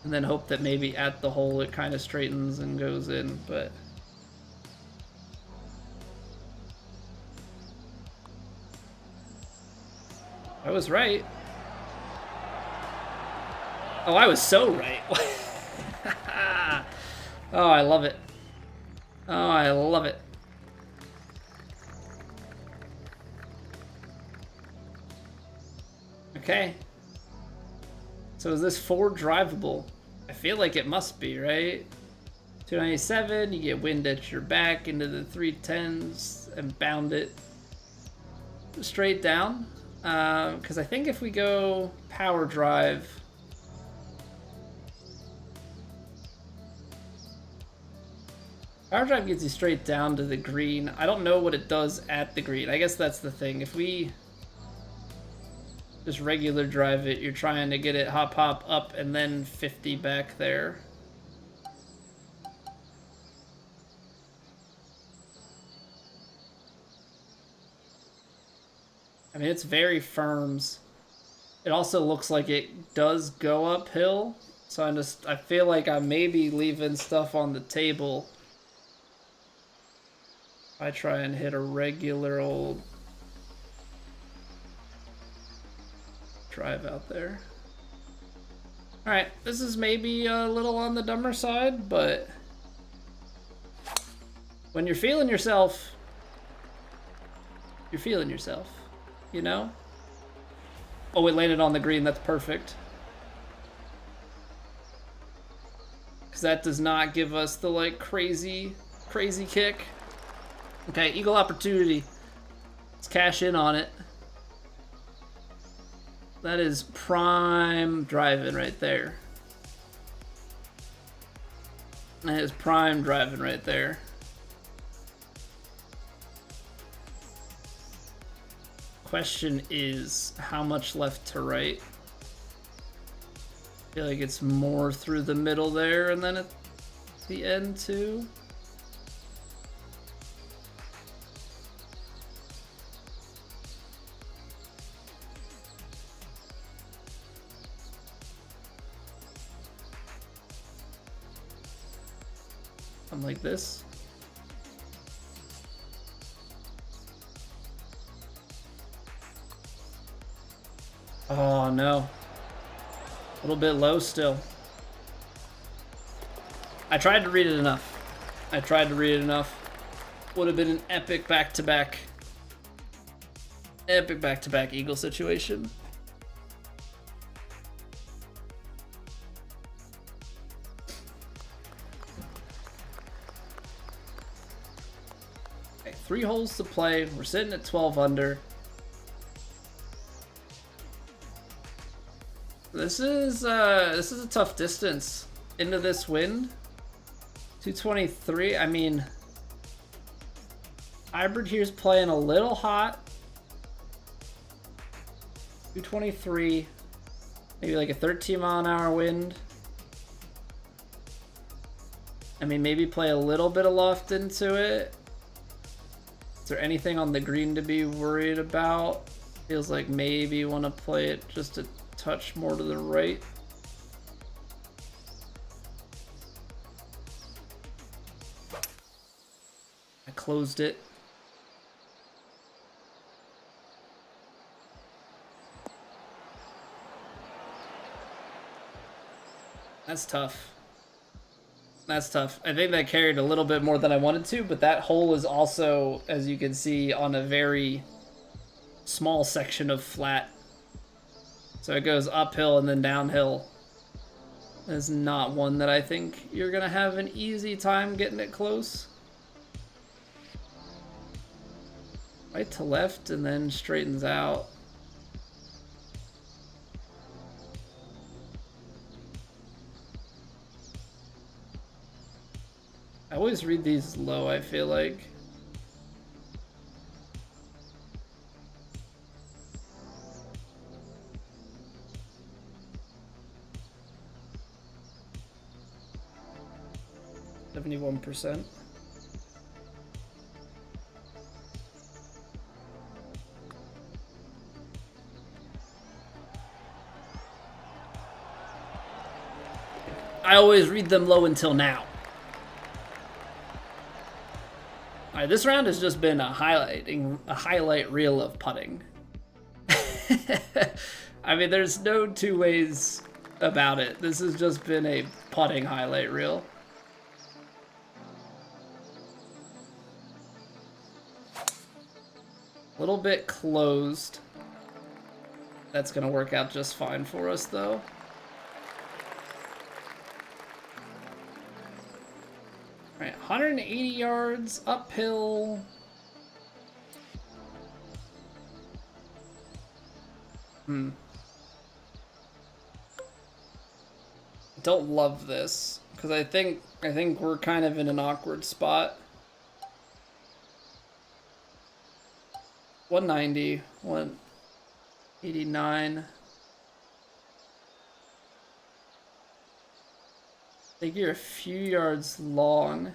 and then hope that maybe at the hole it kind of straightens and goes in, but I was right. Oh, I was so right. Oh, I love it. Oh, I love it. Okay. So is this 4 drivable? I feel like it must be, right? 297, you get wind at your back into the 310s and bound it straight down. Because I think if we go power drive, Power drive gets you straight down to the green. I don't know what it does at the green. I guess that's the thing. If we just regular drive it, you're trying to get it hop up and then 50 back there. I mean, it's very firms. It also looks like it does go uphill. So I feel like I may be leaving stuff on the table. I try and hit a regular old drive out there. Alright, this is maybe a little on the dumber side, but when you're feeling yourself, you're feeling yourself, you know? Oh, it landed on the green, that's perfect. Because that does not give us the, like, crazy kick. Okay, eagle opportunity. Let's cash in on it. That is prime driving right there. That is prime driving right there. Question is, how much left to right? I feel like it's more through the middle there and then at the end too. Something like this. Oh no. A little bit low still. I tried to read it enough. Would have been an epic back-to-back. Epic back-to-back eagle situation. Okay, 3 holes to play. We're sitting at 12 under. This is a tough distance into this wind. 223. I mean, hybrid here's playing a little hot. 223. Maybe like a 13-mile-an-hour wind. I mean, maybe play a little bit of loft into it. Is there anything on the green to be worried about? Feels like maybe you want to play it just a touch more to the right. I closed it. That's tough. That's tough. I think that carried a little bit more than I wanted to, but that hole is also, as you can see, on a very small section of flat. So it goes uphill and then downhill. It's not one that I think you're gonna have an easy time getting it close. Right to left and then straightens out. I always read these low, I feel like. %. I always read them low until now. All right, this round has just been a highlight reel of putting. I mean, there's no two ways about it. This has just been a putting highlight reel. A little bit closed. That's gonna work out just fine for us though. All right, 180 yards uphill. Don't love this. because I think we're kind of in an awkward spot. 190, 189. I think you're a few yards long.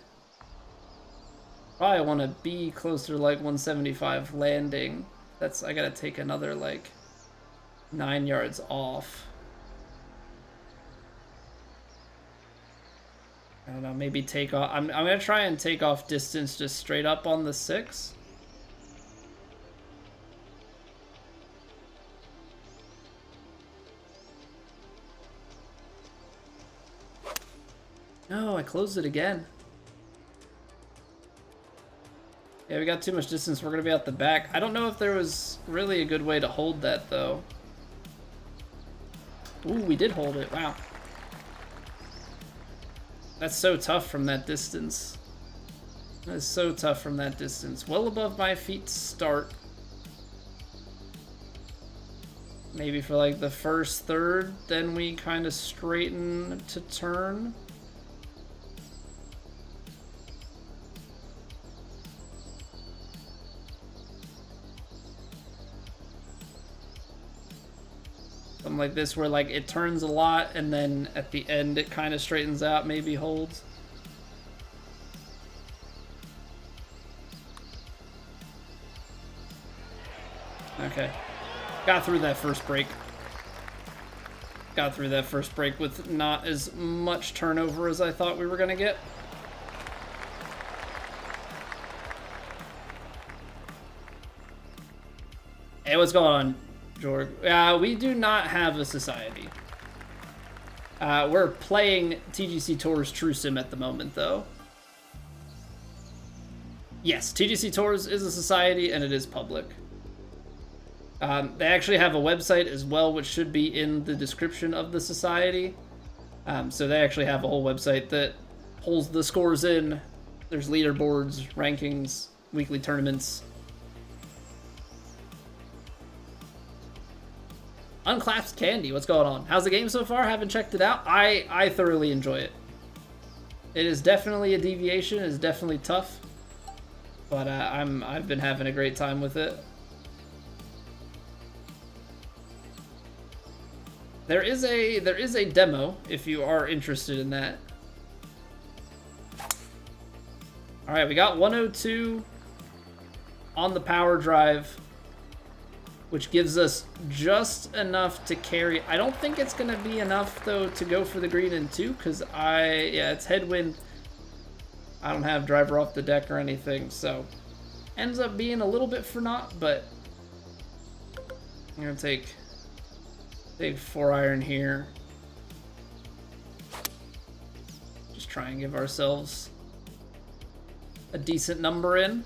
Probably want to be closer to like 175 landing. I gotta take another like 9 yards off. I don't know, maybe take off. I'm gonna try and take off distance just straight up on the 6. No, I closed it again. Yeah, we got too much distance. We're gonna be out the back. I don't know if there was really a good way to hold that though. Ooh, we did hold it. Wow. That's so tough from that distance. That is so tough from that distance. Well above my feet to start. Maybe for like the first third, then we kind of straighten to turn. Something like this where like it turns a lot and then at the end it kind of straightens out, maybe holds. Okay. Got through that first break. Got through that first break with not as much turnover as I thought we were gonna get. Hey, what's going on, Jorg? We do not have a society. We're playing TGC Tours True Sim at the moment, though. Yes, TGC Tours is a society, and it is public. They actually have a website as well, which should be in the description of the society. So they actually have a whole website that pulls the scores in. There's leaderboards, rankings, weekly tournaments. Unclasped Candy, what's going on? How's the game so far? Haven't checked it out. I thoroughly enjoy it. It is definitely a deviation. It is definitely tough, but I've been having a great time with it. There is a demo if you are interested in that. All right, we got 102 on the power drive, which gives us just enough to carry. I don't think it's gonna be enough though to go for the green in 2, because it's headwind. I don't have driver off the deck or anything, so ends up being a little bit for naught, but I'm gonna take 4-iron here. Just try and give ourselves a decent number in.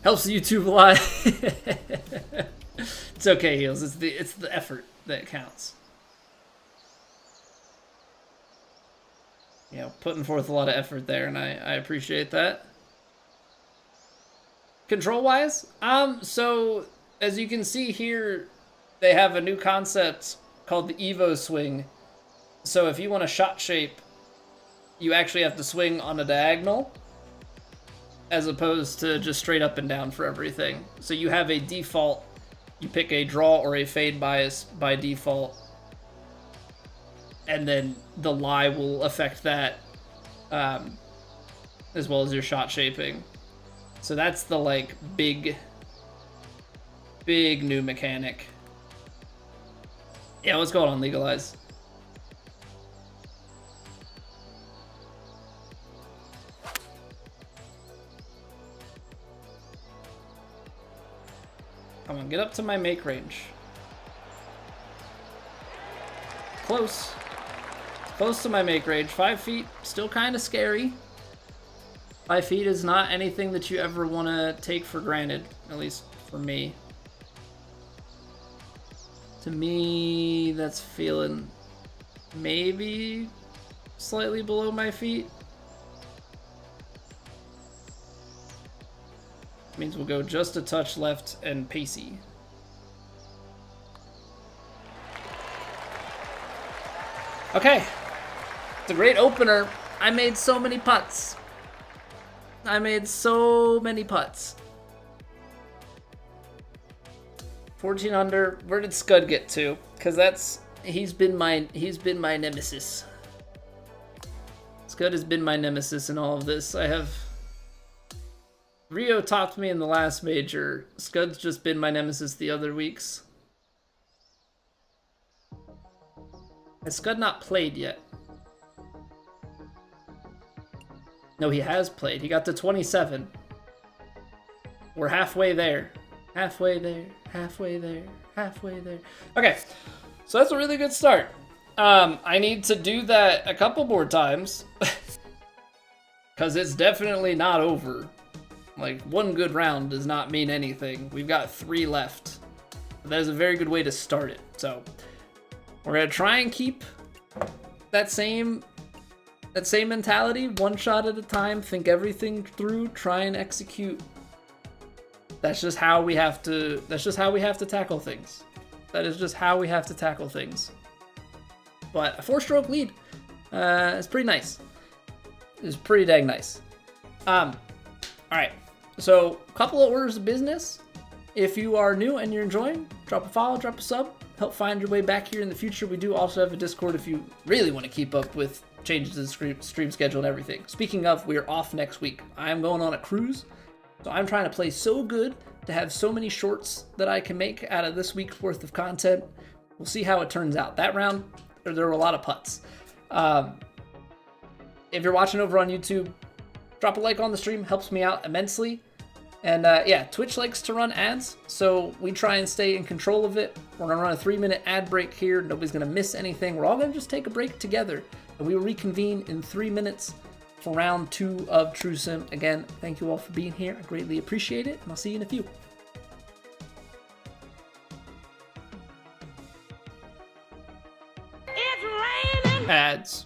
Helps YouTube a lot. It's okay, Heels. It's the effort that counts. You know, putting forth a lot of effort there, and I appreciate that. Control-wise, so as you can see here, they have a new concept called the Evo swing. So if you want a shot shape, you actually have to swing on a diagonal, as opposed to just straight up and down for everything. So you have a default, you pick a draw or a fade bias by default, and then the lie will affect that, as well as your shot shaping. So that's the like big new mechanic. Yeah, what's going on, Legalize? Come on, get up to my make range. Close. Close to my make range. 5 feet, still kind of scary. 5 feet is not anything that you ever want to take for granted, at least for me. To me, that's feeling maybe slightly below my feet. Means we'll go just a touch left and pacey. Okay. It's a great opener. I made so many putts. I made so many putts. 14 under. Where did Scud get to? Because he's been my nemesis. Scud has been my nemesis in all of this. Rio topped me in the last major. Scud's just been my nemesis the other weeks. Has Scud not played yet? No, he has played. He got to 27. We're halfway there. Halfway there. Halfway there. Halfway there. Okay, so that's a really good start. I need to do that a couple more times. Because it's definitely not over. Like, one good round does not mean anything. We've got 3 left. But that is a very good way to start it. So, we're going to try and keep that same mentality, one shot at a time, think everything through, try and execute. That's just how we have to tackle things. That is just how we have to tackle things. But a 4-stroke lead is pretty nice. It's pretty dang nice. All right. So, a couple of orders of business. If you are new and you're enjoying, drop a follow, drop a sub, help find your way back here in the future. We do also have a Discord if you really want to keep up with changes to the stream schedule and everything. Speaking of, we're off next week. I'm going on a cruise, so I'm trying to play so good to have so many shorts that I can make out of this week's worth of content. We'll see how it turns out. That round, there were a lot of putts. If you're watching over on YouTube, drop a like on the stream, helps me out immensely. And yeah, Twitch likes to run ads, so we try and stay in control of it. We're gonna run a 3-minute ad break here. Nobody's gonna miss anything. We're all gonna just take a break together, and we will reconvene in 3 minutes for round 2 of True Sim. Again, thank you all for being here. I greatly appreciate it, and I'll see you in a few.
It's raining.
Ads.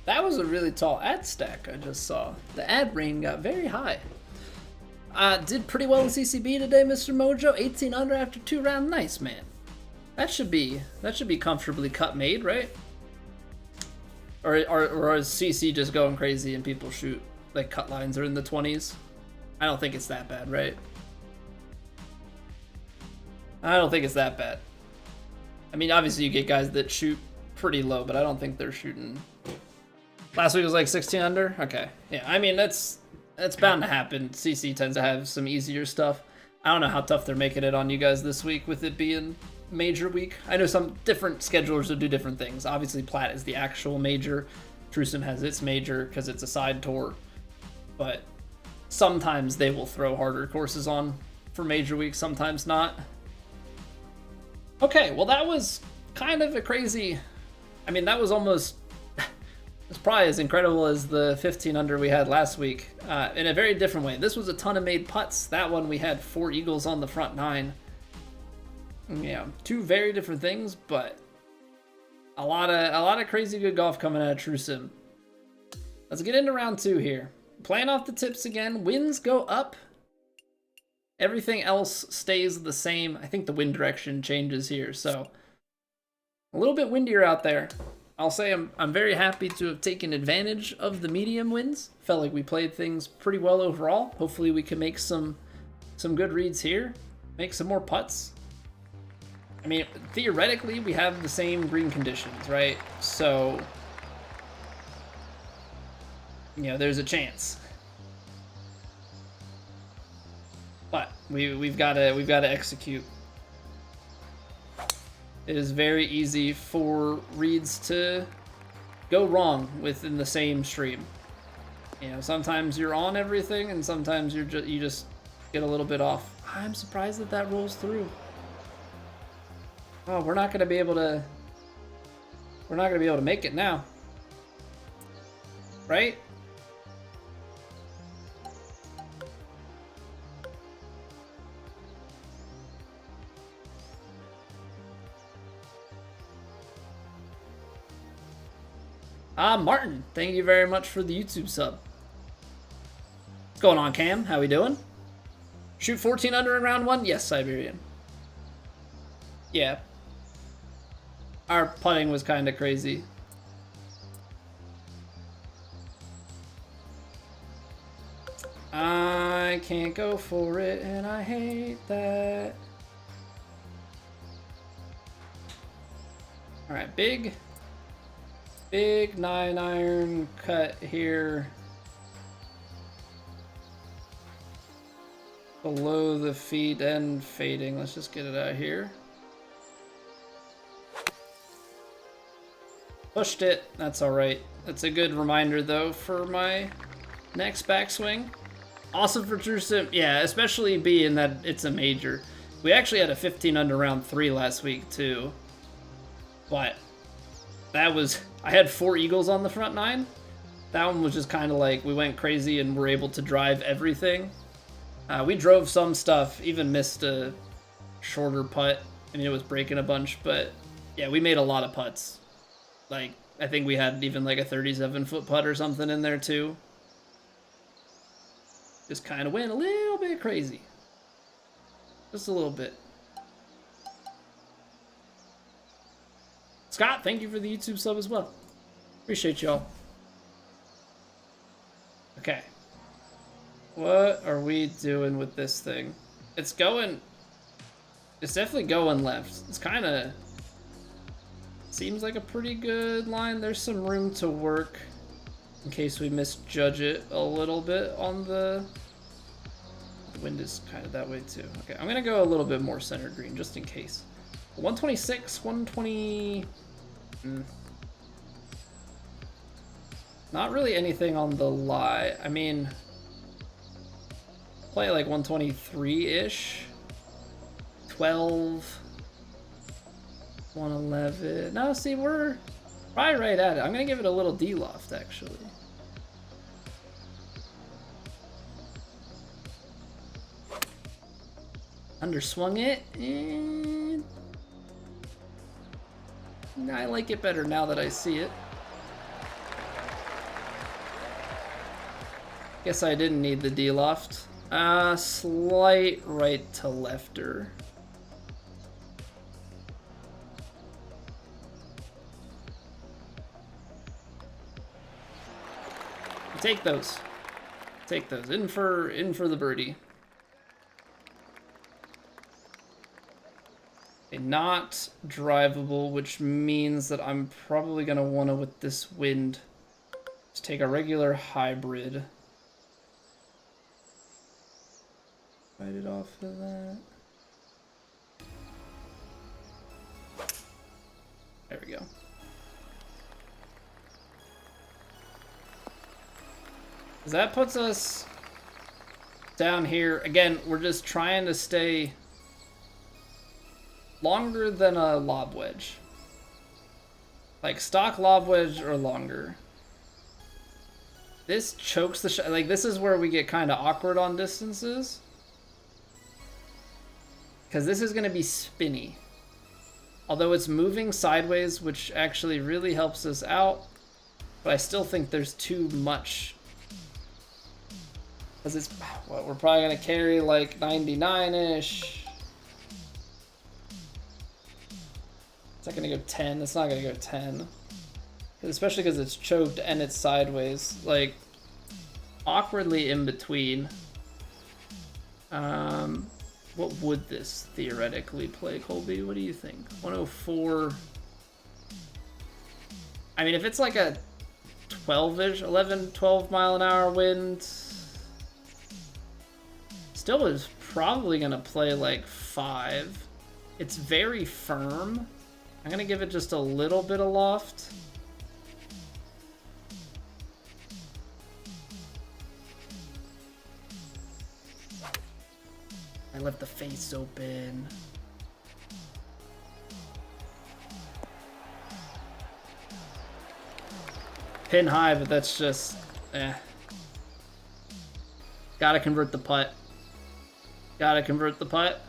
That was a really tall ad stack I just saw. The ad rain got very high. Did pretty well in CCB today, Mr. Mojo. 18 under after 2 rounds. Nice, man. That should be comfortably cut made, right? Or is CC just going crazy and people shoot like cut lines are in the 20s? I don't think it's that bad, right? I don't think it's that bad. I mean, obviously you get guys that shoot pretty low, but I don't think they're shooting. Last week was like 16 under. Okay, yeah. I mean that's bound to happen. CC tends to have some easier stuff. I don't know how tough they're making it on you guys this week with it being major week. I know some different schedulers will do different things. Obviously, Platt is the actual major. Trucum has its major because it's a side tour. But sometimes they will throw harder courses on for major week, sometimes not. Okay, well that was kind of a crazy... I mean, that was almost... It's probably as incredible as the 15 under we had last week, in a very different way. This was a ton of made putts. That one we had 4 eagles on the front 9. Yeah, 2 very different things, but a lot of crazy good golf coming out of Trucum. Let's get into round 2 here. Playing off the tips again. Winds go up. Everything else stays the same. I think the wind direction changes here, so a little bit windier out there. I'll say I'm very happy to have taken advantage of the medium winds. Felt like we played things pretty well overall. Hopefully we can make some good reads here. Make some more putts. I mean, theoretically, we have the same green conditions, right? So, you know, there's a chance. But we've got to execute. It is very easy for reads to go wrong within the same stream. You know, sometimes you're on everything, and sometimes you just get a little bit off. I'm surprised that rolls through. Oh, we're not gonna be able to make it now, right? Martin, thank you very much for the YouTube sub. What's going on, Cam? How we doing? Shoot 14 under in round 1? Yes, Siberian. Yeah. Our putting was kind of crazy. I can't go for it, and I hate that. All right, big 9-iron cut here below the feet and fading. Let's just get it out here. Pushed it. That's all right. That's a good reminder though for my next backswing. Awesome for Trucum. Yeah, especially being that it's a major. We actually had a 15 under round 3 last week too, but that was, I had 4 eagles on the front 9. That one was just kind of like, we went crazy and were able to drive everything. We drove some stuff, even missed a shorter putt. I mean, it was breaking a bunch, but yeah, we made a lot of putts. Like, I think we had even like a 37-foot putt or something in there too. Just kind of went a little bit crazy. Just a little bit. Scott, thank you for the YouTube sub as well. Appreciate y'all. Okay. What are we doing with this thing? It's going... It's definitely going left. It's kind of... Seems like a pretty good line. There's some room to work in case we misjudge it a little bit on the... The wind is kind of that way too. Okay, I'm going to go a little bit more center green just in case. 126, 120... Not really anything on the lie. I mean, play like 123-ish. 12. 111. No, see, we're probably right at it. I'm going to give it a little D-loft, actually. Underswung it, and I like it better now that I see it. Guess I didn't need the D-loft. Slight right to lefter. Take those. Take those. In for the birdie. Okay, not drivable, which means that I'm probably gonna wanna, with this wind, just take a regular hybrid. Write it off of that. There we go. That puts us down here. Again, we're just trying to stay longer than a lob wedge. Like stock lob wedge or longer. This chokes the shot. Like this is where we get kind of awkward on distances. Because this is going to be spinny. Although it's moving sideways, which actually really helps us out. But I still think there's too much. Because it's, well, we're probably going to carry like 99-ish. Is that going to go 10? It's not going to go 10. Especially because it's choked and it's sideways. Like, awkwardly in between. What would this theoretically play, Colby? What do you think? 104. I mean, if it's like a 12-ish, 11, 12 mile an hour wind, still is probably going to play like 5. It's very firm. I'm going to give it just a little bit of loft. I left the face open. Pin high, but that's just, Gotta convert the putt. Gotta convert the putt.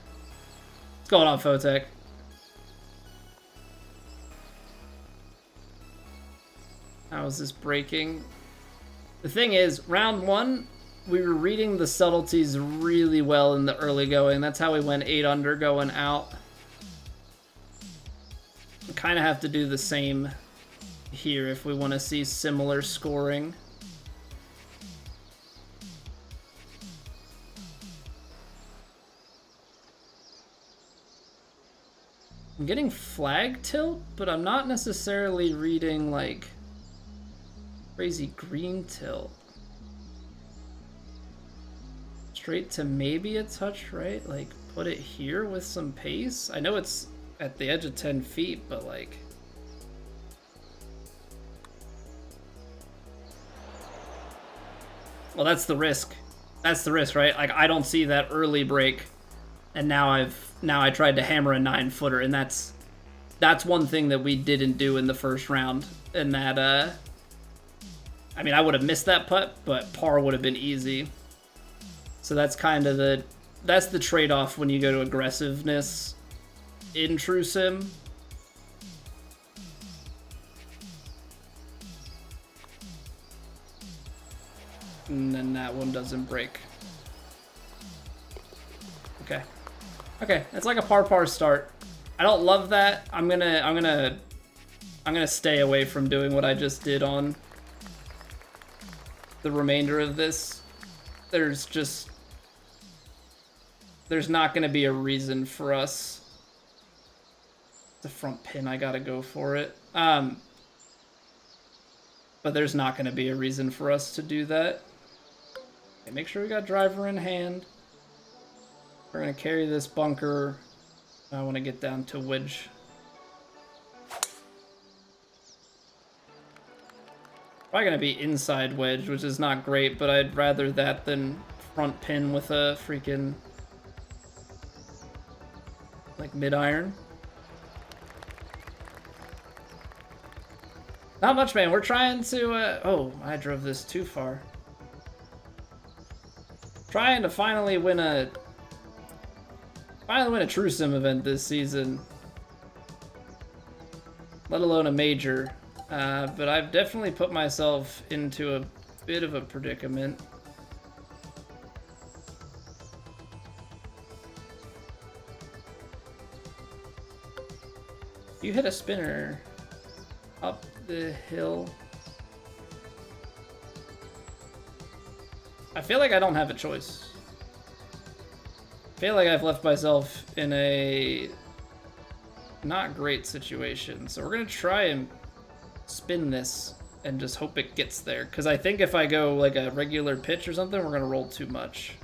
What's going on, Fotech? How is this breaking? The thing is, round 1, we were reading the subtleties really well in the early going. That's how we went 8 under going out. We kind of have to do the same here if we want to see similar scoring. I'm getting flag tilt, but I'm not necessarily reading like crazy green tilt. Straight to maybe a touch right, like put it here with some pace. I know it's at the edge of 10 feet, but like, well, that's the risk. That's the risk, right? Like I don't see that early break, and now I tried to hammer a 9-footer, and that's one thing that we didn't do in the first round, and that I mean, I would have missed that putt, but par would have been easy. So that's kind of the trade-off when you go to aggressiveness in True Sim. And then that one doesn't break. Okay. Okay, it's like a par start. I don't love that. I'm gonna stay away from doing what I just did on the remainder of this. There's not going to be a reason for us. The front pin, I gotta go for it. But there's not going to be a reason for us to do that. Okay, make sure we got driver in hand. We're going to carry this bunker. I want to get down to wedge. Probably going to be inside wedge, which is not great, but I'd rather that than front pin with a freaking like mid-iron. Not much, man. We're trying to, oh, I drove this too far. Trying to finally win a True Sim event this season. Let alone a major. But I've definitely put myself into a bit of a predicament. You hit a spinner up the hill. I feel like I don't have a choice. I feel like I've left myself in a not great situation. So we're gonna try and spin this and just hope it gets there. Because I think if I go like a regular pitch or something, we're gonna roll too much.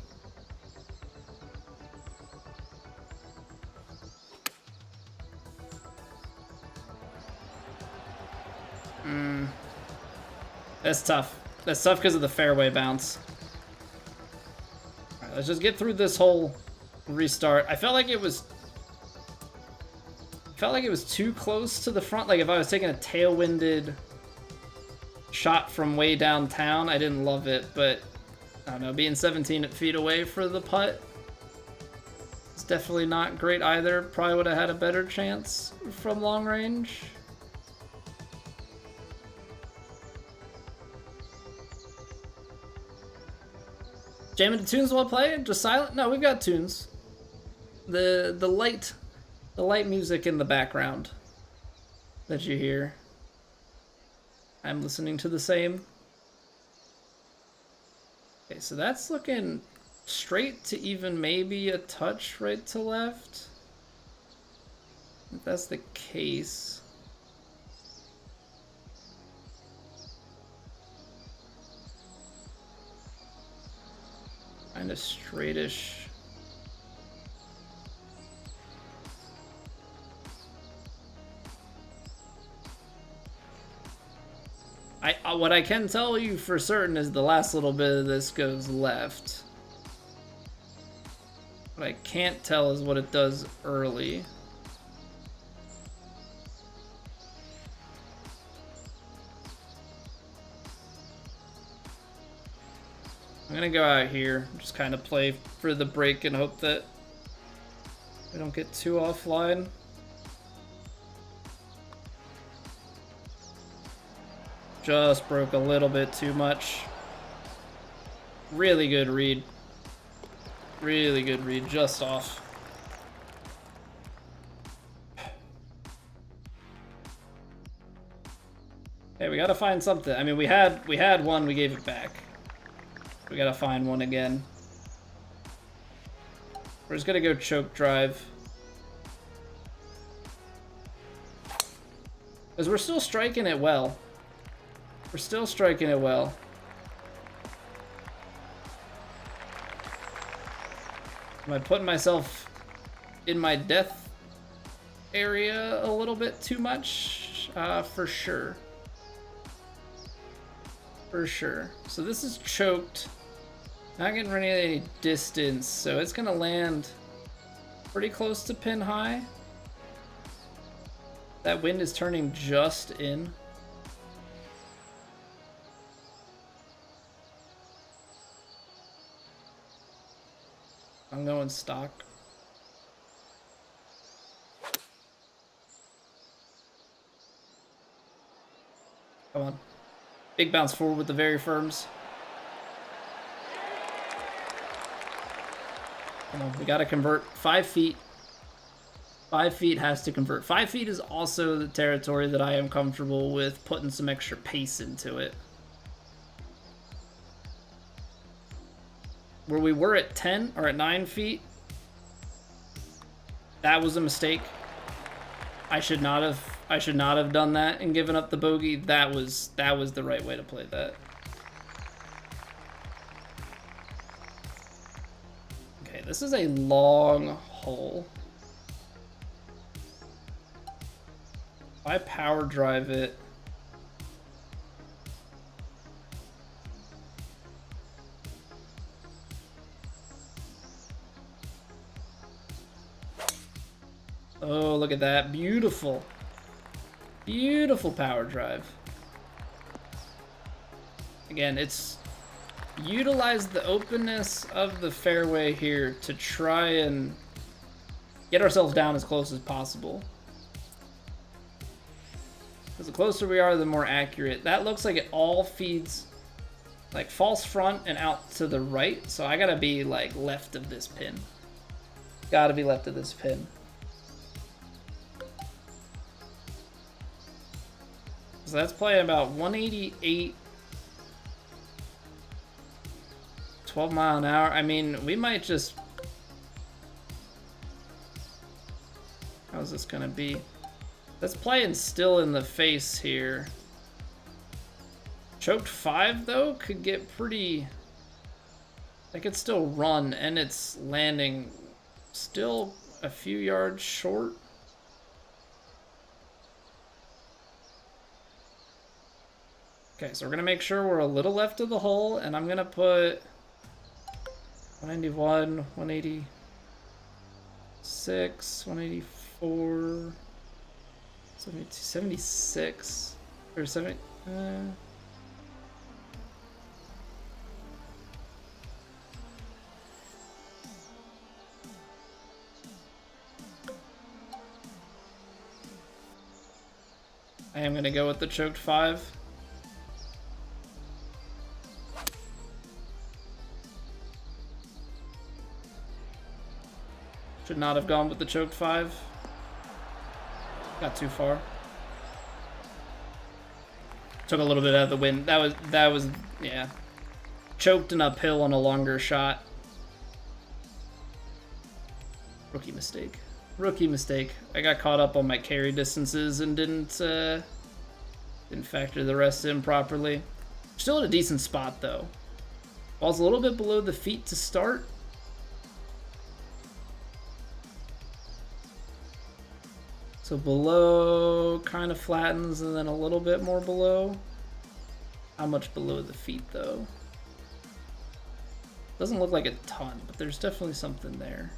That's tough. That's tough because of the fairway bounce. All right, let's just get through this whole restart. I felt like it was too close to the front. Like if I was taking a tailwinded shot from way downtown, I didn't love it, but I don't know, being 17 feet away for the putt, it's definitely not great either. Probably would have had a better chance from long range. Jamming to tunes while playing? Just silent? No, we've got tunes. The light music in the background that you hear. I'm listening to the same. Okay, so that's looking straight to even maybe a touch right to left. If that's the case. Kind of straightish. What I can tell you for certain is the last little bit of this goes left. What I can't tell is what it does early. I'm gonna go out here, just kind of play for the break and hope that we don't get too offline. Just broke a little bit too much. Really good read. Really good read, just off. Hey, we gotta find something. I mean, we had one, we gave it back. We gotta find one again. We're just gonna go choke drive. Because we're still striking it well. We're still striking it well. Am I putting myself in my death area a little bit too much? For sure. For sure. So this is choked. Not getting rid of any distance, so it's gonna land pretty close to pin high. That wind is turning just in. I'm going stock. Come on. Big bounce forward with the very firms. Come on, we gotta convert 5 feet. 5 feet has to convert. 5 feet is also the territory that I am comfortable with putting some extra pace into it. Where we were at 10 or at 9 feet, that was a mistake. I should not have done that and given up the bogey. That was the right way to play that. Okay, this is a long hole. If I power drive it, oh, look at that. Beautiful. Beautiful power drive. Again, it's utilize the openness of the fairway here to try and get ourselves down as close as possible. Because the closer we are, the more accurate. That looks like it all feeds like false front and out to the right. So I gotta be like left of this pin. Gotta be left of this pin. So that's playing about 188, 12 mile an hour. I mean, we might just... How's this gonna be? That's playing still in the face here. Choked 5 though could get pretty... I could still run, and it's landing still a few yards short. Okay, so we're gonna make sure we're a little left of the hole, and I'm gonna put 191, 186, 184, 72, 76, or 70. I am gonna go with the choked 5. Should not have gone with the choked 5. Got too far. Took a little bit out of the wind. That was yeah. Choked and uphill on a longer shot. Rookie mistake. Rookie mistake. I got caught up on my carry distances and didn't factor the rest in properly. Still at a decent spot though. Ball's a little bit below the feet to start. So below kind of flattens and then a little bit more below. How much below the feet though? Doesn't look like a ton, but there's definitely something there.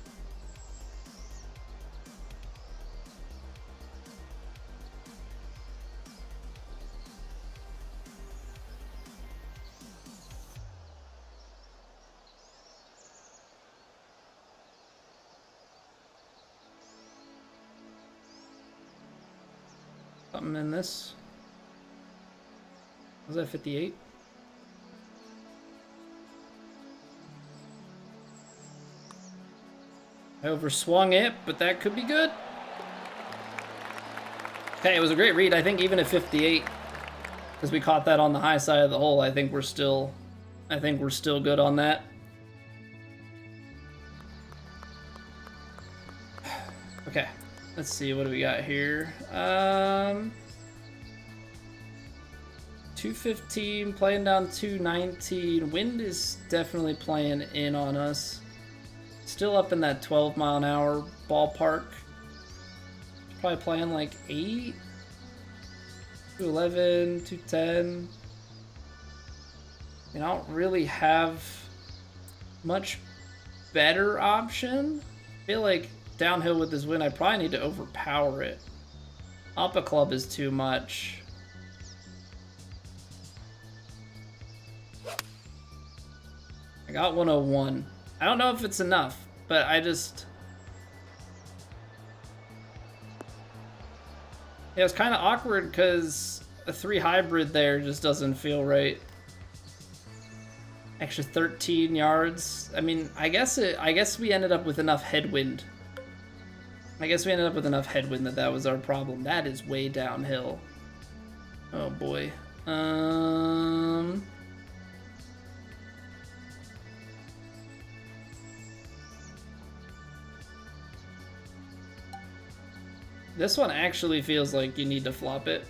Something in this. Was that 58? I overswung it, but that could be good. Okay, it was a great read. I think even at 58, because we caught that on the high side of the hole, I think we're still good on that. Okay. Let's see, what do we got here? 215, playing down 219. Wind is definitely playing in on us. Still up in that 12 mile an hour ballpark. Probably playing like 8, 211, 210. I don't really have much better option. I feel like downhill with this wind, I probably need to overpower it. Up a club is too much. I got 101. I don't know if it's enough, but I just... Yeah, it's kind of awkward because a 3 hybrid there just doesn't feel right. Extra 13 yards. I mean, I guess we ended up with enough headwind. That was our problem. That is way downhill. Oh boy. This one actually feels like you need to flop it.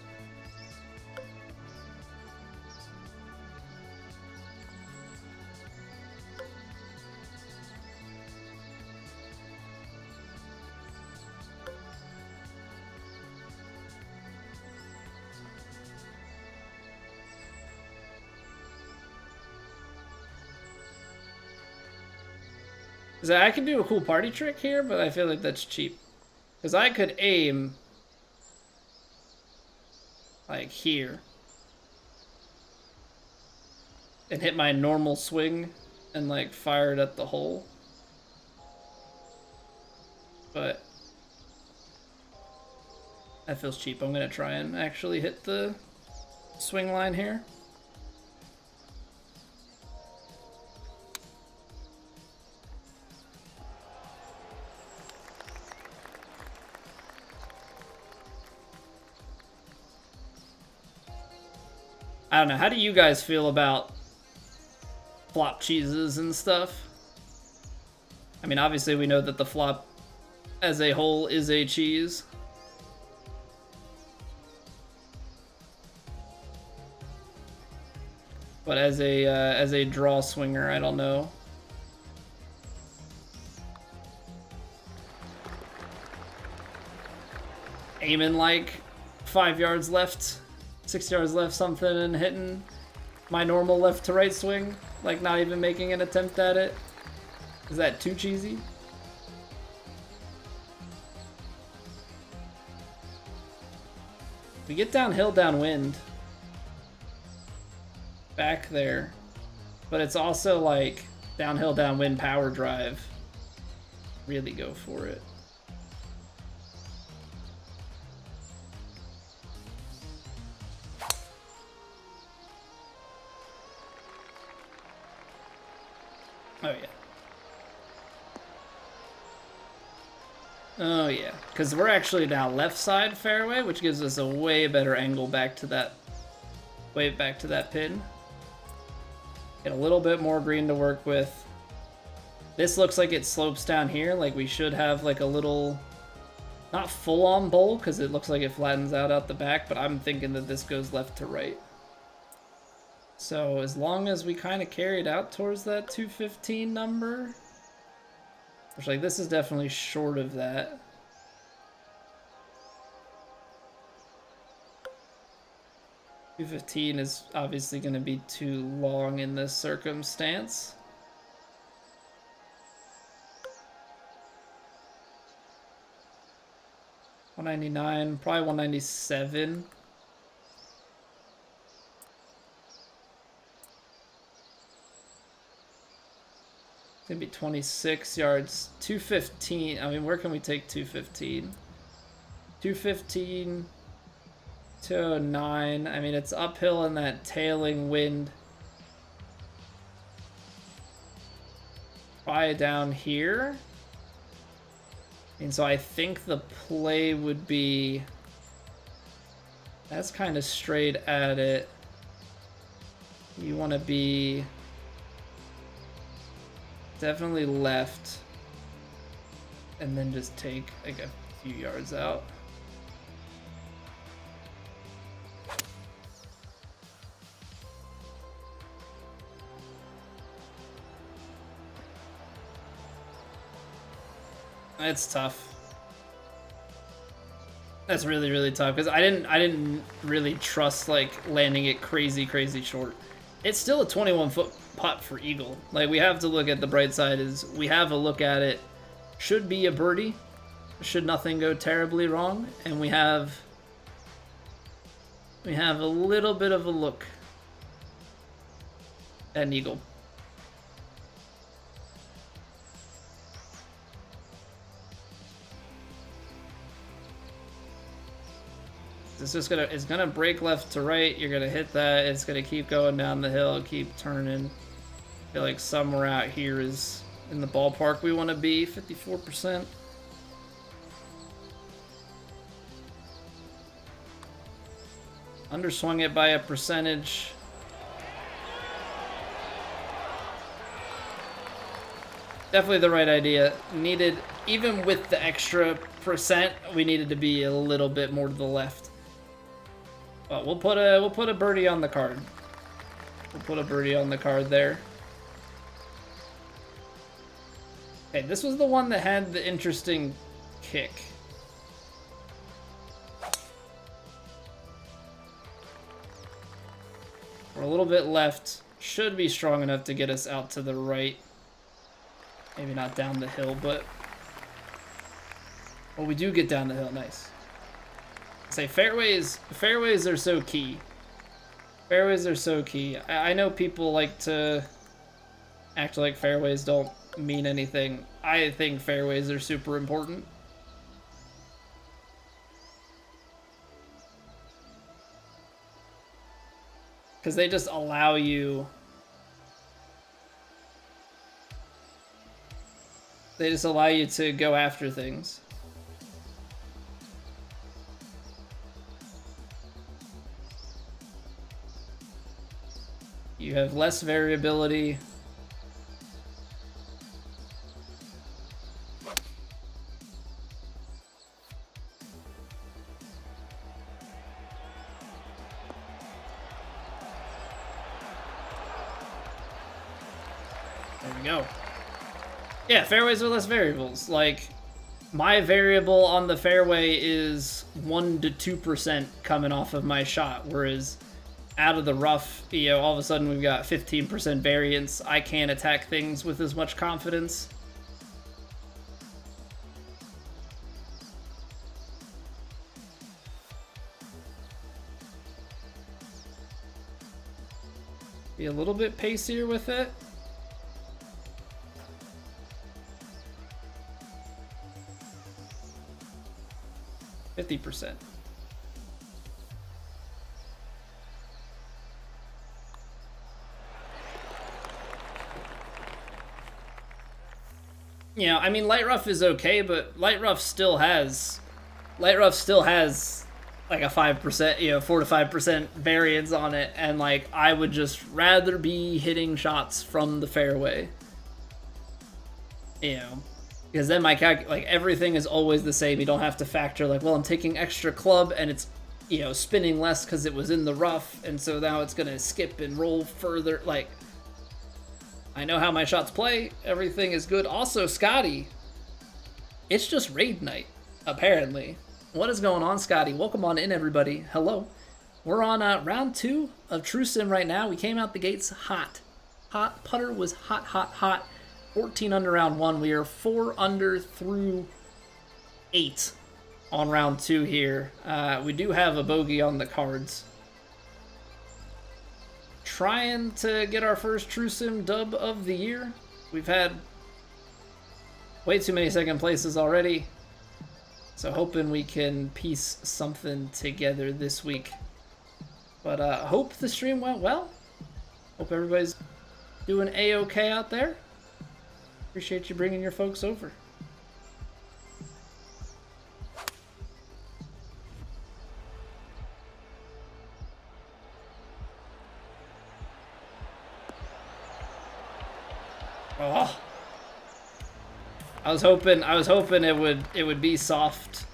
Because I could do a cool party trick here, but I feel like that's cheap. Because I could aim like here and hit my normal swing and like fire it at the hole. But that feels cheap. I'm going to try and actually hit the swing line here. I don't know. How do you guys feel about flop cheeses and stuff? I mean, obviously we know that the flop as a whole is a cheese. But as a draw swinger, I don't know. Aiming like 5 yards left, 6 yards left, something, and hitting my normal left to right swing, like not even making an attempt at it. Is that too cheesy? We get downhill, downwind. Back there. But it's also like downhill, downwind, power drive. Really go for it. Oh, yeah. Oh, yeah. Because we're actually now left side fairway, which gives us a way better angle back to that, way back to that pin. Get a little bit more green to work with. This looks like it slopes down here. Like we should have like a little, not full on bowl, because it looks like it flattens out the back, but I'm thinking that this goes left to right. So as long as we kind of carry it out towards that 215 number, which like this is definitely short of that. $215 is obviously going to be too long in this circumstance. $199, probably $197. Gonna be 26 yards. 215. I mean, where can we take 215? 215, 209. I mean, it's uphill in that tailing wind. Probably down here. And so I think the play would be, that's kind of straight at it. You want to be definitely left, and then just take like a few yards out. It's tough. That's really, really tough because I didn't really trust like landing it crazy short. It's still a 21-foot putt for eagle. Like, we have to look at the bright side. Is we have a look at it. Should be a birdie. Should nothing go terribly wrong, and we have a little bit of a look at an eagle. It's gonna break left to right. You're gonna hit that. It's gonna keep going down the hill, keep turning. I feel like somewhere out here is in the ballpark we want to be. 54%. Underswung it by a percentage. Definitely the right idea. Needed, even with the extra percent, we needed to be a little bit more to the left. But we'll put a birdie on the card. We'll put a birdie on the card there. Okay, this was the one that had the interesting kick. We're a little bit left. Should be strong enough to get us out to the right. Maybe not down the hill, but... well, we do get down the hill. Nice. Say fairways are so key. Fairways are so key. I know people like to act like fairways don't mean anything. I think fairways are super important. Because they just allow you... they just allow you to go after things. you have less variability. There we go. Yeah, fairways are less variables. Like, my variable on the fairway is 1 to 2% coming off of my shot, whereas out of the rough, you know, all of a sudden we've got 15% variance. I can't attack things with as much confidence. Be a little bit pacier with it. %. You know, I mean, light rough is okay, but light rough still has like a 5%, you know, 4 to 5% variance on it, and like I would just rather be hitting shots from the fairway. You know, because then my like everything is always the same. You don't have to factor like, well, I'm taking extra club and it's, you know, spinning less because it was in the rough, and so now it's gonna skip and roll further. Like, I know how my shots play. Everything is good. Also, Scotty, it's just raid night, apparently. What is going on, Scotty? Welcome on in, everybody. Hello. We're on round 2 of True Sim right now. We came out the gates hot. Hot. Putter was hot, hot, hot. 14 under round 1. We are 4 under through 8 on round 2 here. We do have a bogey on the cards. Trying to get our first True Sim dub of the year. We've had way too many second places already, so hoping we can piece something together this week. But hope the stream went well. Hope everybody's doing A-okay out there. Appreciate you bringing your folks over. Oh, I was hoping it would be soft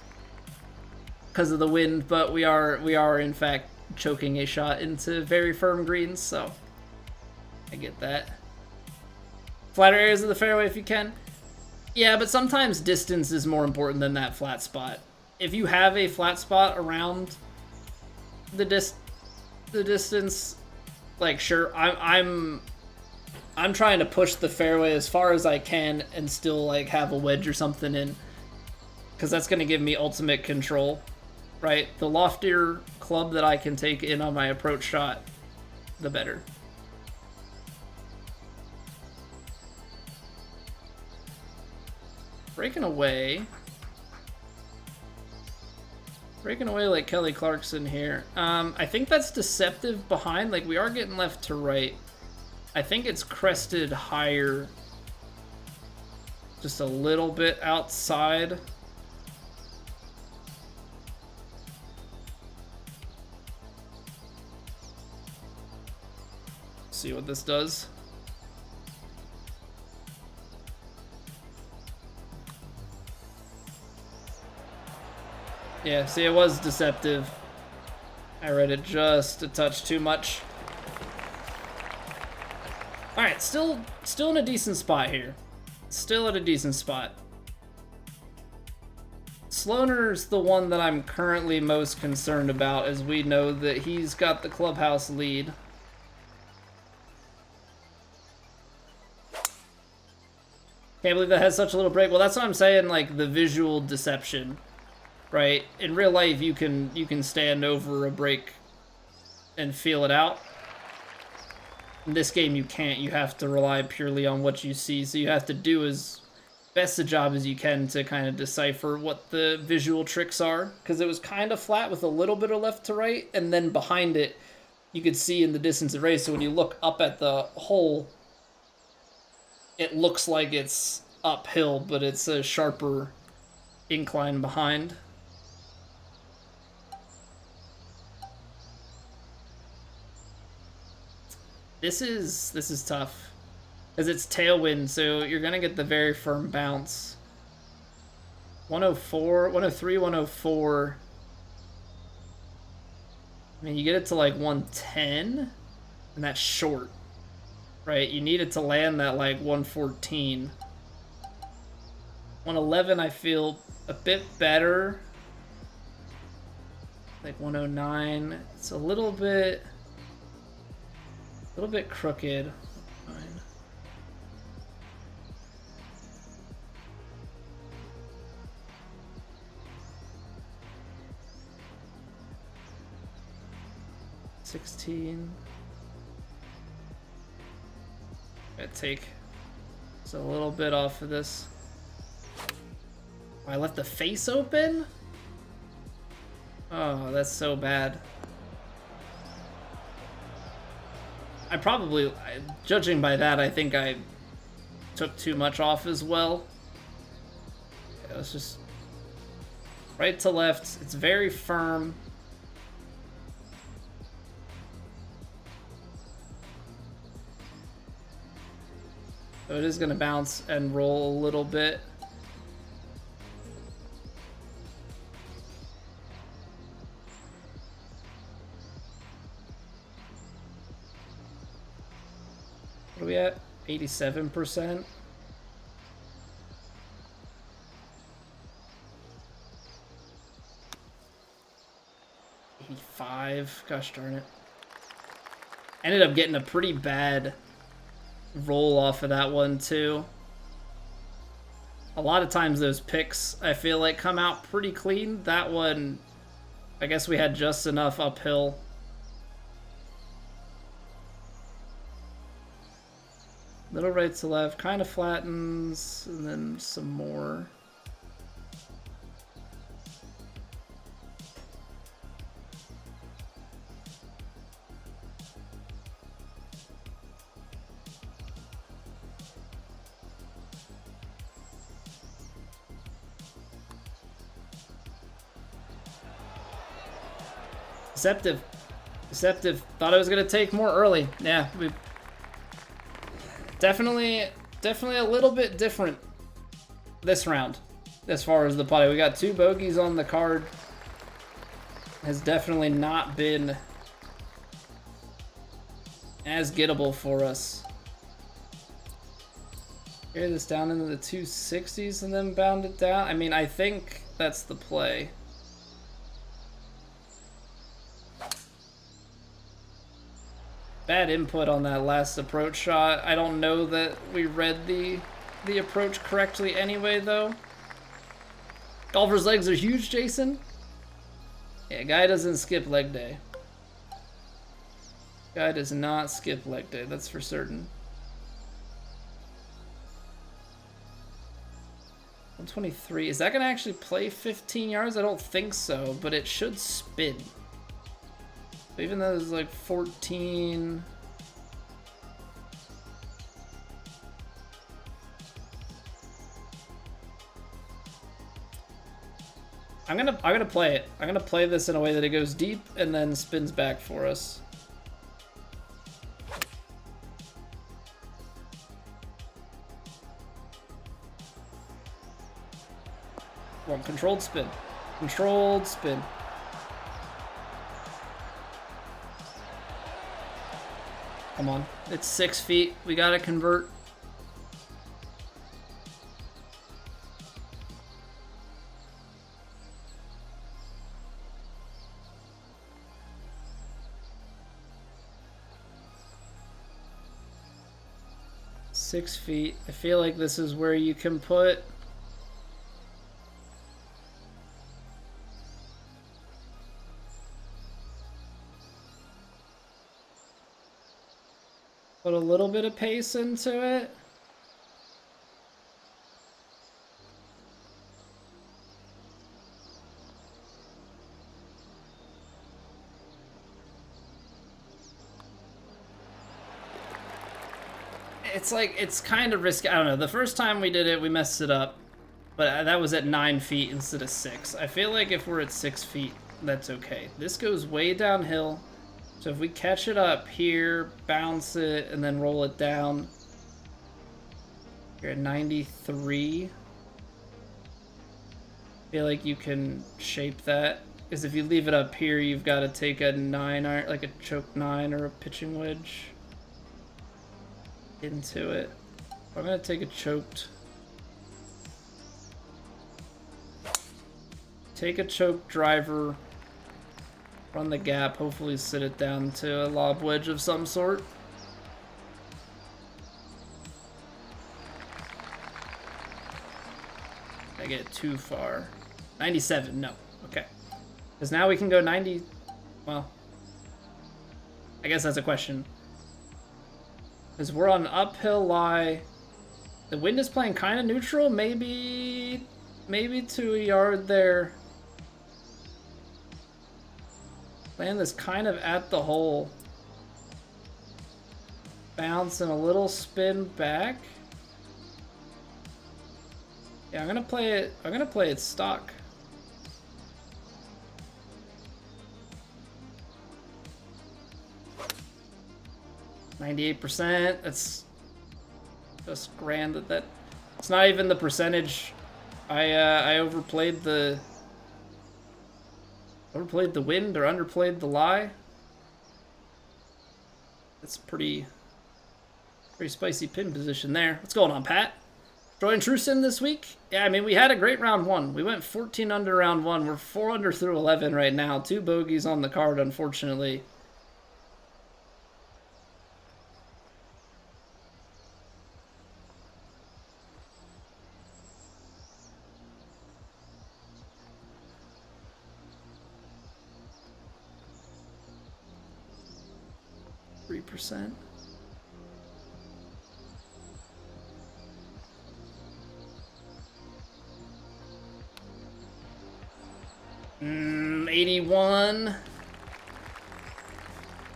because of the wind, but we are in fact choking a shot into very firm greens, so I get that. Flatter areas of the fairway if you can. Yeah, but sometimes distance is more important than that flat spot. If you have a flat spot around the distance, like, sure, I'm trying to push the fairway as far as I can and still like have a wedge or something in, because that's going to give me ultimate control, right? The loftier club that I can take in on my approach shot, the better. Breaking away like Kelly Clarkson here. I think that's deceptive behind. Like, we are getting left to right. I think it's crested higher, just a little bit outside. See what this does. Yeah, see, it was deceptive. I read it just a touch too much. Alright, still in a decent spot here. Still at a decent spot. Sloaner's the one that I'm currently most concerned about, as we know that he's got the clubhouse lead. Can't believe that has such a little break. Well, that's what I'm saying, like, the visual deception, right? In real life, you can stand over a break and feel it out. In this game, you can't. You have to rely purely on what you see, so you have to do as best a job as you can to kind of decipher what the visual tricks are, because it was kind of flat with a little bit of left to right, and then behind it, you could see in the distance erased, so when you look up at the hole, it looks like it's uphill, but it's a sharper incline behind. This is tough. Because it's tailwind, so you're going to get the very firm bounce. 104, 103, 104. I mean, you get it to like 110, and that's short, right? You need it to land that like 114. 111, I feel a bit better. Like 109. It's a little bit crooked. Fine. $16. Gotta take just a little bit off of this. Oh, I left the face open? Oh, that's so bad. I probably, judging by that, I think I took too much off as well. Yeah, let's just right to left. It's very firm. So it is going to bounce and roll a little bit. What are we at? 87%. Gosh darn it. Ended up getting a pretty bad roll off of that one too. A lot of times those picks, I feel like, come out pretty clean. That one, I guess we had just enough uphill. Little right to left, kind of flattens, and then some more. Deceptive. Thought I was gonna take more early. Yeah, we definitely a little bit different this round as far as the play. We got 2 bogeys on the card. Has definitely not been as gettable for us. Carry this down into the 260s and then bound it down. I mean, I think that's the play. Bad input on that last approach shot. I don't know that we read the approach correctly anyway, though. Golfer's legs are huge, Jason. Yeah, guy doesn't skip leg day. Guy does not skip leg day, that's for certain. 123. Is that going to actually play 15 yards? I don't think so, but it should spin. Even though it's like 14. I'm gonna play it. I'm gonna play this in a way that it goes deep and then spins back for us. Well, controlled spin. Controlled spin. Come on. It's 6 feet. We gotta convert. Six feet. I feel like this is where you can put a little bit of pace into it. It's like, it's kind of risky. I don't know. The first time we did it, we messed it up. But that was at 9 feet instead of 6. I feel like if we're at 6 feet, that's okay. This goes way downhill. So if we catch it up here, bounce it, and then roll it down, you're at 93. I feel like you can shape that. Because if you leave it up here, you've got to take a 9 iron, like a choke 9 or a pitching wedge into it. I'm going to take a choked. Take a choked driver, run the gap, hopefully sit it down to a lob wedge of some sort. I get too far. 97, no. Okay. Because now we can go 90. Well, I guess that's a question. Because we're on an uphill lie. The wind is playing kind of neutral. Maybe to a yard there. Land this kind of at the hole. Bounce and a little spin back. Yeah, I'm gonna play it stock. %. That's just grand that it's not even the percentage. I overplayed the wind or underplayed the lie. That's pretty spicy pin position there. What's going on, Pat? Join Trusin this week? Yeah, I mean, we had a great round 1. We went 14 under round 1. We're 4 under through 11 right now. 2 bogeys on the card, unfortunately. %. 81.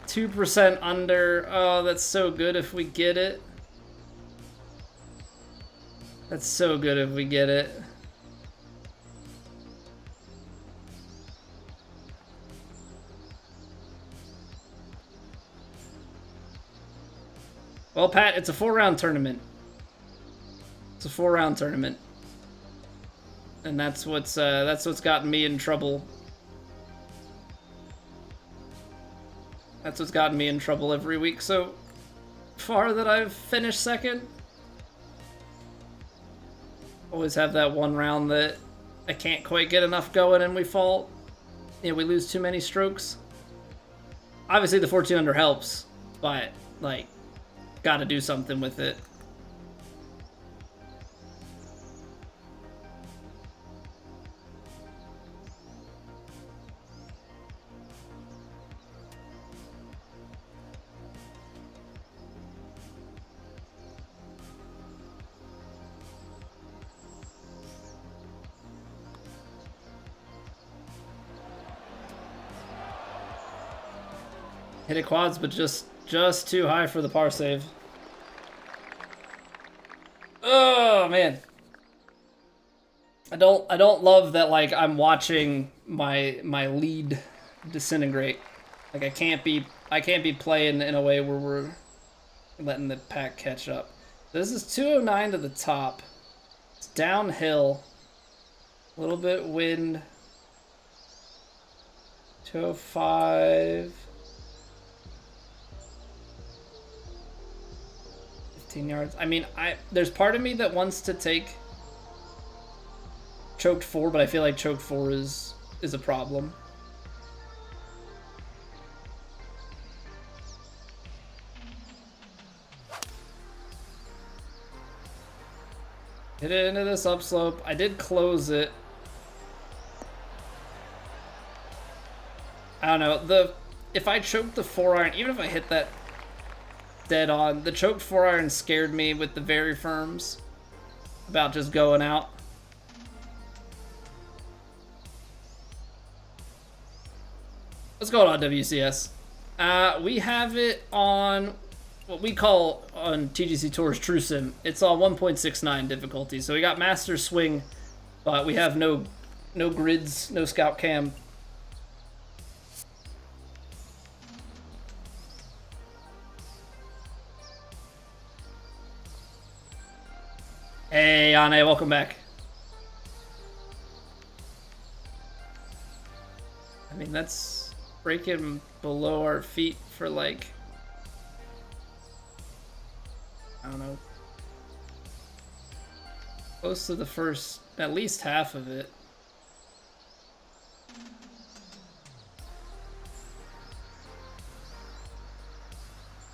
2% under. Oh, that's so good if we get it. That's so good if we get it. Well, Pat, it's a 4-round tournament. It's a 4-round tournament. And that's what's gotten me in trouble. That's what's gotten me in trouble every week so far that I've finished second. Always have that one round that I can't quite get enough going and we fall. Yeah, we lose too many strokes. Obviously the 14 under helps, but like, gotta do something with it. Hit it quads, but just too high for the par save. Oh man, I don't love that. Like I'm watching my lead disintegrate. Like I can't be playing in a way where we're letting the pack catch up. This is 209 to the top. It's downhill. A little bit wind. 205. 15 yards. I mean, there's part of me that wants to take choked 4, but I feel like choked 4 is a problem. Hit it into this upslope. I did close it. I don't know. If I choked the 4-iron, even if I hit that dead on, the choked 4-iron scared me with the very firms about just going out. What's going on, WCS? We have it on what we call on TGC Tours True Sim. It's on 1.69 difficulty. So we got Master Swing, but we have no grids, no scout cam. Hey, Anne, welcome back. I mean, that's breaking below our feet for like, I don't know, close to the first, at least half of it.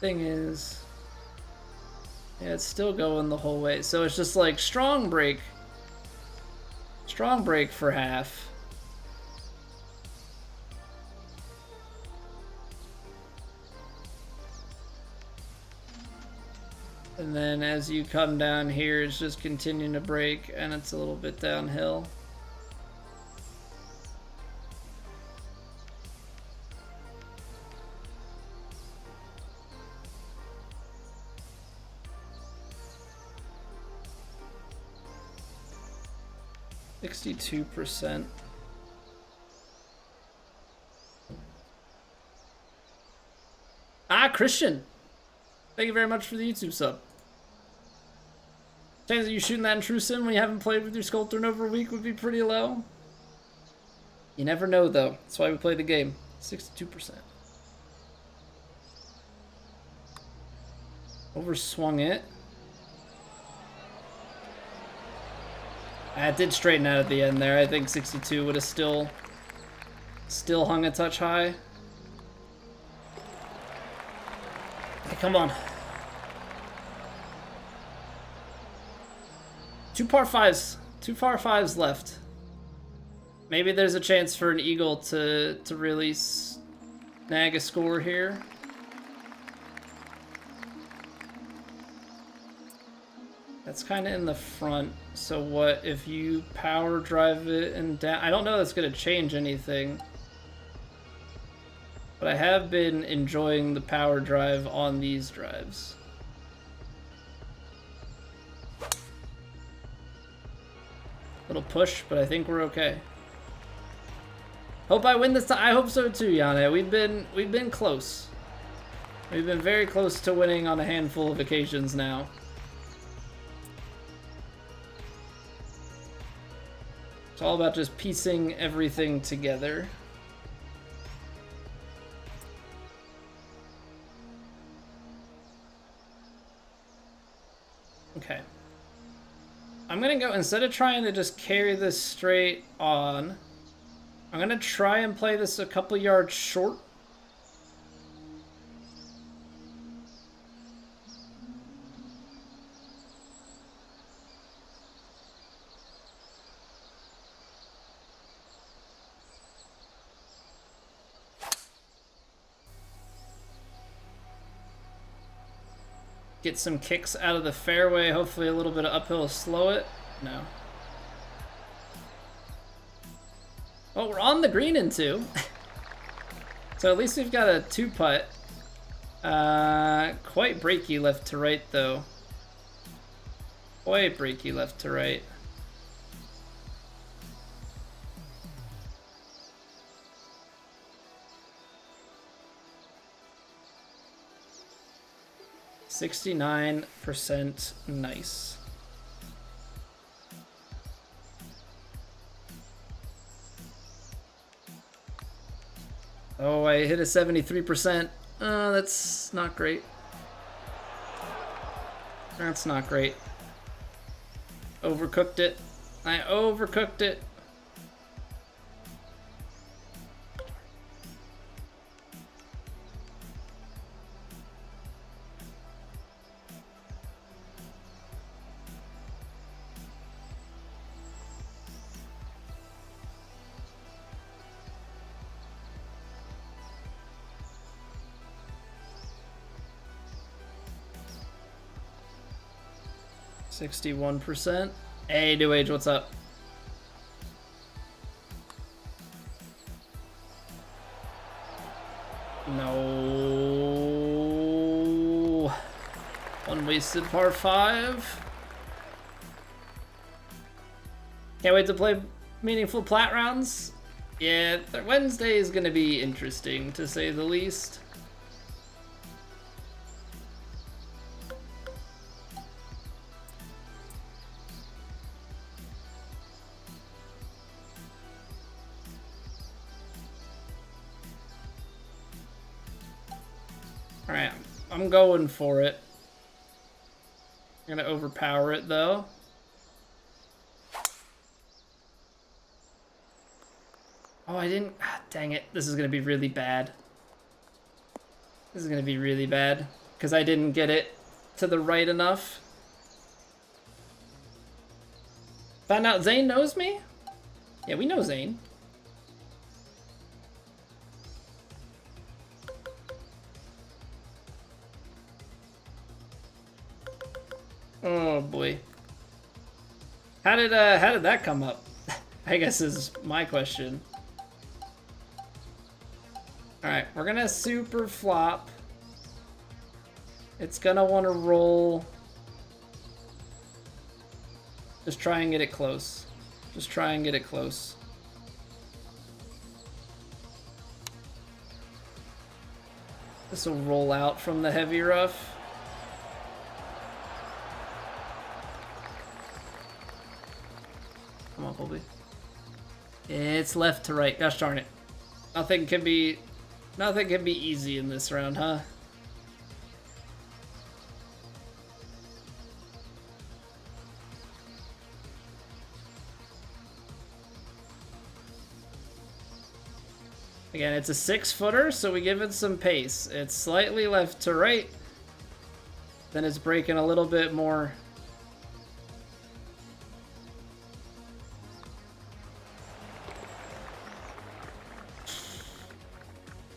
Thing is, yeah, it's still going the whole way. So it's just like strong break for half. And then as you come down here, it's just continuing to break, and it's a little bit downhill. %. Ah, Christian! Thank you very much for the YouTube sub. Chance of you shooting that in True Sim when you haven't played with your Sculptor in over a week would be pretty low. You never know, though. That's why we play the game. 62%. Overswung it. It did straighten out at the end there. I think 62 would have still hung a touch high. Hey, come on. 2 par 5s. 2 par 5s left. Maybe there's a chance for an eagle to really snag a score here. That's kind of in the front. So what if you power drive it and down? I don't know that's going to change anything. But I have been enjoying the power drive on these drives. Little push, but I think we're okay. Hope I win this time. I hope so too, Yana. We've been close. We've been very close to winning on a handful of occasions now. It's all about just piecing everything together. Okay. I'm gonna go, instead of trying to just carry this straight on, I'm gonna try and play this a couple yards short. Get some kicks out of the fairway, hopefully a little bit of uphill to slow it. No. Well, we're on the green in 2. So at least we've got a 2-putt. Quite breaky left to right, though. Quite breaky left to right. %, nice. Oh, I hit a 73%. That's not great. That's not great. Overcooked it. I overcooked it. %. Hey, New Age, what's up? No. One wasted par 5. Can't wait to play meaningful plat rounds. Yeah, Wednesday is gonna be interesting, to say the least. Alright, I'm going for it. I'm gonna overpower it though. Oh, I didn't. Ah, dang it. This is gonna be really bad. This is gonna be really bad. Because I didn't get it to the right enough. Found out Zane knows me? Yeah, we know Zane. Oh boy. How did that come up? I guess is my question. Alright, we're gonna super flop. It's gonna wanna roll. Just try and get it close. Just try and get it close. This will roll out from the heavy rough. Come on, Colby. It's left to right. Gosh darn it. Nothing can be easy in this round, huh? Again, it's a 6-footer, so we give it some pace. It's slightly left to right. Then it's breaking a little bit more.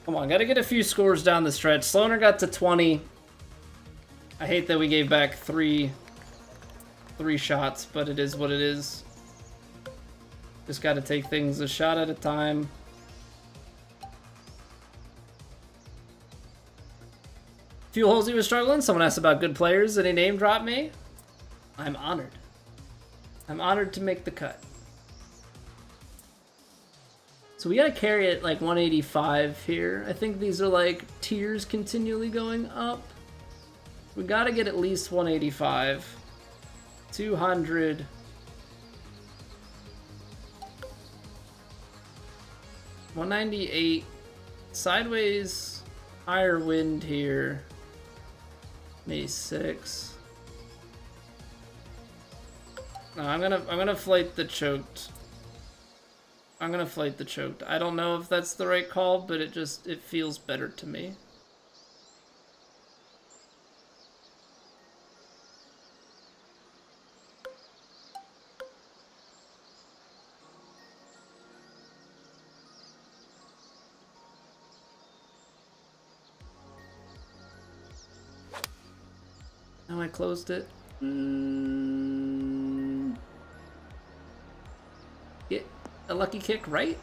Come on, gotta get a few scores down the stretch. Sloaner got to 20. I hate that we gave back three shots, but it is what it is. Just gotta take things a shot at a time. Few holes he was struggling. Someone asked about good players and he name dropped me. I'm honored. I'm honored to make the cut. So we gotta carry it like 185 here. I think these are like tiers continually going up. We gotta get at least 185. 200. $198. Sideways. Higher wind here. Maybe 6. No, I'm gonna flight the choked. I'm gonna flight the choked. I don't know if that's the right call, but it feels better to me. Now I closed it. Get a lucky kick, right?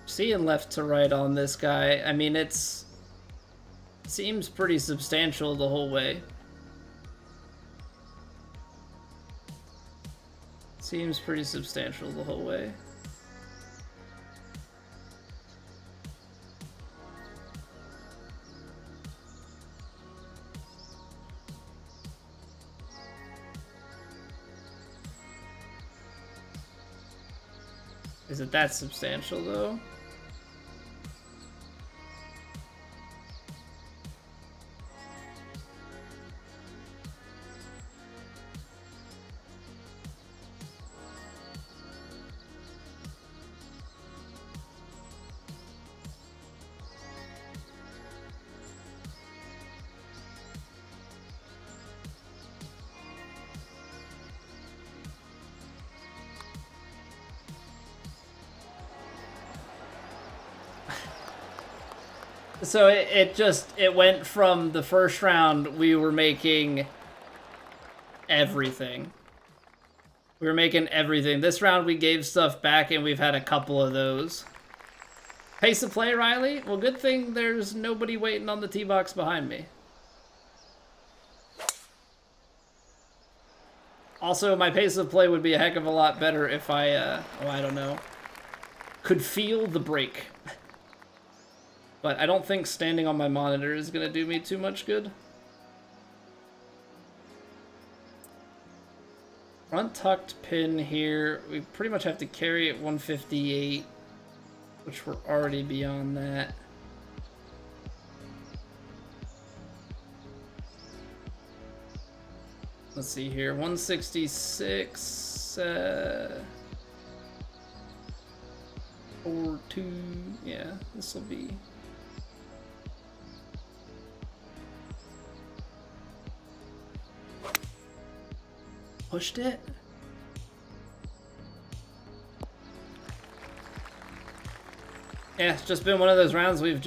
Seeing left to right on this guy, I mean, seems pretty substantial the whole way. Seems pretty substantial the whole way. Is it that substantial though? So it went from the first round we were making everything. We were making everything. This round we gave stuff back and we've had a couple of those. Pace of play, Riley? Well, good thing there's nobody waiting on the tee box behind me. Also, my pace of play would be a heck of a lot better if I, oh, I don't know, could feel the break. But I don't think standing on my monitor is going to do me too much good. front tucked pin here. We pretty much have to carry it 158, which we're already beyond that. Let's see here, 166, 4-2, yeah, this will be. Pushed it. Yeah, it's just been one of those rounds we've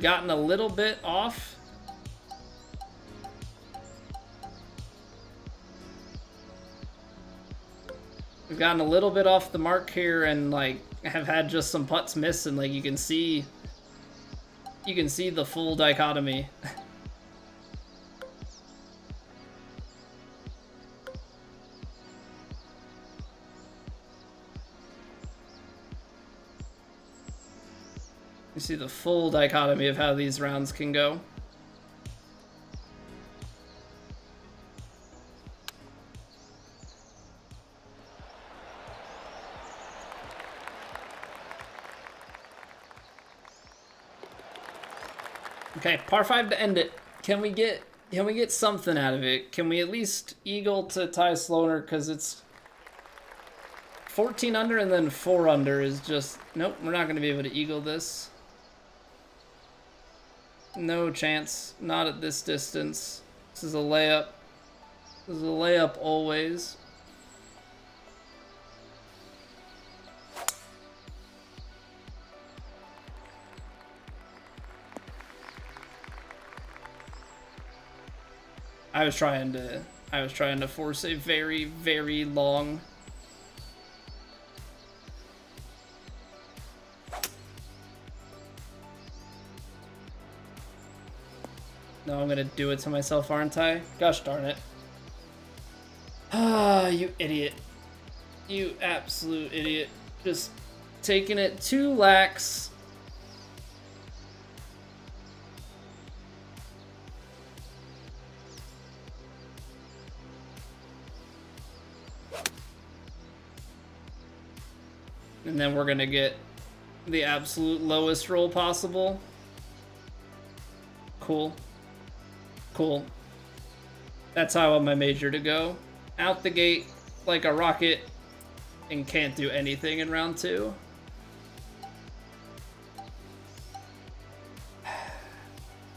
gotten a little bit off. We've gotten a little bit off the mark here and like have had just some putts miss, and like you can see the full dichotomy. You see the full dichotomy of how these rounds can go. Okay, par 5 to end it. Can we get something out of it? Can we at least eagle to tie Sloaner? Because it's 14 under and then 4 under is just... Nope, we're not going to be able to eagle this. No chance. Not at this distance. This is a layup. This is a layup always. I was trying to force a very, very long... No, I'm gonna do it to myself, aren't I? Gosh darn it. Ah, you idiot. You absolute idiot. Just taking it too lax. And then we're gonna get the absolute lowest roll possible. Cool. Cool. That's how I want my major to go. Out the gate like a rocket and can't do anything in round 2.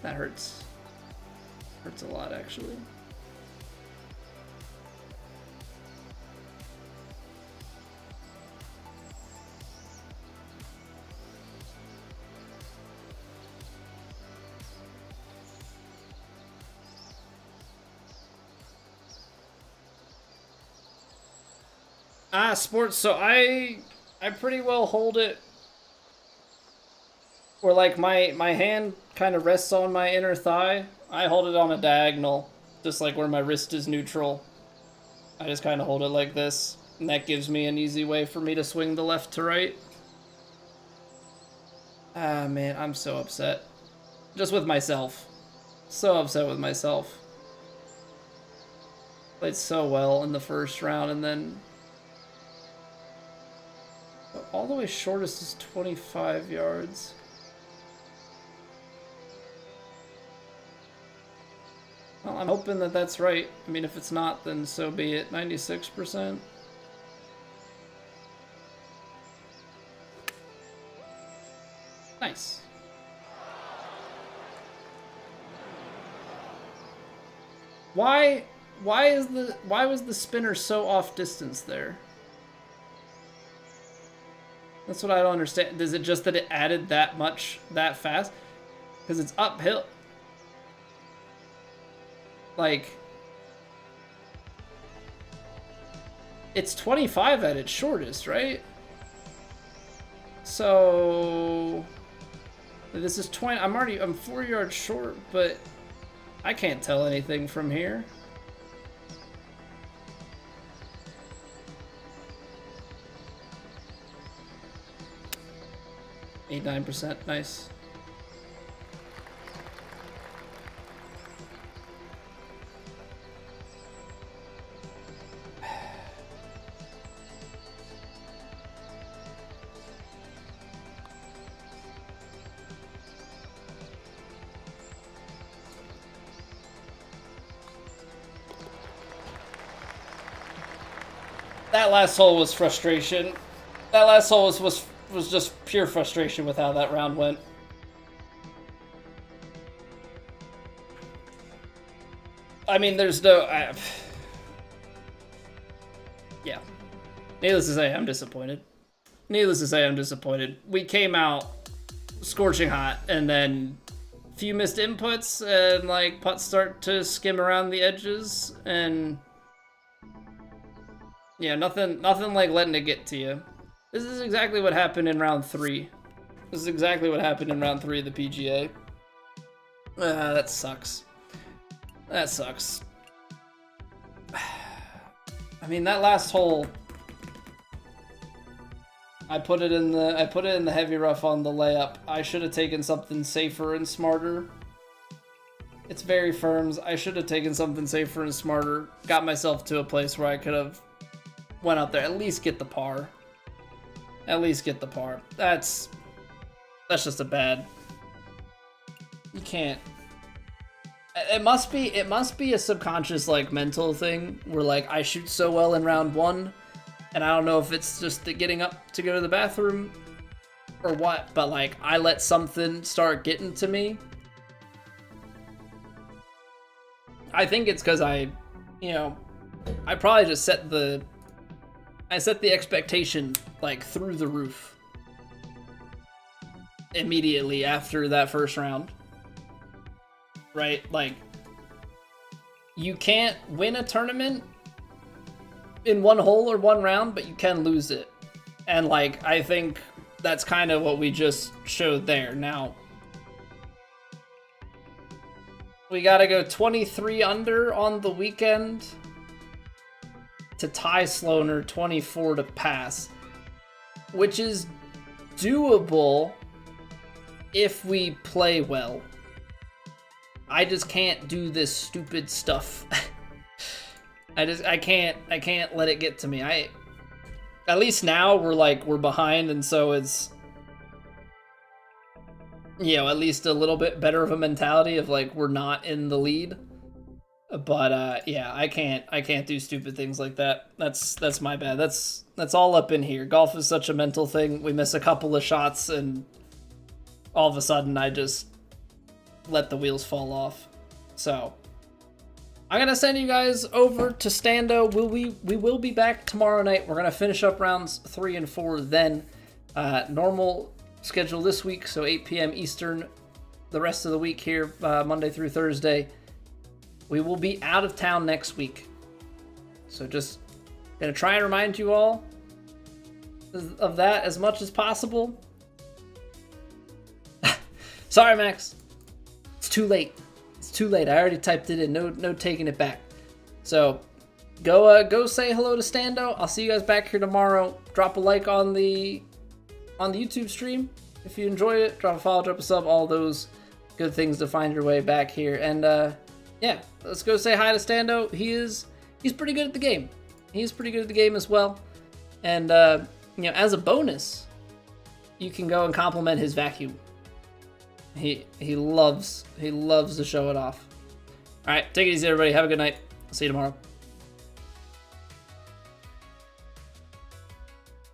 That hurts. Hurts a lot, actually. Sports, so I pretty well hold it where like my hand kind of rests on my inner thigh. I hold it on a diagonal, just like where my wrist is neutral. I just kind of hold it like this, and that gives me an easy way for me to swing the left to right. Ah, man, I'm so upset. Just with myself. So upset with myself. Played so well in the first round, and then... all the way shortest is 25 yards. Well, I'm hoping that that's right. I mean, if it's not, then so be it. 96%. Nice. Why was the spinner so off distance there? That's what I don't understand. Is it just that it added that much that fast? Because it's uphill. Like, it's 25 at its shortest, right? So this is 20. I'm 4 yards short, but I can't tell anything from here. Eight, 9%, nice. That last hole was frustration. That last hole was just pure frustration with how that round went. I mean, there's no... yeah. Needless to say, I'm disappointed. Needless to say, I'm disappointed. We came out scorching hot, and then a few missed inputs, and like putts start to skim around the edges, and yeah, nothing like letting it get to you. This is exactly what happened in round 3. This is exactly what happened in round 3 of the PGA. That sucks. That sucks. I mean, that last hole, I put it in the heavy rough on the layup. I should have taken something safer and smarter. It's very firms. I should have taken something safer and smarter. Got myself to a place where I could have went out there, at least get the par. At least get the par. That's just a bad. You can't. It must be a subconscious like mental thing where like I shoot so well in round 1, and I don't know if it's just the getting up to go to the bathroom or what, but like I let something start getting to me. I think it's because I probably just set the expectation like through the roof immediately after that first round. Right? Like, you can't win a tournament in one hole or one round, but you can lose it. And like, I think that's kind of what we just showed there. Now, we gotta go 23 under on the weekend to tie Sloaner, 24 to pass, which is doable if we play well. I just can't do this stupid stuff. I can't let it get to me. At least now we're behind, and so it's, at least a little bit better of a mentality of like we're not in the lead. But yeah, I can't do stupid things like that. That's my bad. That's all up in here. Golf is such a mental thing. We miss a couple of shots and all of a sudden I just let the wheels fall off. So I'm gonna send you guys over to Stando. We will be back tomorrow night. We're gonna finish up rounds 3 and 4 then. Normal schedule this week, so 8 p.m. Eastern. The rest of the week here, Monday through Thursday. We will be out of town next week. So just gonna try and remind you all of that as much as possible. Sorry, Max. It's too late. It's too late. I already typed it in. No taking it back. So go say hello to Stando. I'll see you guys back here tomorrow. Drop a like on the YouTube stream if you enjoyed it. Drop a follow, drop a sub, all those good things to find your way back here. And yeah, let's go say hi to Stando. He's pretty good at the game. He's pretty good at the game as well. And as a bonus, you can go and compliment his vacuum. He loves to show it off. All right, take it easy, everybody. Have a good night. See you tomorrow.